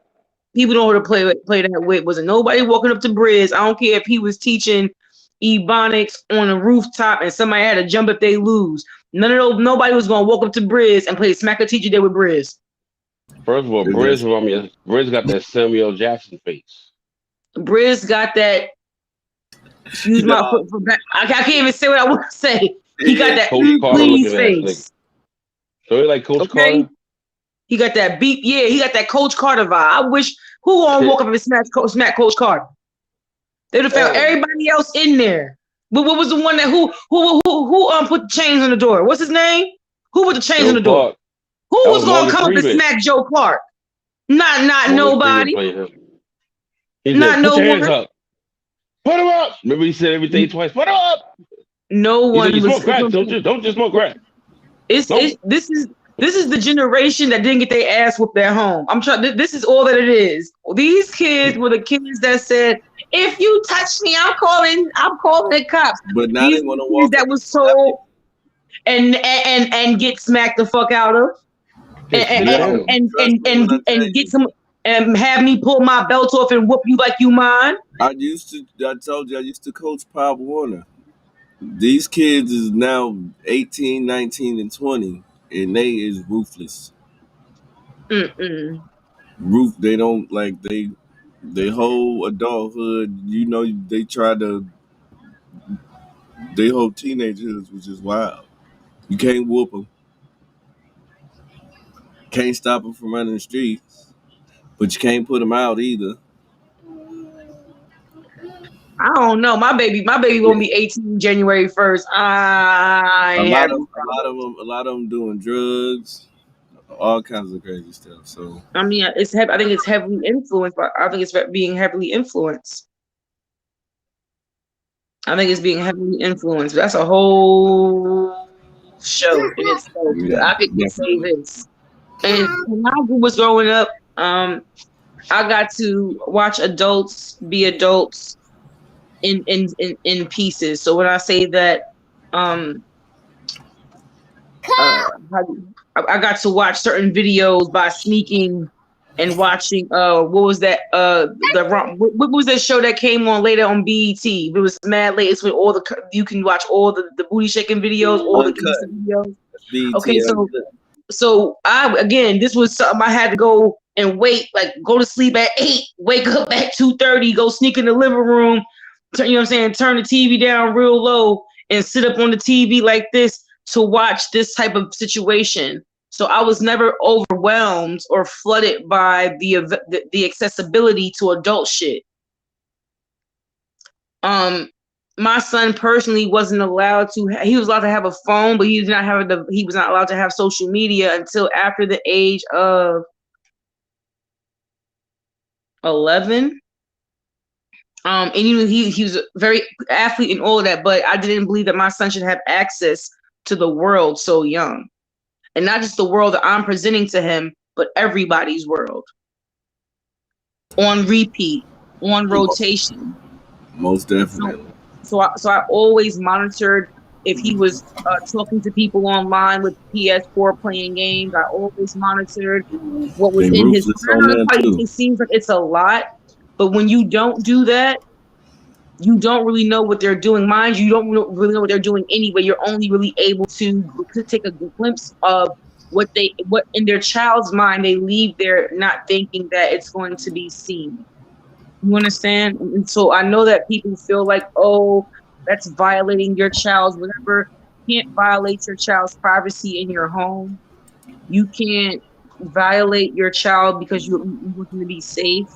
People know who to play that with. Wasn't nobody walking up to Briz. I don't care if he was teaching Ebonics on a rooftop and somebody had to jump if they lose. Nobody was gonna walk up to Briz and play smack a teacher there with Briz. First of all, That's Briz got that Samuel Jackson face. Briz got that. Excuse my dog. foot for back. I can't even say what I want to say. He got Yeah. that Coach Carter please looking ass nigga. face. So he like Coach Okay, Carter? he got that beep. Yeah, he got that Coach Carter vibe. I wish who gonna walk up and smack Coach Carter. They'd have found Oh, everybody else in there. But what was the one that who put the chains on the door? What's his name? Who put the chains on Joe the door? Clark. Who That was was gonna Morgan come up and Freeman. smack Joe Clark? Not Morgan Freeman nobody. played him. He said, Not "Put no your hands one. up. Put them up." Remember he said everything twice. Put them up. No He said, "You one was. smoke crack, don't you? Don't just smoke crack. It's Nope." this is the generation that didn't get their ass whooped at home. I'm trying. This is all that it is. These kids were the kids that said, "If you touch me, I'm calling the cops." But now they These were want to the kids walk that up and was slap you. told and get smacked the fuck out of Yeah, sit Yo, down. trust me when I tell and get you. some and have me pull my belt off and whoop you like you mine. I told you I used to coach Pop Warner. These kids is now 18, 19, and 20, and they is ruthless. Mm-mm. They don't like they whole adulthood. They try to they whole teenagehoods, which is wild. You can't whoop them, can't stop them from running the streets, but you can't put them out either. I don't know. My baby Yeah. gonna be 18 January 1st. I ain't having no problem. A lot of them doing drugs, all kinds of crazy stuff. So I mean, I think it's heavily influenced. But I think it's being heavily influenced. I think it's being heavily influenced. That's a whole show in itself. yeah, I could just say definitely. this. And when I was growing up, I got to watch adults be adults in pieces. So when I say that, um, uh, I got to watch certain videos by sneaking and watching. What was that? What was that show that came on later on BET? It was mad late. It's with you can watch all the booty shaking videos, all the Uncut. gangster videos. BET Okay, so Uncut. So this was something I had to go and wait, like go to sleep at 8, wake up at 2:30, go sneak in the living room, turn, you know what I'm saying, turn the TV down real low and sit up on the TV like this to watch this type of situation. So I was never overwhelmed or flooded by the accessibility to adult shit. My son personally wasn't allowed to. He was allowed to have a phone, but he was not allowed to have social media until after the age of 11. And he was a very athlete and all of that, but I didn't believe that my son should have access to the world so young, and not just the world that I'm presenting to him, but everybody's world on repeat, on rotation. Most So, definitely. so I always monitored if he was talking to people online with PS4 playing games. I always monitored what was They in his. ruthless I on know that's that probably, too. it seems like it's a lot, but when you don't do that, you don't really know what they're doing. Mind you, you don't really know what they're doing anyway. You're only really able to take a glimpse of what in their child's mind they leave there not thinking that it's going to be seen. You understand? And so I know that people feel like, oh, that's violating your child's whatever. You can't violate your child's privacy in your home. You can't violate your child because you want them to be safe.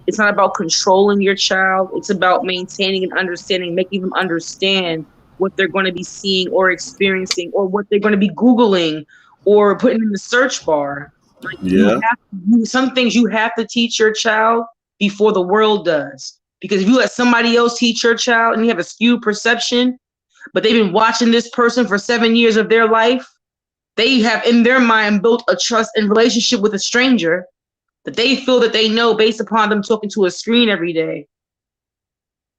It's not about controlling your child. It's about maintaining and understanding, making them understand what they're going to be seeing or experiencing, or what they're going to be Googling or putting in the search bar. Like Yeah, some things you have to teach your child before the world does. Because if you let somebody else teach your child and you have a skewed perception, but they've been watching this person for 7 years of their life, they have in their mind built a trust and relationship with a stranger that they feel that they know based upon them talking to a screen every day.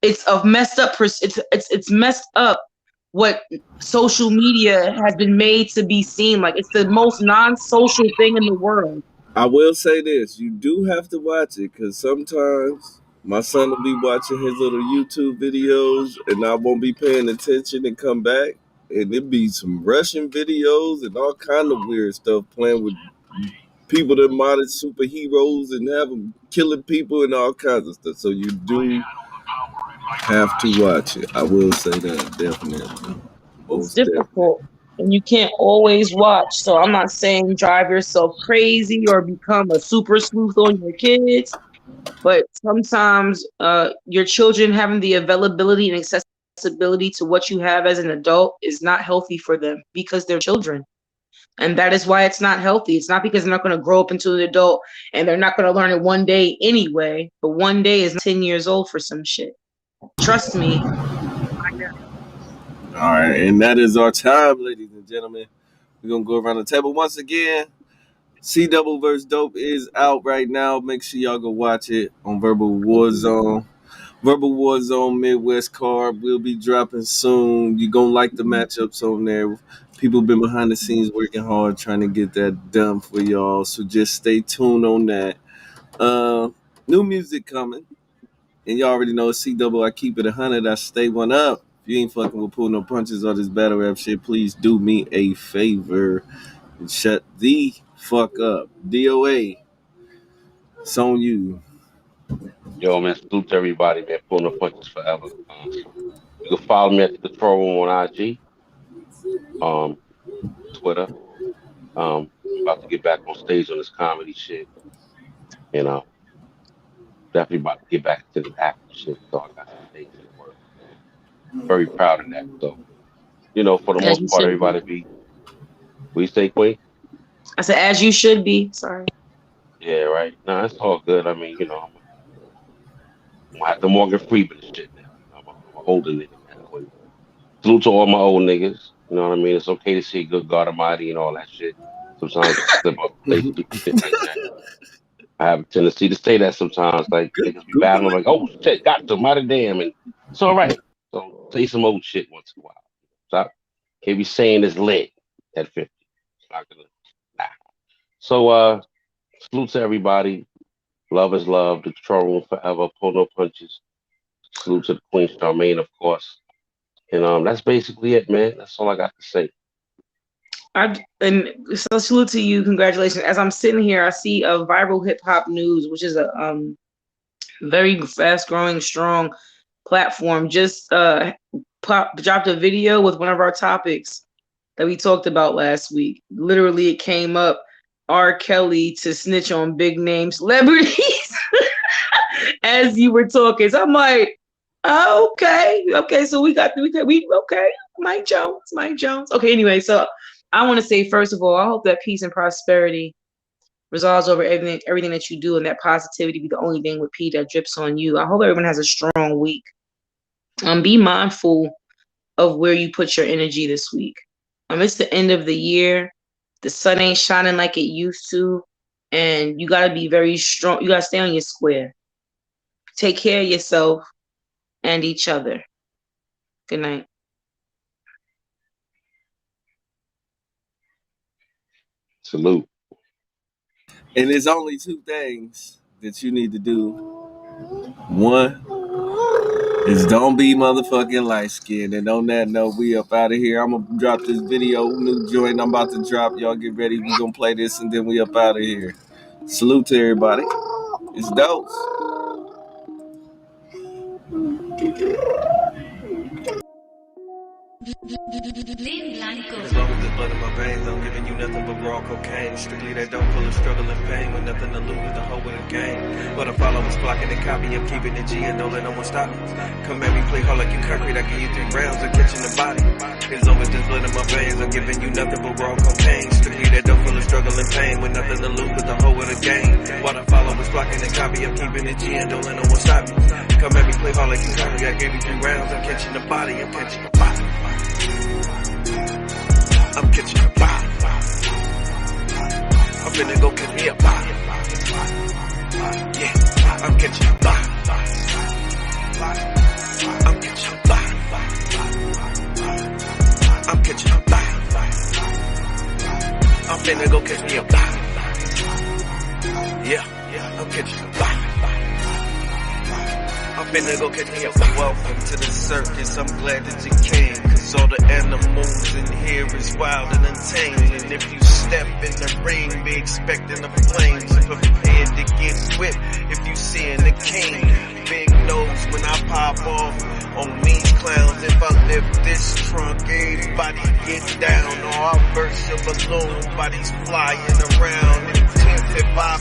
It's a messed up. It's messed up what social media has been made to be seen. Like it's the most non-social thing in the world. I will say this: you do have to watch it because sometimes my son will be watching his little YouTube videos, and I won't be paying attention and come back, and it be some Russian videos and all kind of weird stuff playing with people that modded superheroes and have them killing people and all kinds of stuff. So you do have to watch it. I will say that definitely, It's most definitely. difficult, and you can't always watch. So I'm not saying drive yourself crazy or become a super sleuth on your kids, but sometimes your children having the availability and accessibility to what you have as an adult is not healthy for them because they're children. And that is why it's not healthy. It's not because they're not going to grow up into an adult and they're not going to learn it one day anyway. But one day is 10 years old for some shit. Trust me. All right, and that is our time, ladies and gentlemen. We're gonna go around the table once again. C Double vs Dope is out right now. Make sure y'all go watch it on Verbal Warzone. Verbal Warzone Midwest card will be dropping soon. You're gonna like the matchups on there. People been behind the scenes working hard trying to get that done for y'all. So just stay tuned on that. Uh, New music coming. And you already know C Double, I keep it 100. I stay one up. If you ain't fucking with pull no punches or this battle rap shit, please do me a favor and shut the fuck up. DOA, it's on you. Yo, man, salute to everybody, man. Pulling the punches forever. You can follow me at the Control Room on IG, um, Twitter. About to get back on stage on this comedy shit, and definitely about to get back into this acting shit. So I got some things in the works. So very proud of that. So for the As most you part, should be. everybody be. We say Queen. I said, as you should be. Sorry. Yeah, right. No, it's all good. I mean, I'm gonna have to Morgan Freeman and shit now. I'm a older nigga now. And salute to all my old niggas. You know what I mean? It's okay to see good God Almighty and all that shit. Sometimes I slip up, say stupid shit like that. I have a tendency to say that sometimes. Like niggas be Google battling, it. like, oh shit, got to mighty damn, and it's all right. So say some old shit once in a while. Stop. Can't be saying it's lit at 50. It's not gonna. Nah. So salute to everybody. Love is love. The control room forever. Pull no punches. Salute to the Queen Charmaine, of course. And that's basically it, man. That's all I got to say. And so salute to you. Congratulations. As I'm sitting here, I see a viral hip hop news, which is a very fast growing, strong platform. Just dropped a video with one of our topics that we talked about last week. Literally, it came up R. Kelly to snitch on big name celebrities as you were talking. So I'm like, oh, okay. So we okay. Mike Jones. Okay, anyway, so I want to say, first of all, I hope that peace and prosperity resolves over everything that you do, and that positivity be the only thing with P that drips on you. I hope everyone has a strong week. Be mindful of where you put your energy this week. It's the end of the year. The sun ain't shining like it used to, and you gotta be very strong. You gotta stay on your square. Take care of yourself and each other. Good night. Salute. And there's only two things that you need to do. One is don't be motherfucking light skinned. And on that note, we up out of here. I'm gonna drop this video, new joint I'm about to drop. Y'all get ready. We gonna play this and then we up out of here. Salute to everybody. It's Dose. As long as there's blood in my veins, I'm giving you nothing but raw cocaine. Strictly that don't full of struggle and pain, with nothing to lose with the whole of the game. But I follow is blocking and copy, I'm keeping it G and don't let no one stop me. Come at me, play hard like you concrete, I give you 3 rounds, I'm catching the body. As long as there's blood in my veins, I'm giving you nothing but raw cocaine. Strictly that don't full of struggle and pain, with nothing to lose with the whole of the game. What I follow is blocking and copy, I'm keeping it G and don't let no one stop me. Come at me, play hard like you concrete, I gave you 3 rounds, I'm catching the body, I'm catching the body. I'm catching a body. I'm finna go catch me a body. Yeah, I'm catching a body. I'm catching a body. I'm catching a body. I'm finna go catch me a body. Yeah, I'm catching a body. I'm finna go catch me a body. Welcome to the circus, I'm glad that you came. Cause all the animals in here is wild and untamed. And if you step in the ring, be expecting the flames. Prepared to get whipped if you seeing the king. Big nose when I pop off on these clowns. If I lift this trunk, everybody get down. Or I burst your balloon, bodies flying around. If 10, if I